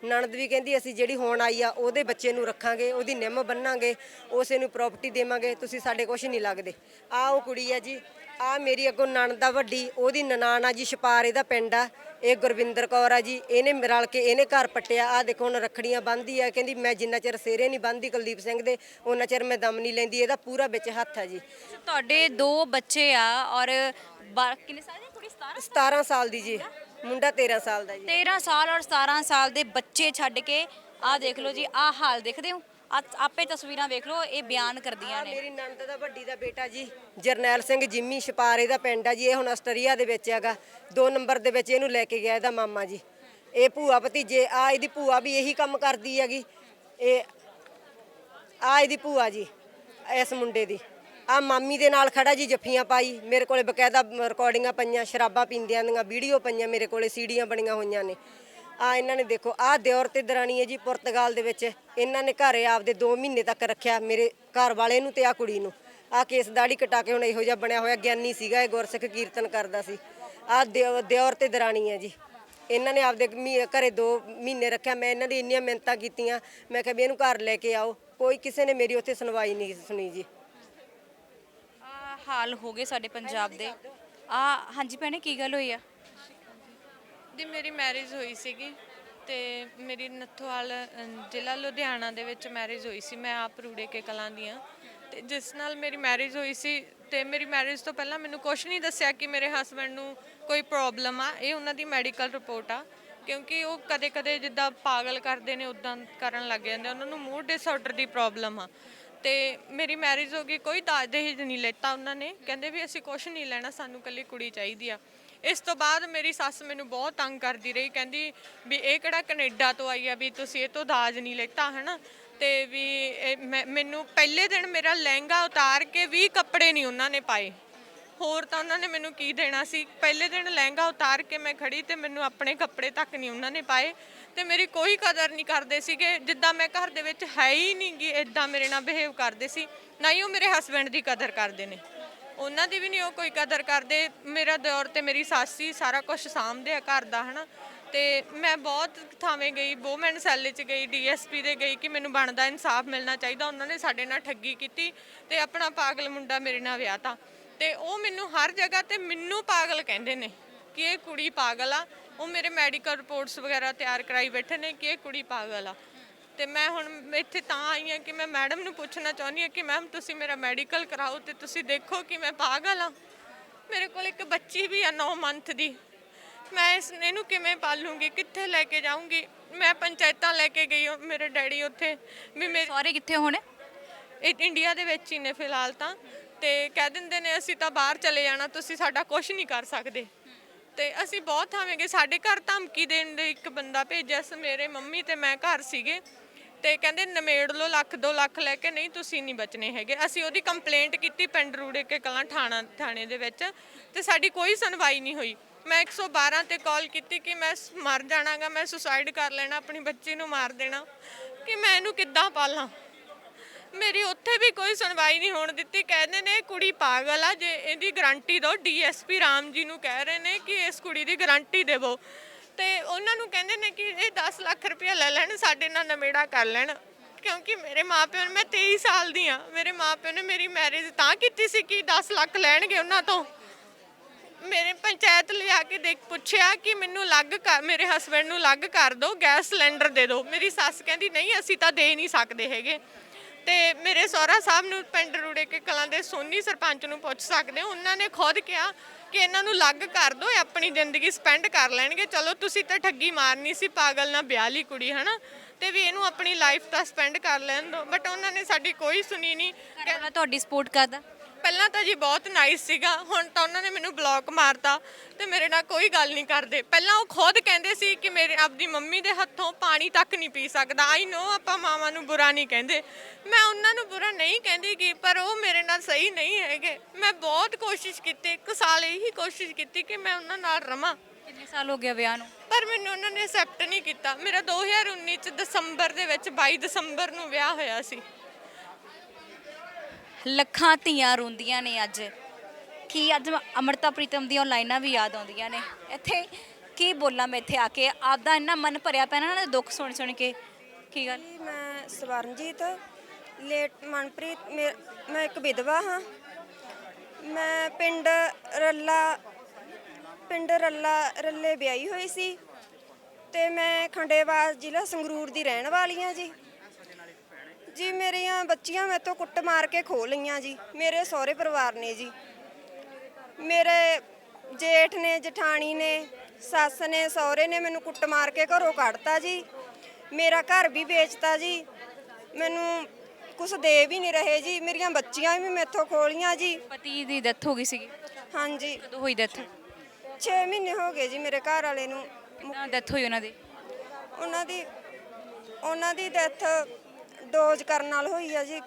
ਨਣਦ ਵੀ ਕਹਿੰਦੀ ਅਸੀਂ ਜਿਹੜੀ ਹੁਣ ਆਈ ਆ ਉਹਦੇ ਬੱਚੇ ਨੂੰ ਰੱਖਾਂਗੇ, ਉਹਦੀ ਨਿੰਮ ਬੰਨਾਂਗੇ, ਉਸੇ ਨੂੰ ਪ੍ਰਾਪਰਟੀ ਦੇਵਾਂਗੇ, ਤੁਸੀਂ ਸਾਡੇ ਕੁਝ ਨਹੀਂ ਲੱਗਦੇ। ਆ ਉਹ ਕੁੜੀ ਆ ਜੀ, ਆ ਮੇਰੀ ਅੱਗੋਂ ਨਣਦ ਆ ਵੱਡੀ, ਉਹਦੀ ਨਨਾਣ ਆ ਜੀ, ਛਪਾਰ ਇਹਦਾ ਪਿੰਡ ਆ। ਇਹ ਗੁਰਵਿੰਦਰ ਕੌਰ ਆ ਜੀ, ਇਹਨੇ ਰਲ ਕੇ ਇਹਨੇ ਘਰ ਪੱਟਿਆ। ਆ ਦੇਖੋ ਹੁਣ ਰੱਖੜੀਆਂ ਬੰਨ੍ਹਦੀ ਆ, ਕਹਿੰਦੀ ਮੈਂ ਜਿੰਨਾ ਚਿਰ ਸਿਹਰੇ ਨਹੀਂ ਬੰਨ੍ਹਦੀ ਕੁਲਦੀਪ ਸਿੰਘ ਦੇ, ਉਹਨਾਂ ਚਿਰ ਮੈਂ ਦਮ ਨਹੀਂ ਲੈਂਦੀ। ਇਹਦਾ ਪੂਰਾ ਵਿੱਚ ਹੱਥ ਆ ਜੀ। ਤੁਹਾਡੇ 2 ਬੱਚੇ ਆ ਔਰ ਕਿੰਨੇ ਸਾਲ ਦੀ ਕੁੜੀ? 17 ਸਾਲ ਦੀ ਜੀ, ਮੁੰਡਾ 13 ਸਾਲ ਦਾ ਜੀ। 13 ਸਾਲ ਔਰ 17 ਸਾਲ ਦੇ ਬੱਚੇ ਛੱਡ ਕੇ ਆਹ ਦੇਖ ਲਓ ਜੀ, ਆਹ ਹਾਲ ਦੇਖਦੇ ਹੋ। ਆਪੇ ਤਸਵੀਰਾਂ ਵੇਖ ਲਓ, ਇਹ ਬਿਆਨ ਕਰਦੀਆਂ ਨੇ। ਮੇਰੀ ਨਣਦ ਦਾ ਵੱਡੀ ਦਾ ਬੇਟਾ ਜੀ, ਜਰਨੈਲ ਸਿੰਘ ਜਿੰਮੀ, ਛਪਾਰੇ ਦਾ ਪਿੰਡ ਆ ਜੀ। ਇਹ ਹੁਣ ਆਸਟਰੀਆ ਦੇ ਵਿੱਚ ਹੈਗਾ। 2 ਨੰਬਰ ਦੇ ਵਿੱਚ ਇਹਨੂੰ ਲੈ ਕੇ ਗਿਆ ਇਹਦਾ ਮਾਮਾ ਜੀ। ਇਹ ਭੂਆ ਭਤੀਜੇ, ਆ ਇਹਦੀ ਭੂਆ ਵੀ ਇਹੀ ਕੰਮ ਕਰਦੀ ਹੈਗੀ। ਇਹ ਆ ਇਹਦੀ ਭੂਆ ਜੀ, ਇਸ ਮੁੰਡੇ ਦੀ। ਆ ਮਾਮੀ ਦੇ ਨਾਲ ਖੜਾ ਜੀ, ਜੱਫੀਆਂ ਪਾਈ। ਮੇਰੇ ਕੋਲੇ ਬਕਾਇਦਾ ਰਿਕਾਰਡਿੰਗਾਂ ਪਈਆਂ, ਸ਼ਰਾਬਾਂ ਪੀਂਦਿਆਂ ਦੀਆਂ ਵੀਡੀਓ ਪਈਆਂ ਮੇਰੇ ਕੋਲੇ, ਸੀਡੀਆਂ ਬਣੀਆਂ ਹੋਈਆਂ ਨੇ। ਆ ਇਹਨਾਂ ਨੇ ਦੇਖੋ, ਆ ਦਿਓਰ ਤੇ ਦਰਾਣੀ ਹੈ ਜੀ ਪੁਰਤਗਾਲ ਦੇ ਵਿੱਚ। ਇਹਨਾਂ ਨੇ ਘਰੇ ਆਪਦੇ 2 ਮਹੀਨੇ ਤੱਕ ਰੱਖਿਆ, ਮੇਰੇ ਘਰ ਵਾਲੇ ਨੂੰ ਤੇ ਆ ਕੁੜੀ ਨੂੰ। ਆ ਕੇਸ ਦਾੜੀ ਕਟਾ ਕੇ ਹੁਣ ਇਹੋ ਜਿਹਾ ਬਣਿਆ ਹੋਇਆ। ਗਿਆਨੀ ਸੀਗਾ ਇਹ, ਗੁਰਸਿੱਖ ਕੀਰਤਨ ਕਰਦਾ ਸੀ। ਆ ਦਿਓਰ ਤੇ ਦਰਾਣੀ ਹੈ ਜੀ। ਇਹਨਾਂ ਨੇ ਆਪਦੇ ਘਰੇ 2 ਮਹੀਨੇ ਰੱਖਿਆ। ਮੈਂ ਇਹਨਾਂ ਦੀ ਇੰਨੀਆਂ ਮਿਹਨਤਾਂ ਕੀਤੀਆਂ, ਮੈਂ ਕਿਹਾ ਵੀ ਇਹਨੂੰ ਘਰ ਲੈ ਕੇ ਆਓ। ਕੋਈ ਕਿਸੇ ਨੇ ਮੇਰੀ ਉੱਥੇ ਸੁਣਵਾਈ ਨਹੀਂ ਸੁਣੀ ਜੀ। ਹਾਲ ਹੋ ਗਏ ਸਾਡੇ ਪੰਜਾਬ ਦੇ। ਹਾਂਜੀ ਭੈਣੇ, ਕੀ ਗੱਲ ਹੋਈ ਆ? ਦੀ ਮੇਰੀ ਮੈਰਿਜ ਹੋਈ ਸੀਗੀ ਤੇ ਮੇਰੀ ਨੱਥੋਵਾਲ ਜ਼ਿਲ੍ਹਾ ਲੁਧਿਆਣਾ ਦੇ ਵਿੱਚ ਮੈਰਿਜ ਹੋਈ ਸੀ। ਮੈਂ ਆਪ ਰੂੜੇ ਕੇ ਕਲਾਂ ਦੀ ਹਾਂ ਤੇ ਜਿਸ ਨਾਲ ਮੇਰੀ ਮੈਰਿਜ ਹੋਈ ਸੀ। ਤੇ ਮੇਰੀ ਮੈਰਿਜ ਤੋਂ ਪਹਿਲਾਂ ਮੈਨੂੰ ਕੁਝ ਨਹੀਂ ਦੱਸਿਆ ਕਿ ਮੇਰੇ ਹਸਬੰਡ ਨੂੰ ਕੋਈ ਪ੍ਰੋਬਲਮ ਆ। ਇਹ ਉਹਨਾਂ ਦੀ ਮੈਡੀਕਲ ਰਿਪੋਰਟ ਆ, ਕਿਉਂਕਿ ਉਹ ਕਦੇ-ਕਦੇ ਜਿੱਦਾਂ ਪਾਗਲ ਕਰਦੇ ਨੇ ਉਦਾਂ ਕਰਨ ਲੱਗ ਜਾਂਦੇ। ਉਹਨਾਂ ਨੂੰ ਮੂਡ ਡਿਸਆਰਡਰ ਦੀ ਪ੍ਰੋਬਲਮ ਆ। ਤੇ ਮੇਰੀ ਮੈਰਿਜ ਹੋ ਗਈ, ਕੋਈ ਦਾਜ ਦਹੇਜ ਨਹੀਂ ਲੈਤਾ ਉਹਨਾਂ ਨੇ। ਕਹਿੰਦੇ ਵੀ ਅਸੀਂ ਕੁਝ ਨਹੀਂ ਲੈਣਾ, ਸਾਨੂੰ ਇਕੱਲੀ ਕੁੜੀ ਚਾਹੀਦੀ ਆ। ਇਸ ਤੋਂ ਬਾਅਦ ਮੇਰੀ ਸੱਸ ਮੈਨੂੰ ਬਹੁਤ ਤੰਗ ਕਰਦੀ ਰਹੀ, ਕਹਿੰਦੀ ਵੀ ਇਹ ਕਿਹੜਾ ਕੈਨੇਡਾ ਤੋਂ ਆਈ ਆ ਵੀ ਤੁਸੀਂ ਇਹ ਤੋਂ ਦਾਜ ਨਹੀਂ ਲੈਤਾ ਹੈ ਨਾ। ਤੇ ਵੀ ਮੈਨੂੰ ਪਹਿਲੇ ਦਿਨ ਮੇਰਾ ਲਹਿੰਗਾ ਉਤਾਰ ਕੇ ਵੀ ਕੱਪੜੇ ਨਹੀਂ ਉਹਨਾਂ ਨੇ ਪਾਏ। ਹੋਰ ਤਾਂ ਉਹਨਾਂ ਨੇ ਮੈਨੂੰ ਕੀ ਦੇਣਾ ਸੀ। ਪਹਿਲੇ ਦਿਨ ਲਹਿੰਗਾ ਉਤਾਰ ਕੇ ਮੈਂ ਖੜੀ ਤੇ ਮੈਨੂੰ ਆਪਣੇ ਕੱਪੜੇ ਤੱਕ ਨਹੀਂ ਉਹਨਾਂ ਨੇ ਪਾਏ। ਤੇ ਮੇਰੀ ਕੋਈ ਕਦਰ ਨਹੀਂ ਕਰਦੇ ਸੀਗੇ। ਜਿੱਦਾਂ ਮੈਂ ਘਰ ਦੇ ਵਿੱਚ ਹੈ ਹੀ ਨਹੀਂ ਗੀ, ਇਦਾਂ ਮੇਰੇ ਨਾਲ ਬਿਹੇਵ ਕਰਦੇ ਸੀ। ਨਾ ਹੀ ਉਹ ਮੇਰੇ ਹਸਬੈਂਡ ਦੀ ਕਦਰ ਕਰਦੇ ਨੇ, ਉਹਨਾਂ ਦੀ ਵੀ ਨਹੀਂ ਉਹ ਕੋਈ ਕਦਰ ਕਰਦੇ। ਮੇਰਾ ਦਿਓਰ ਤੇ ਮੇਰੀ ਸੱਸ ਹੀ ਸਾਰਾ ਕੁਝ ਸਾਂਭਦੇ ਆ ਘਰ ਦਾ, ਹੈ ਨਾ। ਤੇ ਮੈਂ ਬਹੁਤ ਥਾਵੇਂ ਗਈ, ਵੂਮਨ ਸੈੱਲ 'ਚ ਗਈ, DSP ਦੇ ਗਈ ਕਿ ਮੈਨੂੰ ਬਣਦਾ ਇਨਸਾਫ ਮਿਲਣਾ ਚਾਹੀਦਾ। ਉਹਨਾਂ ਨੇ ਸਾਡੇ ਨਾਲ ਠੱਗੀ ਕੀਤੀ ਤੇ ਆਪਣਾ ਪਾਗਲ ਮੁੰਡਾ ਮੇਰੇ ਨਾਲ ਵਿਆਹਤਾ। ਤੇ ਉਹ ਮੈਨੂੰ ਹਰ ਜਗ੍ਹਾ ਤੇ ਮੈਨੂੰ ਪਾਗਲ ਕਹਿੰਦੇ ਨੇ ਕਿ ਇਹ ਕੁੜੀ ਪਾਗਲ ਆ। ਉਹ ਮੇਰੇ ਮੈਡੀਕਲ ਰਿਪੋਰਟਸ ਵਗੈਰਾ ਤਿਆਰ ਕਰਾਈ ਬੈਠੇ ਨੇ ਕਿ ਇਹ ਕੁੜੀ ਪਾਗਲ ਆ। ਤੇ ਮੈਂ ਹੁਣ ਇੱਥੇ ਤਾਂ ਆਈ ਹਾਂ ਕਿ ਮੈਂ ਮੈਡਮ ਨੂੰ ਪੁੱਛਣਾ ਚਾਹੁੰਦੀ ਹਾਂ ਕਿ ਮੈਮ ਤੁਸੀਂ ਮੇਰਾ ਮੈਡੀਕਲ ਕਰਾਓ ਤੇ ਤੁਸੀਂ ਦੇਖੋ ਕਿ ਮੈਂ ਪਾਗਲ ਆ। ਮੇਰੇ ਕੋਲ ਇੱਕ ਬੱਚੀ ਵੀ ਆ 9 ਮੰਥ ਦੀ। ਮੈਂ ਇਹਨੂੰ ਕਿਵੇਂ ਪਾਲੂੰਗੀ, ਕਿੱਥੇ ਲੈ ਕੇ ਜਾਊਂਗੀ? ਮੈਂ ਪੰਚਾਇਤਾਂ ਲੈ ਕੇ ਗਈ, ਮੇਰੇ ਡੈਡੀ ਉੱਥੇ ਵੀ ਮੇਰੇ ਸਾਰੇ ਕਿੱਥੇ ਹੋਣੇ? ਇੰਡੀਆ ਦੇ ਵਿੱਚ ਹੀ ਨੇ ਫਿਲਹਾਲ ਤਾਂ। ਤੇ ਕਹਿ ਦਿੰਦੇ ਨੇ ਅਸੀਂ ਤਾਂ ਬਾਹਰ ਚਲੇ ਜਾਣਾ, ਤੁਸੀਂ ਸਾਡਾ ਕੁਝ ਨਹੀਂ ਕਰ ਸਕਦੇ। ਤੇ ਅਸੀਂ ਬਹੁਤ ਥਾਵੇਂ ਗਏ। ਸਾਡੇ ਘਰ ਧਮਕੀ ਦੇਣ ਦੇ ਇੱਕ ਬੰਦਾ ਭੇਜਿਆ ਸੀ। ਮੇਰੇ ਮੰਮੀ ਤੇ ਮੈਂ ਘਰ ਸੀਗੇ ਤੇ ਕਹਿੰਦੇ ਨਿਮੇੜ ਲਓ, 1-2 ਲੱਖ ਲੈ ਕੇ, ਨਹੀਂ ਤੁਸੀਂ ਨਹੀਂ ਬਚਣੇ ਹੈਗੇ। ਅਸੀਂ ਉਹਦੀ ਕੰਪਲੇਂਟ ਕੀਤੀ ਪਿੰਡ ਰੂੜੇ ਕੇ ਕਲਾਂ ਥਾਣੇ ਦੇ ਵਿੱਚ ਤੇ ਸਾਡੀ ਕੋਈ ਸੁਣਵਾਈ ਨਹੀਂ ਹੋਈ। ਮੈਂ 112 ਤੇ ਕਾਲ ਕੀਤੀ ਕਿ ਮੈਂ ਮਰ ਜਾਣਾਗਾ, ਮੈਂ ਸੁਸਾਈਡ ਕਰ ਲੈਣਾ, ਆਪਣੀ ਬੱਚੀ ਨੂੰ ਮਾਰ ਦੇਣਾ, ਕਿ ਮੈਂ ਇਹਨੂੰ ਕਿੱਦਾਂ ਪਾਲਾਂ। ਮੇਰੀ ਉੱਥੇ ਵੀ ਕੋਈ ਸੁਣਵਾਈ ਨਹੀਂ ਹੋਣ ਦਿੱਤੀ। ਕਹਿੰਦੇ ਨੇ ਕੁੜੀ ਪਾਗਲ ਆ, ਜੇ ਇਹਦੀ ਗਾਰੰਟੀ ਦਿਓ। ਡੀਐਸਪੀ ਰਾਮ ਜੀ ਨੂੰ ਕਹਿ ਰਹੇ ਨੇ ਕਿ ਇਸ ਕੁੜੀ ਦੀ ਗਾਰੰਟੀ ਦੇਵੋ, ਤੇ ਉਹਨਾਂ ਨੂੰ ਕਹਿੰਦੇ ਨੇ ਕਿ ਇਹ 10 ਲੱਖ ਰੁਪਇਆ ਲੈ ਲੈਣ, ਸਾਡੇ ਨਾਲ ਨਵੇੜਾ ਕਰ ਲੈਣ। ਕਿਉਂਕਿ ਮੇਰੇ ਮਾਪਿਓ ਨੇ, ਮੈਂ 23 ਸਾਲ ਦੀ ਆ, ਮੇਰੇ ਮਾਪਿਓ ਨੇ ਮੇਰੀ ਮੈਰਿਜ ਤਾਂ ਕੀਤੀ ਸੀ ਕਿ 10 ਲੱਖ ਲੈਣਗੇ ਉਹਨਾਂ ਤੋਂ। ਮੇਰੇ ਪੰਚਾਇਤ ਲਿਆ ਕੇ ਪੁੱਛਿਆ ਕਿ ਮੈਨੂੰ ਅਲੱਗ ਕਰ, ਮੇਰੇ ਹਸਬੰਡ ਨੂੰ ਅਲੱਗ ਕਰ ਦਿਓ, ਗੈਸ ਸਿਲੰਡਰ ਦੇ ਦਿਓ। ਮੇਰੀ ਸੱਸ ਕਹਿੰਦੀ ਨਹੀਂ ਅਸੀਂ ਤਾਂ ਦੇ ਨਹੀਂ ਸਕਦੇ ਹੈਗੇ। ਤੇ ਮੇਰੇ ਸਹੁਰਾ ਸਾਹਿਬ ਨੂੰ, ਪਿੰਡ ਰੂੜੇ ਕੇ ਕਲਾਂ ਦੇ ਸੋਨੀ ਸਰਪੰਚ ਨੂੰ ਪੁੱਛ ਸਕਦੇ ਹੋ, ਉਹਨਾਂ ਨੇ ਖੁਦ ਕਿਹਾ ਕਿ ਇਹਨਾਂ ਨੂੰ ਅਲੱਗ ਕਰ ਦਿਓ, ਆਪਣੀ ਜ਼ਿੰਦਗੀ ਸਪੈਂਡ ਕਰ ਲੈਣਗੇ। ਚਲੋ ਤੁਸੀਂ ਤਾਂ ਠੱਗੀ ਮਾਰਨੀ ਸੀ, ਪਾਗਲ ਨਾਲ ਵਿਆਹ ਲਈ ਕੁੜੀ, ਹਨਾ, ਤੇ ਵੀ ਇਹਨੂੰ ਆਪਣੀ ਲਾਈਫ ਤਾਂ ਸਪੈਂਡ ਕਰ ਲੈਣ ਦਿਓ। ਬਟ ਉਹਨਾਂ ਨੇ ਸਾਡੀ ਕੋਈ ਸੁਣੀ ਨਹੀਂ। ਤੁਹਾਡੀ ਸਪੋਰਟ ਕਰਦਾ? ਪਹਿਲਾਂ ਤਾਂ ਜੀ ਬਹੁਤ ਨਾਈਸ ਸੀਗਾ, ਹੁਣ ਤਾਂ ਉਹਨਾਂ ਨੇ ਮੈਨੂੰ ਬਲੌਕ ਮਾਰਤਾ ਤੇ ਮੇਰੇ ਨਾਲ ਕੋਈ ਗੱਲ ਨਹੀਂ ਕਰਦੇ। ਪਹਿਲਾਂ ਉਹ ਖੁਦ ਕਹਿੰਦੇ ਸੀ ਕਿ ਮੇਰੇ ਆਪਦੀ ਮੰਮੀ ਦੇ ਹੱਥੋਂ ਪਾਣੀ ਤੱਕ ਨਹੀਂ ਪੀ ਸਕਦਾ। ਆਈ ਨੋ ਆਪਾਂ ਮਾਵਾਂ ਨੂੰ ਬੁਰਾ ਨਹੀਂ ਕਹਿੰਦੇ, ਮੈਂ ਉਹਨਾਂ ਨੂੰ ਬੁਰਾ ਨਹੀਂ ਕਹਿੰਦੀ ਗੀ, ਪਰ ਉਹ ਮੇਰੇ ਨਾਲ ਸਹੀ ਨਹੀਂ ਹੈਗੇ। ਮੈਂ ਬਹੁਤ ਕੋਸ਼ਿਸ਼ ਕੀਤੀ, 1 ਸਾਲ ਇਹੀ ਕੋਸ਼ਿਸ਼ ਕੀਤੀ ਕਿ ਮੈਂ ਉਹਨਾਂ ਨਾਲ ਰਵਾਂ। ਕਿੰਨੇ ਸਾਲ ਹੋ ਗਿਆ ਵਿਆਹ ਨੂੰ? ਪਰ ਮੈਨੂੰ ਉਹਨਾਂ ਨੇ ਐਕਸੈਪਟ ਨਹੀਂ ਕੀਤਾ। ਮੇਰਾ 2019 ਚ ਦਸੰਬਰ ਦੇ ਵਿੱਚ 22 ਦਸੰਬਰ ਨੂੰ ਵਿਆਹ ਹੋਇਆ ਸੀ। ਲੱਖਾਂ ਧੀਆਂ ਰੋਂਦੀਆਂ ਨੇ ਅੱਜ, ਕੀ ਅੱਜ ਅੰਮ੍ਰਿਤਾ ਪ੍ਰੀਤਮ ਦੀਆਂ ਲਾਈਨਾਂ ਵੀ ਯਾਦ ਆਉਂਦੀਆਂ ਨੇ। ਇੱਥੇ ਕੀ ਬੋਲਾਂ ਮੈਂ, ਇੱਥੇ ਆ ਕੇ ਆਪਦਾ ਇੰਨਾ ਮਨ ਭਰਿਆ ਪਿਆ ਨਾ ਦੁੱਖ ਸੁਣ ਕੇ। ਕੀ ਗੱਲ? ਮੈਂ ਸਵਰਨਜੀਤ ਲੇਟ ਮਨਪ੍ਰੀਤ, ਮੈਂ ਇੱਕ ਵਿਧਵਾ ਹਾਂ। ਮੈਂ ਪਿੰਡ ਰੱਲੇ ਵਿਆਹੀ ਹੋਈ ਸੀ ਤੇ ਮੈਂ ਖੰਡੇਵਾਲ ਜ਼ਿਲ੍ਹਾ ਸੰਗਰੂਰ ਦੀ ਰਹਿਣ ਵਾਲੀ ਹਾਂ ਜੀ। ਜੀ ਮੇਰੀਆਂ ਬੱਚੀਆਂ ਮੈਥੋਂ ਕੁੱਟ ਮਾਰ ਕੇ ਖੋਹ ਲਈਆਂ ਜੀ, ਮੇਰੇ ਸਹੁਰੇ ਪਰਿਵਾਰ ਨੇ ਜੀ। ਮੇਰੇ ਜੇਠ ਨੇ, ਜਠਾਣੀ ਨੇ, ਸੱਸ ਨੇ, ਸਹੁਰੇ ਨੇ ਮੈਨੂੰ ਕੁੱਟ ਮਾਰ ਕੇ ਘਰੋਂ ਕੱਢਤਾ ਜੀ। ਮੇਰਾ ਘਰ ਵੀ ਵੇਚਤਾ ਜੀ, ਮੈਨੂੰ ਕੁਛ ਦੇ ਵੀ ਨਹੀਂ ਰਹੇ ਜੀ। ਮੇਰੀਆਂ ਬੱਚੀਆਂ ਵੀ ਮੈਥੋਂ ਖੋਲੀਆਂ ਜੀ। ਪਤੀ ਦੀ ਡੈਥ ਹੋ ਗਈ ਸੀਗੀ? ਹਾਂਜੀ। ਕਦੋਂ ਹੋਈ ਡੈਥ? 6 ਮਹੀਨੇ ਹੋ ਗਏ ਜੀ ਮੇਰੇ ਘਰ ਵਾਲੇ ਨੂੰ। ਕਿੰਨਾ ਡੈਥ ਹੋਈ ਉਹਨਾਂ ਦੀ? ਉਹਨਾਂ ਦੀ ਡੈਥ ਡੋਜ਼ ਕਰਨ ਨਾਲ ਹੋਈ ਆ ਜੀ,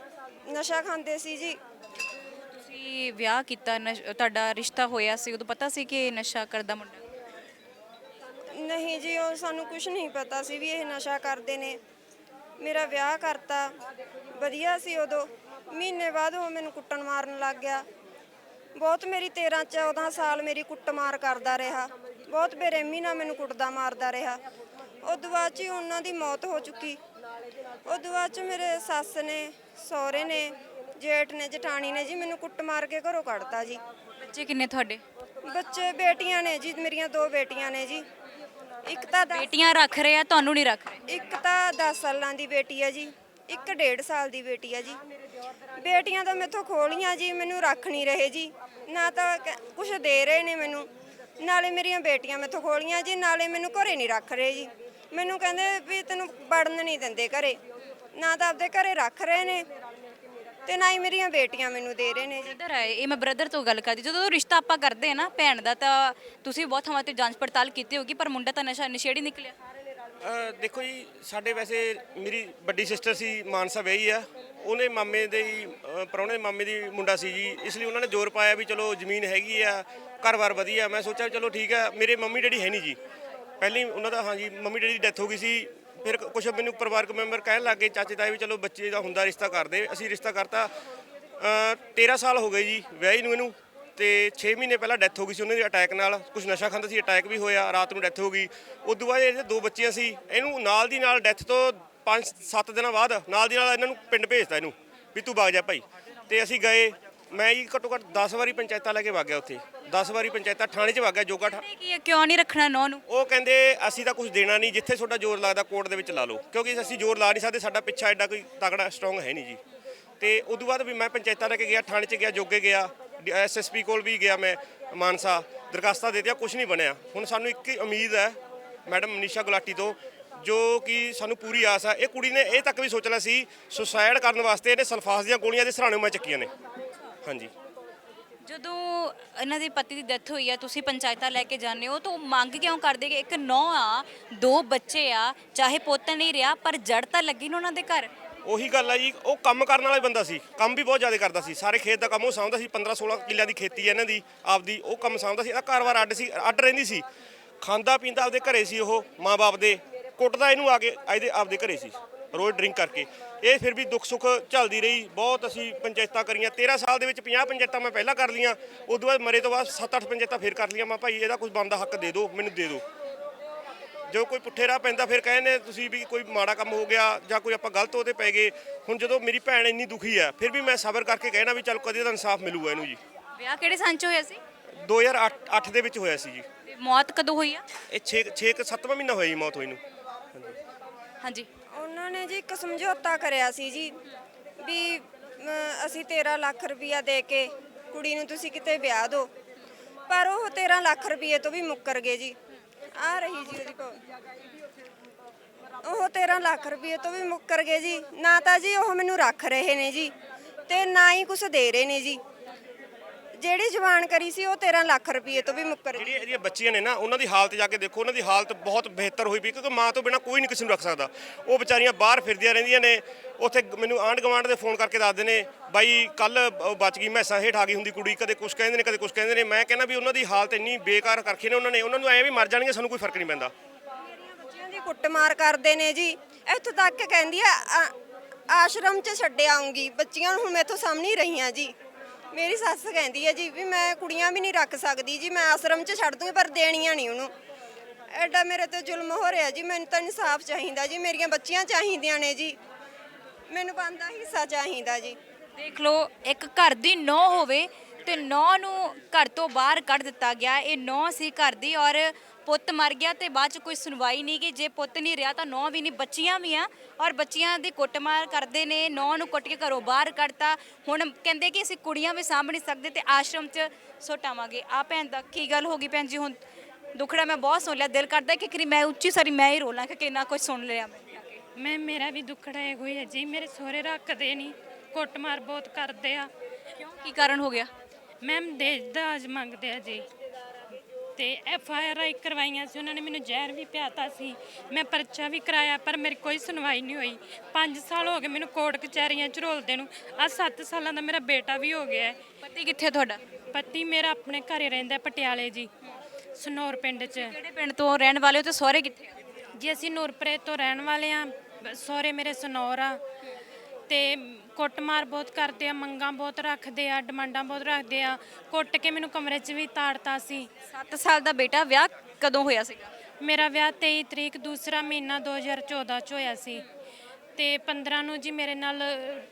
ਨਸ਼ਾ ਖਾਂਦੇ ਸੀ ਜੀ। ਤੁਸੀਂ ਵਿਆਹ ਕੀਤਾ, ਤੁਹਾਡਾ ਰਿਸ਼ਤਾ ਹੋਇਆ ਸੀ, ਉਦੋਂ ਪਤਾ ਸੀ ਕਿ ਨਸ਼ਾ ਕਰਦਾ ਮੁੰਡਾ? ਨਹੀਂ ਜੀ, ਉਹ ਸਾਨੂੰ ਕੁਝ ਨਹੀਂ ਪਤਾ ਸੀ ਵੀ ਇਹ ਨਸ਼ਾ ਕਰਦੇ ਨੇ। ਮੇਰਾ ਵਿਆਹ ਕਰਤਾ, ਵਧੀਆ ਸੀ ਉਦੋਂ। ਮਹੀਨੇ ਬਾਅਦ ਉਹ ਮੈਨੂੰ ਕੁੱਟਣ ਮਾਰਨ ਲੱਗ ਗਿਆ। ਬਹੁਤ ਮੇਰੀ 13-14 ਸਾਲ ਮੇਰੀ ਕੁੱਟਮਾਰ ਕਰਦਾ ਰਿਹਾ, ਬਹੁਤ ਬੇਰਹਿਮੀ ਨਾਲ ਮੈਨੂੰ ਕੁੱਟਦਾ ਮਾਰਦਾ ਰਿਹਾ। ਉਦੋਂ ਬਾਅਦ 'ਚ ਉਹਨਾਂ ਦੀ ਮੌਤ ਹੋ ਚੁੱਕੀ। ਉਦੋਂ ਬਾਅਦ 'ਚ ਮੇਰੇ ਸੱਸ ਨੇ, ਸਹੁਰੇ ਨੇ, ਜੇਠ ਨੇ, ਜਠਾਣੀ ਨੇ ਜੀ ਮੈਨੂੰ ਕੁੱਟ ਮਾਰ ਕੇ ਘਰੋਂ ਕੱਢਤਾ ਜੀ। ਬੱਚੇ ਕਿੰਨੇ ਤੁਹਾਡੇ? ਬੱਚੇ ਬੇਟੀਆਂ ਨੇ ਜੀ, ਮੇਰੀਆਂ 2 ਬੇਟੀਆਂ ਨੇ ਜੀ। ਇੱਕ ਤਾਂ ਬੇਟੀਆਂ ਰੱਖ ਰਹੇ ਆ, ਤੁਹਾਨੂੰ ਨਹੀਂ ਰੱਖ ਰਹੇ? ਇੱਕ ਤਾਂ 10 ਸਾਲਾਂ ਦੀ ਬੇਟੀ ਹੈ ਜੀ, ਇੱਕ 1.5 ਸਾਲ ਦੀ ਬੇਟੀ ਹੈ ਜੀ। ਬੇਟੀਆਂ ਤਾਂ ਮੈਥੋਂ ਖੋਲੀਆਂ ਜੀ, ਮੈਨੂੰ ਰੱਖ ਨਹੀਂ ਰਹੇ ਜੀ, ਨਾ ਤਾਂ ਕੁਝ ਦੇ ਰਹੇ ਨੇ ਮੈਨੂੰ, ਨਾਲੇ ਮੇਰੀਆਂ ਬੇਟੀਆਂ ਮੈਥੋਂ ਖੋਲੀਆਂ ਜੀ, ਨਾਲੇ ਮੈਨੂੰ ਘਰੇ ਨਹੀਂ ਰੱਖ ਰਹੇ ਜੀ। ਮੈਨੂੰ ਕਹਿੰਦੇ ਵੀ ਤੈਨੂੰ ਵੜਨ ਨਹੀਂ ਦਿੰਦੇ ਘਰੇ, ਨਾ ਤਾਂ ਆਪਦੇ ਘਰੇ ਰੱਖ ਰਹੇ ਨੇ ਤੇ ਨਾ ਹੀ ਮੇਰੀਆਂ ਬੇਟੀਆਂ ਮੈਨੂੰ ਦੇ ਰਹੇ ਨੇ ਜੀ। ਬ੍ਰਦਰ ਹੈ ਇਹ, ਮੈਂ ਬ੍ਰਦਰ ਤੋਂ ਗੱਲ ਕਰਦੀ। ਜਦੋਂ ਰਿਸ਼ਤਾ ਆਪਾਂ ਕਰਦੇ ਆ ਨਾ ਭੈਣ ਦਾ, ਤਾਂ ਤੁਸੀਂ ਬਹੁਤ ਥਾਵਾਂ ਤੇ ਜਾਂਚ ਪੜਤਾਲ ਕੀਤੀ ਹੋਗੀ, ਪਰ ਮੁੰਡਾ ਤਾਂ ਨਸ਼ੇੜੀ ਨਿਕਲਿਆ। ਦੇਖੋ ਜੀ, ਸਾਡੇ ਵੈਸੇ ਮੇਰੀ ਵੱਡੀ ਸਿਸਟਰ ਸੀ, ਮਾਨਸਾ ਵਿਆਹੀ ਆ, ਉਹਨੇ ਮਾਮੇ ਦੇ ਹੀ ਪ੍ਰਾਹੁਣੇ ਮਾਮੇ ਦੀ ਮੁੰਡਾ ਸੀ ਜੀ, ਇਸ ਲਈ ਉਹਨਾਂ ਨੇ ਜ਼ੋਰ ਪਾਇਆ ਵੀ ਚਲੋ ਜ਼ਮੀਨ ਹੈਗੀ ਆ, ਘਰ-ਬਾਰ ਵਧੀਆ। ਮੈਂ ਸੋਚਿਆ ਚਲੋ ਠੀਕ ਆ। ਮੇਰੇ ਮੰਮੀ ਡੈਡੀ ਹੈ ਨਹੀਂ ਜੀ, ਪਹਿਲੀ ਉਹਨਾਂ ਦਾ ਹਾਂਜੀ ਮੰਮੀ ਡੈਡੀ ਦੀ ਡੈਥ ਹੋ ਗਈ ਸੀ। ਫਿਰ ਕੁਛ ਮੈਨੂੰ ਪਰਿਵਾਰਕ ਮੈਂਬਰ ਕਹਿਣ ਲੱਗ ਗਏ, ਚਾਚੇ ਤਾਏ ਵੀ ਚਲੋ ਬੱਚੇ ਦਾ ਹੁੰਦਾ ਰਿਸ਼ਤਾ ਕਰਦੇ। ਅਸੀਂ ਰਿਸ਼ਤਾ ਕਰਤਾ। 13 ਸਾਲ ਹੋ ਗਏ ਜੀ ਵਿਆਹੀ ਨੂੰ ਇਹਨੂੰ, ਤੇ 6 ਮਹੀਨੇ ਪਹਿਲਾਂ ਡੈਥ ਹੋ ਗਈ ਸੀ ਉਹਨਾਂ ਦੀ ਅਟੈਕ ਨਾਲ। ਕੁਝ ਨਸ਼ਾ ਖਾਂਦਾ ਸੀ, ਅਟੈਕ ਵੀ ਹੋਇਆ, ਰਾਤ ਨੂੰ ਡੈਥ ਹੋ ਗਈ। ਉਦੋਂ ਬਾਅਦ ਇਹਦੇ 2 ਬੱਚੀਆਂ ਸੀ। ਇਹਨੂੰ ਨਾਲ ਦੀ ਨਾਲ ਡੈਥ ਤੋਂ 5-7 ਦਿਨਾਂ ਬਾਅਦ ਨਾਲ ਦੀ ਨਾਲ ਇਹਨਾਂ ਨੂੰ ਪਿੰਡ ਭੇਜਤਾ, ਇਹਨੂੰ ਵੀ ਤੂੰ ਵਗ ਜਾ ਭਾਈ। ਤੇ ਅਸੀਂ ਗਏ, ਮੈਂ ਜੀ ਘੱਟੋ ਘੱਟ 10 ਵਾਰੀ ਪੰਚਾਇਤਾਂ ਲੈ ਕੇ ਵਗ ਗਿਆ ਉੱਥੇ, 10 ਵਾਰੀ ਪੰਚਾਇਤਾਂ ਥਾਣੇ 'ਚ ਵਗ ਗਿਆ ਜੋਗਾ। ਕਿਉਂ ਨਹੀਂ ਰੱਖਣਾ ਨੌ ਨੂੰ? ਉਹ ਕਹਿੰਦੇ ਅਸੀਂ ਤਾਂ ਕੁਝ ਦੇਣਾ ਨਹੀਂ, ਜਿੱਥੇ ਤੁਹਾਡਾ ਜ਼ੋਰ ਲੱਗਦਾ ਕੋਰਟ ਦੇ ਵਿੱਚ ਲਾ ਲਓ, ਕਿਉਂਕਿ ਅਸੀਂ ਜ਼ੋਰ ਲਾ ਨਹੀਂ ਸਕਦੇ, ਸਾਡਾ ਪਿੱਛਾ ਐਡਾ ਕੋਈ ਤਗੜਾ ਸਟਰੋਂਗ ਹੈ ਨਹੀਂ ਜੀ। ਤੇ ਉਦੋਂ ਬਾਅਦ ਵੀ ਮੈਂ ਪੰਚਾਇਤਾਂ ਲੈ ਕੇ ਗਿਆ, ਥਾਣੇ 'ਚ ਗਿਆ, ਜੋਗੇ ਗਿਆ, SSP ਕੋਲ ਵੀ ਗਿਆ, ਮੈਂ ਮਾਨਸਾ ਦਰਖਾਸਤਾਂ ਦੇ ਦਿੱਤੀਆਂ, ਕੁਝ ਨਹੀਂ ਬਣਿਆ। ਹੁਣ ਸਾਨੂੰ ਇੱਕ ਹੀ ਉਮੀਦ ਹੈ ਮੈਡਮ ਮਨੀਸ਼ਾ ਗੁਲਾਟੀ ਤੋਂ, ਜੋ ਕਿ ਸਾਨੂੰ ਪੂਰੀ ਆਸ ਆ। ਇਹ ਕੁੜੀ ਨੇ ਇਹ ਤੱਕ ਵੀ ਸੋਚਣਾ ਸੀ ਸੁਸਾਇਡ ਕਰਨ ਵਾਸਤੇ, ਇਹਨੇ ਸਲਫਾਸ ਦੀਆਂ ਗੋਲੀਆਂ ਦੇ ਸਰਾਣੇ ਮੈਂ ਚੱਕੀਆਂ ਨੇ। ਹਾਂਜੀ। ਜਦੋਂ ਇਹਨਾਂ ਦੇ ਪਤੀ ਦੀ ਡੈਥ ਹੋਈ ਆ, ਤੁਸੀਂ ਪੰਚਾਇਤਾਂ ਲੈ ਕੇ ਜਾਂਦੇ ਹੋ, ਤਾਂ ਮੰਗ ਕਿਉਂ ਕਰਦੇ ਕਿ ਇੱਕ ਨੌਂ ਆ, 2 ਬੱਚੇ ਆ, ਚਾਹੇ ਪੁੱਤ ਨਹੀਂ ਰਿਹਾ ਪਰ ਜੜ ਤਾਂ ਲੱਗੀ ਨਾ ਉਹਨਾਂ ਦੇ ਘਰ? ਉਹੀ ਗੱਲ ਆ ਜੀ, ਉਹ ਕੰਮ ਕਰਨ ਵਾਲਾ ਬੰਦਾ ਸੀ, ਕੰਮ ਵੀ ਬਹੁਤ ਜ਼ਿਆਦਾ ਕਰਦਾ ਸੀ, ਸਾਰੇ ਖੇਤ ਦਾ ਕੰਮ ਉਹ ਸਾਂਭਦਾ ਸੀ। 15-16 ਕਿੱਲਿਆਂ ਦੀ ਖੇਤੀ ਹੈ ਇਹਨਾਂ ਦੀ ਆਪਦੀ, ਉਹ ਕੰਮ ਸਾਂਭਦਾ ਸੀ। ਇਹਦਾ ਘਰ-ਬਾਰ ਅੱਡ ਸੀ, ਅੱਡ ਰਹਿੰਦੀ ਸੀ, ਖਾਂਦਾ ਪੀਂਦਾ ਆਪਦੇ ਘਰੇ ਸੀ, ਉਹ ਮਾਂ-ਬਾਪ ਦੇ, ਕੁੱਟਦਾ ਇਹਨੂੰ ਆ ਕੇ ਆਪਦੇ ਘਰੇ ਸੀ। ਰੋਜ਼ ਡਰਿੰਕ ਕਰਕੇ। ਇਹ ਫਿਰ ਵੀ ਦੁੱਖ ਸੁੱਖ ਝੱਲਦੀ ਰਹੀ, ਬਹੁਤ ਅਸੀਂ ਪੰਚਾਇਤਾਂ ਕਰੀਆਂ। 13 ਸਾਲ ਦੇ ਵਿੱਚ 50 ਪੰਚਾਇਤਾਂ ਮੈਂ ਪਹਿਲਾਂ ਕਰ ਲਈਆਂ, ਉਸ ਤੋਂ ਬਾਅਦ ਮਰੇ ਤੋਂ ਬਾਅਦ 7-8 ਪੰਚਾਇਤਾਂ ਫਿਰ ਕਰ ਲਈਆਂ। ਮੈਂ ਭਾਈ ਇਹਦਾ ਕੁਝ ਬਣਦਾ ਹੱਕ ਦੇ ਦਿਓ, ਮੈਨੂੰ ਦੇ ਦਿਓ। ਜੋ ਕੋਈ ਪੁੱਠੇ ਰਾਹ ਪੈਂਦਾ ਫਿਰ ਕਹਿੰਦੇ ਤੁਸੀਂ ਵੀ ਕੋਈ ਮਾੜਾ ਕੰਮ ਹੋ ਗਿਆ ਜਾਂ ਕੋਈ ਆਪਾਂ ਗਲਤ ਉਹਦੇ ਪੈ ਗਏ। ਹੁਣ ਜਦੋਂ ਮੇਰੀ ਭੈਣ ਇੰਨੀ ਦੁਖੀ ਆ, ਫਿਰ ਵੀ ਮੈਂ ਸਬਰ ਕਰਕੇ ਕਹਿਣਾ ਵੀ ਚੱਲ ਕਦੇ ਤਾਂ ਇਨਸਾਫ ਮਿਲੂਗਾ ਇਹਨੂੰ ਜੀ। ਵਿਆਹ ਕਿਹੜੇ ਸੰਨ ਚ ਹੋਇਆ ਸੀ? 2008 ਦੇ ਵਿੱਚ ਹੋਇਆ ਸੀ ਜੀ। ਤੇ ਮੌਤ ਕਦੋਂ ਹੋਈ ਆ? ਇਹ 7ਵਾਂ ਮਹੀਨਾ ਹੋਇਆ ਜੀ ਮੌਤ ਹੋਈ ਨੂੰ। ਹਾਂਜੀ। ਉਹਨਾਂ ਨੇ ਜੀ ਇੱਕ ਸਮਝੌਤਾ ਕਰਿਆ ਸੀ ਜੀ ਵੀ ਅਸੀਂ 13 ਲੱਖ ਰੁਪਇਆ ਦੇ ਕੇ ਕੁੜੀ ਨੂੰ ਤੁਸੀਂ ਕਿਤੇ ਵਿਆਹ ਦਿਓ, ਪਰ ਉਹ 13 ਲੱਖ ਰੁਪਏ ਤੋਂ ਵੀ ਮੁੱਕਰ ਗਏ ਜੀ। ਆ ਰਹੀ ਜੀ ਉਹਦੀ ਉਹ 13 ਲੱਖ ਰੁਪਏ ਤੋਂ ਵੀ ਮੁੱਕਰ ਗਏ ਜੀ। ਨਾ ਤਾਂ ਜੀ ਉਹ ਮੈਨੂੰ ਰੱਖ ਰਹੇ ਨੇ ਜੀ ਤੇ ਨਾ ਹੀ ਕੁਝ ਦੇ ਰਹੇ ਨੇ ਜੀ। ਜਿਹੜੀ ਜਵਾਨ ਕਰੀ ਸੀ ਉਹ 13 ਲੱਖ ਰੁਪਏ ਤੋਂ ਵੀ ਮੁੱਕਰ ਗਈ। ਜਿਹੜੀਆਂ ਇਹਦੀਆਂ ਬੱਚੀਆਂ ਨੇ ਨਾ, ਉਹਨਾਂ ਦੀ ਹਾਲਤ ਜਾ ਕੇ ਦੇਖੋ, ਉਹਨਾਂ ਦੀ ਹਾਲਤ ਬਹੁਤ ਬਿਹਤਰ ਹੋਈ ਪਈ, ਕਿਉਂਕਿ ਮਾਂ ਤੋਂ ਬਿਨਾਂ ਕੋਈ ਨਹੀਂ ਕਿਸੇ ਨੂੰ ਰੱਖ ਸਕਦਾ। ਉਹ ਵਿਚਾਰੀਆਂ ਬਾਹਰ ਫਿਰਦੀਆਂ ਰਹਿੰਦੀਆਂ ਨੇ। ਉੱਥੇ ਮੈਨੂੰ ਆਂਢ ਗੁਆਂਢ ਦੇ ਫੋਨ ਕਰਕੇ ਦੱਸਦੇ ਨੇ ਬਾਈ ਕੱਲ ਬਚ ਗਈ, ਮੈਸਾਂ ਹੇਠ ਆ ਗਈ ਹੁੰਦੀ ਕੁੜੀ, ਕਦੇ ਕੁਛ ਕਹਿੰਦੇ ਨੇ ਕਦੇ ਕੁਛ ਕਹਿੰਦੇ ਨੇ। ਮੈਂ ਕਹਿੰਦਾ ਵੀ ਉਹਨਾਂ ਦੀ ਹਾਲਤ ਇੰਨੀ ਬੇਕਾਰ ਕਰਕੇ ਨੇ ਉਹਨਾਂ ਨੂੰ ਐਂ ਵੀ ਮਰ ਜਾਣਗੇ, ਸਾਨੂੰ ਕੋਈ ਫਰਕ ਨਹੀਂ ਪੈਂਦਾ। ਮੇਰੀਆਂ ਬੱਚੀਆਂ ਦੀ ਕੁੱਟਮਾਰ ਕਰਦੇ ਨੇ ਜੀ। ਇੱਥੋਂ ਤੱਕ ਕਹਿੰਦੀ ਆ ਆਸ਼ਰਮ 'ਚ ਛੱਡ ਆਉਂਗੀ ਬੱਚੀਆਂ ਨੂੰ। ਹੁਣ ਮੈਥੋਂ ਸਾਹਮਣੇ ਹੀ ਰਹੀਆਂ ਜੀ। ਮੇਰੀ ਸੱਸ ਕਹਿੰਦੀ ਹੈ ਜੀ ਵੀ ਮੈਂ ਕੁੜੀਆਂ ਵੀ ਨਹੀਂ ਰੱਖ ਸਕਦੀ ਜੀ, ਮੈਂ ਆਸ਼ਰਮ 'ਚ ਛੱਡ ਦੂੰਗੀ, ਪਰ ਦੇਣੀਆਂ ਨਹੀਂ ਉਹਨੂੰ। ਐਡਾ ਮੇਰੇ ਤੇ ਜ਼ੁਲਮ ਹੋ ਰਿਹਾ ਜੀ। ਮੈਨੂੰ ਤਾਂ ਇਨਸਾਫ ਚਾਹੀਦਾ ਜੀ, ਮੇਰੀਆਂ ਬੱਚੀਆਂ ਚਾਹੀਦੀਆਂ ਨੇ ਜੀ, ਮੈਨੂੰ ਬਣਦਾ ਹਿੱਸਾ ਚਾਹੀਦਾ ਜੀ। ਦੇਖ ਲਓ, ਇੱਕ ਘਰ ਦੀ ਨੌਂ ਹੋਵੇ ਤੇ ਨੌਂ ਨੂੰ ਘਰ ਤੋਂ ਬਾਹਰ ਕੱਢ ਦਿੱਤਾ ਗਿਆ। ਇਹ ਨੌਂ ਸੀ ਘਰ ਦੀ ਔਰ ਪੁੱਤ ਮਰ ਗਿਆ ਤੇ ਬਾਅਦ ਚ ਕੋਈ ਸੁਣਵਾਈ ਨਹੀਂ ਗਈ। ਜੇ ਪੁੱਤ ਨਹੀਂ ਰਿਹਾ ਤਾਂ ਨੌਂ ਵੀ ਨਹੀਂ, ਬੱਚੀਆਂ ਵੀ ਆ ਔਰ ਬੱਚੀਆਂ ਦੀ ਕੁੱਟਮਾਰ ਕਰਦੇ ਨੇ। ਨੌਂ ਨੂੰ ਕੁੱਟ ਕੇ ਘਰੋਂ ਬਾਹਰ ਕੱਢਤਾ। ਹੁਣ ਕਹਿੰਦੇ ਕਿ ਅਸੀਂ ਕੁੜੀਆਂ ਵੀ ਸਾਂਭ ਨਹੀਂ ਸਕਦੇ ਤੇ ਆਸ਼ਰਮ 'ਚ ਸੁੱਟਾਵਾਂਗੇ। ਆ ਭੈਣ ਦਾ ਕੀ ਗੱਲ ਹੋ ਗਈ ਭੈਣ ਜੀ? ਹੁਣ ਦੁਖੜਾ ਮੈਂ ਬਹੁਤ ਸੁਣ ਲਿਆ, ਦਿਲ ਕਰਦਾ ਕਿ ਕਰੀ ਮੈਂ ਉੱਚੀ ਸਾਰੀ ਮੈਂ ਹੀ ਰੋਲਾਂ ਕਿ ਇੰਨਾ ਕੁਝ ਸੁਣ ਲਿਆ ਮੈਂ। ਮੇਰਾ ਵੀ ਦੁੱਖੜਾ ਇਹੋ ਹੀ ਹੈ ਜੀ। ਮੇਰੇ ਸਹੁਰੇ ਰੱਖਦੇ ਨਹੀਂ, ਕੁੱਟਮਾਰ ਬਹੁਤ ਕਰਦੇ ਆ। ਕਿਉਂ, ਕੀ ਕਾਰਨ ਹੋ ਗਿਆ? ਮੈਮ ਦਹੇਜ ਦਾਜ ਮੰਗਦੇ ਆ ਜੀ। ਤੇ FIR ਕਰਵਾਈਆਂ ਸੀ, ਉਹਨਾਂ ਨੇ ਮੈਨੂੰ ਜ਼ਹਿਰ ਵੀ ਪਿਆਤਾ ਸੀ। ਮੈਂ ਪਰਚਾ ਵੀ ਕਰਾਇਆ ਪਰ ਮੇਰੀ ਕੋਈ ਸੁਣਵਾਈ ਨਹੀਂ ਹੋਈ। 5 ਸਾਲ ਹੋ ਗਏ ਮੈਨੂੰ ਕੋਰਟ ਕਚਹਿਰੀਆਂ 'ਚ ਰੋਲਦੇ ਨੂੰ। ਅੱਜ 7 ਸਾਲਾਂ ਦਾ ਮੇਰਾ ਬੇਟਾ ਵੀ ਹੋ ਗਿਆ ਹੈ। ਪਤੀ ਕਿੱਥੇ ਤੁਹਾਡਾ? ਪਤੀ ਮੇਰਾ ਆਪਣੇ ਘਰੇ ਰਹਿੰਦਾ ਪਟਿਆਲੇ ਜੀ, ਸਨੌਰ ਪਿੰਡ 'ਚ। ਕਿਹੜੇ ਪਿੰਡ ਤੋਂ ਰਹਿਣ ਵਾਲੇ ਹੋ ਤੇ ਸਹੁਰੇ ਕਿੱਥੇ ਆ? ਜੀ ਅਸੀਂ ਨੂਰਪੁਰੇ ਤੋਂ ਰਹਿਣ ਵਾਲੇ ਆ, ਸਹੁਰੇ ਮੇਰੇ ਸਨੌਰ ਆ। ਤੇ ਕੁੱਟਮਾਰ ਬਹੁਤ ਕਰਦੇ ਆ, ਮੰਗਾਂ ਬਹੁਤ ਰੱਖਦੇ ਆ, ਡਿਮਾਂਡਾਂ ਬਹੁਤ ਰੱਖਦੇ ਆ। ਕੁੱਟ ਕੇ ਮੈਨੂੰ ਕਮਰੇ 'ਚ ਵੀ ਤਾੜਤਾ ਸੀ। 7 ਸਾਲ ਦਾ ਬੇਟਾ, ਵਿਆਹ ਕਦੋਂ ਹੋਇਆ ਸੀਗਾ? ਮੇਰਾ ਵਿਆਹ 23 ਤਰੀਕ ਦੂਸਰਾ ਮਹੀਨਾ 2014 'ਚ ਹੋਇਆ ਸੀ। ਤੇ 15 ਨੂੰ ਜੀ ਮੇਰੇ ਨਾਲ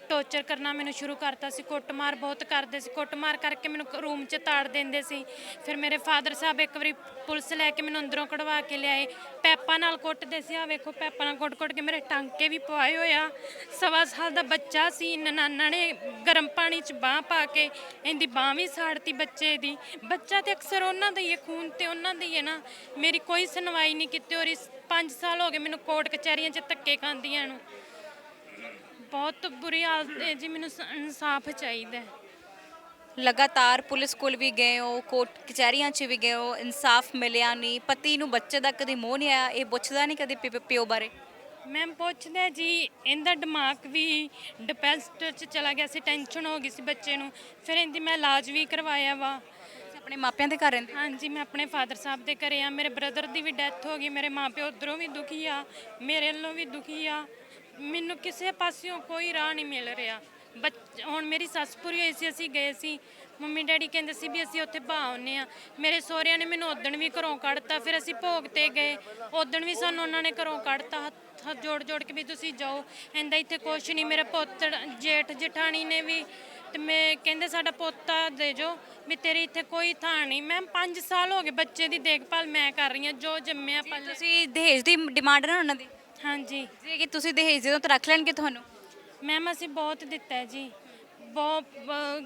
ਟੌਰਚਰ ਕਰਨਾ ਮੈਨੂੰ ਸ਼ੁਰੂ ਕਰਤਾ ਸੀ। ਕੁੱਟਮਾਰ ਬਹੁਤ ਕਰਦੇ ਸੀ। ਕੁੱਟਮਾਰ ਕਰਕੇ ਮੈਨੂੰ ਰੂਮ 'ਚ ਤਾੜ ਦਿੰਦੇ ਸੀ। ਫਿਰ ਮੇਰੇ ਫਾਦਰ ਸਾਹਿਬ ਇੱਕ ਵਾਰੀ ਪੁਲਿਸ ਲੈ ਕੇ ਮੈਨੂੰ ਅੰਦਰੋਂ ਕਢਵਾ ਕੇ ਲਿਆਏ। ਪੈਪਾਂ ਨਾਲ ਕੁੱਟਦੇ ਸੀ। ਆ ਵੇਖੋ ਪੈਪਾਂ ਨਾਲ ਕੁੱਟ ਕੇ ਮੇਰੇ ਟਾਂਕੇ ਵੀ ਪਵਾਏ ਹੋਇਆ। 1.25 ਸਾਲ ਦਾ ਬੱਚਾ ਸੀ। ਨਨਾਨਾ ਨੇ ਗਰਮ ਪਾਣੀ 'ਚ ਬਾਂਹ ਪਾ ਕੇ ਇਹਦੀ ਬਾਂਹ ਵੀ ਸਾੜਤੀ ਬੱਚੇ ਦੀ। ਬੱਚਾ ਤੇ ਅਕਸਰ ਉਹਨਾਂ ਦਾ ਹੀ ਹੈ, ਖੂਨ ਤੇ ਉਹਨਾਂ ਦਾ ਹੀ ਹੈ ਨਾ। ਮੇਰੀ ਕੋਈ ਸੁਣਵਾਈ ਨਹੀਂ ਕੀਤੀ ਔਰ 5 ਸਾਲ ਹੋ ਗਏ ਮੈਨੂੰ ਕੋਰਟ ਕਚਹਿਰੀਆਂ 'ਚ ਧੱਕੇ ਖਾਂਦੀਆਂ ਨੂੰ। ਬਹੁਤ ਬੁਰੀ ਹਾਲਤ ਹੈ ਜੀ, ਮੈਨੂੰ ਇਨਸਾਫ ਚਾਹੀਦਾ। ਲਗਾਤਾਰ ਪੁਲਿਸ ਕੋਲ ਵੀ ਗਏ ਹੋ, ਕੋਰਟ ਕਚਹਿਰੀਆਂ 'ਚ ਵੀ ਗਏ ਹੋ, ਇਨਸਾਫ ਮਿਲਿਆ ਨਹੀਂ। ਪਤੀ ਨੂੰ ਬੱਚੇ ਦਾ ਕਦੇ ਮੋਹ ਨਹੀਂ ਆਇਆ? ਇਹ ਪੁੱਛਦਾ ਨਹੀਂ ਕਦੇ ਪਿਓ ਬਾਰੇ? ਮੈਂ ਪੁੱਛਦਾ ਜੀ, ਇਹਦਾ ਦਿਮਾਗ ਵੀ ਡਿਪਰੈਸਡ 'ਚ ਚਲਾ ਗਿਆ ਸੀ, ਟੈਨਸ਼ਨ ਹੋ ਗਈ ਸੀ ਬੱਚੇ ਨੂੰ। ਫਿਰ ਇਹਦੀ ਮੈਂ ਇਲਾਜ ਵੀ ਕਰਵਾਇਆ ਵਾ। ਆਪਣੇ ਮਾਪਿਆਂ ਦੇ ਘਰ ਰਹਿੰਦੇ? ਹਾਂਜੀ, ਮੈਂ ਆਪਣੇ ਫਾਦਰ ਸਾਹਿਬ ਦੇ ਘਰੇ ਆ। ਮੇਰੇ ਬ੍ਰਦਰ ਦੀ ਵੀ ਡੈਥ ਹੋ ਗਈ। ਮੇਰੇ ਮਾਪਿਓ ਉੱਧਰੋਂ ਵੀ ਦੁਖੀ ਆ, ਮੇਰੇ ਵੱਲੋਂ ਵੀ ਦੁਖੀ ਆ। ਮੈਨੂੰ ਕਿਸੇ ਪਾਸਿਓਂ ਕੋਈ ਰਾਹ ਨਹੀਂ ਮਿਲ ਰਿਹਾ। ਹੁਣ ਮੇਰੀ ਸੱਸ ਪੂਰੀ ਹੋਈ ਸੀ, ਅਸੀਂ ਗਏ ਸੀ। ਮੰਮੀ ਡੈਡੀ ਕਹਿੰਦੇ ਸੀ ਵੀ ਅਸੀਂ ਉੱਥੇ ਭਾ ਆਉਂਦੇ ਆ। ਮੇਰੇ ਸਹੁਰਿਆਂ ਨੇ ਮੈਨੂੰ ਉਦਣ ਵੀ ਘਰੋਂ ਕੱਢਤਾ। ਫਿਰ ਅਸੀਂ ਭੋਗ ਤੇ ਗਏ, ਉਦਣ ਵੀ ਸਾਨੂੰ ਉਹਨਾਂ ਨੇ ਘਰੋਂ ਕੱਢਤਾ। ਹੱਥ ਜੋੜ ਜੋੜ ਕੇ ਵੀ ਤੁਸੀਂ ਜਾਓ, ਕਹਿੰਦਾ ਇੱਥੇ ਕੁਛ ਨਹੀਂ। ਮੇਰੇ ਪੁੱਤ ਜੇਠ ਜਠਾਣੀ ਨੇ ਵੀ ਤੇ ਮੈਂ ਕਹਿੰਦੇ ਸਾਡਾ ਪੋਤਾ ਦੇ ਜੋ ਵੀ ਤੇਰੀ ਇੱਥੇ ਕੋਈ ਥਾਂ ਨਹੀਂ। ਮੈਂ 5 ਸਾਲ ਹੋ ਗਏ ਬੱਚੇ ਦੀ ਦੇਖਭਾਲ ਮੈਂ ਕਰ ਰਹੀ ਹਾਂ, ਜੋ ਜੰਮਿਆ ਪਲ। ਤੁਸੀਂ ਦਹੇਜ ਦੀ ਡਿਮਾਂਡ ਨਾ ਉਹਨਾਂ ਦੀ? ਹਾਂਜੀ। ਜੇ ਕਿ ਤੁਸੀਂ ਦਹੇਜ ਦੇ ਦੋ ਤਾਂ ਰੱਖ ਲੈਣਗੇ ਤੁਹਾਨੂੰ? ਮੈਮ ਅਸੀਂ ਬਹੁਤ ਦਿੱਤਾ ਜੀ, ਬਹੁਤ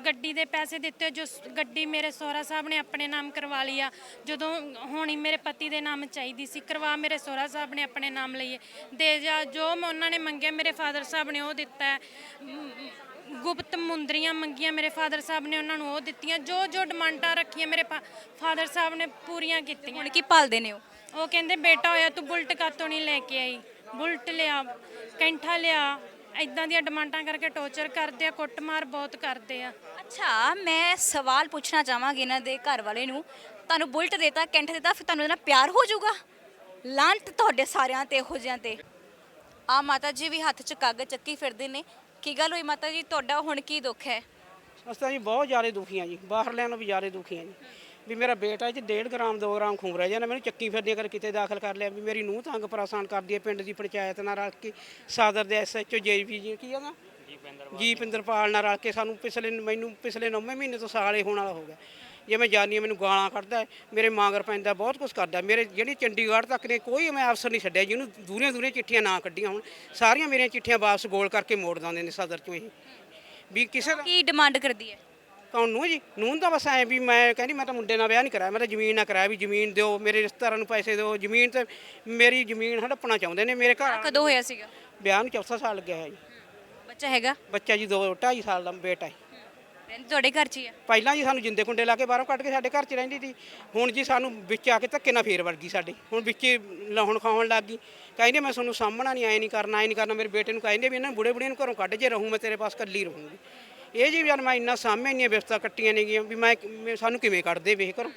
ਗੱਡੀ ਦੇ ਪੈਸੇ ਦਿੱਤੇ। ਜੋ ਗੱਡੀ ਮੇਰੇ ਸਹੁਰਾ ਸਾਹਿਬ ਨੇ ਆਪਣੇ ਨਾਮ ਕਰਵਾ ਲਈ ਆ। ਜਦੋਂ ਹੋਣੀ ਮੇਰੇ ਪਤੀ ਦੇ ਨਾਮ ਚਾਹੀਦੀ ਸੀ, ਕਰਵਾ ਮੇਰੇ ਸਹੁਰਾ ਸਾਹਿਬ ਨੇ ਆਪਣੇ ਨਾਮ ਲਈਏ। ਦੇ ਜਾ ਜੋ ਉਹਨਾਂ ਨੇ ਮੰਗਿਆ ਮੇਰੇ ਫਾਦਰ ਸਾਹਿਬ ਨੇ ਉਹ ਦਿੱਤਾ। ਗੁਪਤ ਮੁੰਦਰੀਆਂ ਮੰਗੀਆਂ ਮੇਰੇ ਫਾਦਰ ਸਾਹਿਬ ਨੇ, ਉਹਨਾਂ ਨੂੰ ਉਹ ਦਿੱਤੀਆਂ। ਜੋ ਜੋ ਡਿਮਾਂਡਾਂ ਰੱਖੀਆਂ ਮੇਰੇ ਫਾਦਰ ਸਾਹਿਬ ਨੇ ਪੂਰੀਆਂ ਕੀਤੀਆਂ। ਹੁਣ ਕੀ ਭਾਲਦੇ ਨੇ ਉਹ ਕਹਿੰਦੇ ਬੇਟਾ ਹੋਇਆ ਤੂੰ ਬੁਲਟ ਕਾਤੋਂ ਨਹੀਂ ਲੈ ਕੇ ਆਈ? ਬੁਲਟ ਲਿਆ, ਕੈਂਠਾ ਲਿਆ। ਇਦਾਂ ਦੀਆਂ ਡਿਮਾਂਡਾਂ ਕਰਕੇ ਟੌਰਚਰ ਕਰਦੇ ਆ, ਕੁੱਟਮਾਰ ਬਹੁਤ ਕਰਦੇ ਆ। ਅੱਛਾ, ਮੈਂ ਸਵਾਲ ਪੁੱਛਣਾ ਚਾਹਾਂਗੀ ਇਹਨਾਂ ਦੇ ਘਰ ਵਾਲੇ ਨੂੰ। ਤੁਹਾਨੂੰ ਬੁਲਟ ਦੇਤਾ, ਕੈਂਠਾ ਦੇਤਾ, ਫਿਰ ਤੁਹਾਨੂੰ ਇਹਦਾ ਪਿਆਰ ਹੋ ਜਾਊਗਾ? ਲਾਂਟ ਤੁਹਾਡੇ ਸਾਰਿਆਂ ਤੇ, ਇਹੋ ਜਿਹਿਆਂ ਤੇ। ਆ ਮਾਤਾ ਜੀ ਵੀ ਹੱਥ 'ਚ ਕਾਗਜ਼ ਚੱਕੀ ਫਿਰਦੇ ਨੇ। ਕੀ ਗੱਲ ਹੋਈ ਮਾਤਾ ਜੀ, ਤੁਹਾਡਾ ਹੁਣ ਕੀ ਦੁੱਖ ਹੈ? ਅਸੀਂ ਤਾਂ ਜੀ ਬਹੁਤ ਜ਼ਿਆਦਾ ਦੁਖੀ ਹਾਂ ਜੀ, ਬਾਹਰਲਿਆਂ ਨੂੰ ਵੀ ਜ਼ਿਆਦਾ ਦੁਖੀ ਹਾਂ ਜੀ। ਵੀ ਮੇਰਾ ਬੇਟਾ ਜੀ 1.5 ਗ੍ਰਾਮ 2 ਗ੍ਰਾਮ ਖੂਨ ਰਹਿ ਜਾਂਦਾ, ਮੈਨੂੰ ਚੱਕੀ ਫਿਰਦੀ ਕਰ ਕਿਤੇ ਦਾਖਲ ਕਰ ਲਿਆ। ਵੀ ਮੇਰੀ ਨੂੰਹ ਤੰਗ ਪਰੇਸ਼ਾਨ ਕਰਦੀ ਹੈ, ਪਿੰਡ ਦੀ ਪੰਚਾਇਤ ਨਾਲ ਰਲ ਕੇ, ਸਾਦਰ ਦੇ SHO JP ਜੀ ਕੀ ਆ ਨਾ ਜੀਪਿੰਦਰਪਾਲ ਨਾਲ ਰਲ ਕੇ ਸਾਨੂੰ ਮੈਨੂੰ ਪਿਛਲੇ 9ਵੇਂ ਮਹੀਨੇ ਤੋਂ ਸਾਲ ਹੋਣ ਵਾਲਾ ਹੋ ਗਿਆ। ਜੇ ਮੈਂ ਜਾਣੀ ਮੈਨੂੰ ਗਾਲਾਂ ਕੱਢਦਾ ਹੈ, ਮੇਰੇ ਮਾਂਗਰ ਪੈਂਦਾ, ਬਹੁਤ ਕੁਝ ਕਰਦਾ। ਮੇਰੇ ਜਿਹੜੀ ਚੰਡੀਗੜ੍ਹ ਤੱਕ ਨੇ ਕੋਈ ਮੈਂ ਅਫਸਰ ਨਹੀਂ ਛੱਡਿਆ ਜਿਹਨੂੰ ਦੂਰੀਆਂ ਚਿੱਠੀਆਂ ਨਾ ਕੱਢੀਆਂ ਹੁਣ, ਸਾਰੀਆਂ ਮੇਰੀਆਂ ਚਿੱਠੀਆਂ ਵਾਪਸ ਗੋਲ ਕਰਕੇ ਮੋੜ ਦਿੰਦੇ ਨੇ ਸਦਰ ਚੋਂ। ਇਹ ਵੀ ਕਿਸੇ ਦਾ ਕੀ ਡਿਮਾਂਡ ਕਰਦੀ ਹੈ? ਕੌਣ ਨੂੰ ਜੀ? ਨੂੰਹ ਤਾਂ ਬਸ ਐਂ ਵੀ ਮੈਂ ਕਹਿੰਦੀ ਮੈਂ ਤਾਂ ਮੁੰਡੇ ਨਾਲ ਵਿਆਹ ਨਹੀਂ ਕਰਾਇਆ, ਮੈਂ ਤਾਂ ਜ਼ਮੀਨ ਨਾਲ ਕਰਾਇਆ। ਵੀ ਜ਼ਮੀਨ ਦਿਓ, ਮੇਰੇ ਰਿਸ਼ਤੇਦਾਰਾਂ ਨੂੰ ਪੈਸੇ ਦਿਓ, ਜ਼ਮੀਨ ਤੇ ਮੇਰੀ ਜ਼ਮੀਨ ਹੜੱਪਣਾ ਚਾਹੁੰਦੇ ਨੇ। ਮੇਰੇ ਘਰ ਕਦੋਂ ਹੋਇਆ ਸੀਗਾ ਵਿਆਹ ਨੂੰ? 4 ਸਾਲ ਲੱਗਿਆ ਹੈ ਜੀ। ਬੱਚਾ ਹੈਗਾ? ਬੱਚਾ ਜੀ 2.5 ਸਾਲ ਦਾ ਬੇਟਾ ਹੈ। ਰਹਿੰਦੀ ਤੁਹਾਡੇ ਘਰ 'ਚ ਹੀ ਹੈ? ਪਹਿਲਾਂ ਜੀ ਸਾਨੂੰ ਜਿੰਦੇ ਕੁੰਡੇ ਲਾ ਕੇ ਬਾਹਰੋਂ ਕੱਢ ਕੇ ਸਾਡੇ ਘਰ 'ਚ ਰਹਿੰਦੀ ਸੀ। ਹੁਣ ਜੀ ਸਾਨੂੰ ਵਿੱਚ ਆ ਕੇ ਧੱਕੇ ਨਾਲ ਫੇਰ ਵੜ ਗਈ ਸਾਡੇ। ਹੁਣ ਵਿੱਚ ਲਾਹੁਣ ਖਾਉਣ ਲੱਗ ਗਈ। ਕਹਿੰਦੇ ਮੈਂ ਤੁਹਾਨੂੰ ਸਾਹਮਣਾ ਨਹੀਂ, ਆਏ ਨਹੀਂ ਕਰਨਾ। ਮੇਰੇ ਬੇਟੇ ਨੂੰ ਕਹਿੰਦੇ ਵੀ ਇਹਨਾਂ ਬੁੜੇ ਨੂੰ ਘਰੋਂ ਕੱਢ, ਜੇ ਰਹੂੰ ਮੈਂ ਤੇਰੇ ਪਾਸ ਇਕੱਲੀ ਰਹੂੰਗੀ। ਇਹ ਜੀ ਜਦ ਮੈਂ ਇੰਨਾ ਸਾਹਮਣੇ ਇੰਨੀਆਂ ਵਿਵਸਥਾ ਕੱਟੀਆਂ ਨੇਗੀਆਂ ਵੀ ਸਾਨੂੰ ਕਿਵੇਂ ਕੱਢਦੇ ਵੇਖ ਕਰੋ।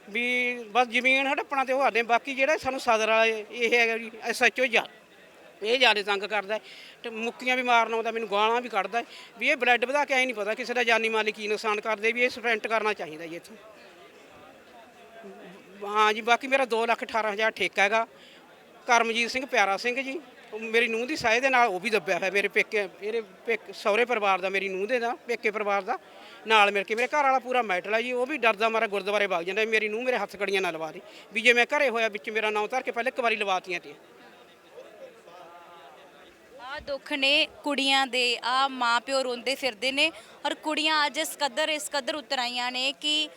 ਵੀ ਬਸ ਜ਼ਮੀਨ ਹੜੱਪਣਾ ਤੇ ਉਹ ਆਦੇ। ਬਾਕੀ ਜਿਹੜਾ ਸਾਨੂੰ ਸਦਰ ਵਾਲੇ ਇਹ ਹੈਗਾ ਜੀ SHO ਜਾ ਇਹ ਜ਼ਿਆਦਾ ਤੰਗ ਕਰਦਾ ਤੇ ਮੁੱਕੀਆਂ ਵੀ ਮਾਰਨ ਆਉਂਦਾ, ਮੈਨੂੰ ਗਾਲਾਂ ਵੀ ਕੱਢਦਾ ਵੀ ਇਹ ਬਲੱਡ ਵਧਾ ਕੇ ਐ ਨਹੀਂ ਪਤਾ ਕਿਸੇ ਦਾ ਜਾਨੀ ਮਾਲੀ ਕੀ ਨੁਕਸਾਨ ਕਰਦੇ। ਵੀ ਇਹ ਸਸਪੈਂਡ ਕਰਨਾ ਚਾਹੀਦਾ ਜੀ ਇੱਥੋਂ। ਹਾਂ ਜੀ ਬਾਕੀ ਮੇਰਾ 2,18,000 ਠੇਕਾ ਹੈਗਾ। ਕਰਮਜੀਤ ਸਿੰਘ ਪਿਆਰਾ ਸਿੰਘ ਜੀ, ਮੇਰੀ ਨੂੰਹ ਦੀ ਸਾਏ ਦੇ ਨਾਲ ਉਹ ਵੀ ਦੱਬਿਆ ਹੋਇਆ। ਮੇਰੇ ਪੇਕੇ ਸਹੁਰੇ ਪਰਿਵਾਰ ਦਾ, ਮੇਰੀ ਨੂੰਹ ਦੇ ਦਾ ਪੇਕੇ ਪਰਿਵਾਰ ਦਾ ਨਾਲ ਮਿਲ ਕੇ। ਮੇਰੇ ਘਰ ਵਾਲਾ ਪੂਰਾ ਮੈਟਲ ਹੈ ਜੀ, ਉਹ ਵੀ ਡਰਦਾ ਮਾਰਾ ਗੁਰਦੁਆਰੇ ਵਗ ਜਾਂਦਾ। ਮੇਰੀ ਨੂੰਹ ਮੇਰੇ ਹੱਥ ਕੜੀਆਂ ਨਾ ਲਵਾ ਦੇ ਵੀ ਜੇ ਮੈਂ ਘਰੇ ਹੋਇਆ ਵਿੱਚ ਮੇਰਾ ਨਾਂ ਧਰ ਕੇ ਪਹਿਲੇ ਇੱਕ ਵਾਰੀ ਲਵਾਤੀਆਂ ਤੇ। ਆ ਦੁੱਖ ਨੇ ਕੁੜੀਆਂ ਦੇ, ਆ ਮਾਂ ਪਿਓ ਰੋਂਦੇ ਫਿਰਦੇ ਨੇ ਔਰ ਕੁੜੀਆਂ ਅੱਜ ਇਸ ਕਦਰ ਉਤਰ ਆਈਆਂ ਨੇ ਕਿ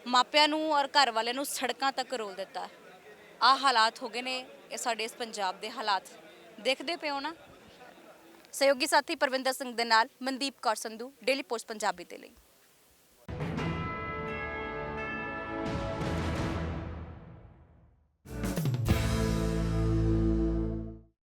ਮਾਪਿਆਂ ਨੂੰ ਔਰ ਘਰ ਵਾਲਿਆਂ ਨੂੰ ਸੜਕਾਂ ਤੱਕ ਰੋਲ ਦਿੱਤਾ। ਆ ਹਾਲਾਤ ਹੋ ਗਏ ਨੇ ਇਹ ਸਾਡੇ ਇਸ ਪੰਜਾਬ ਦੇ ਹਾਲਾਤ। ਦੇਖਦੇ ਪਿਓ ਨਾ। ਸਹਿਯੋਗੀ ਸਾਥੀ ਪਰਵਿੰਦਰ ਸਿੰਘ ਦੇ ਨਾਲ ਮਨਦੀਪ ਕੌਰ ਸੰਧੂ, ਡੇਲੀ ਪੋਸਟ ਪੰਜਾਬੀ ਦੇ ਲਈ।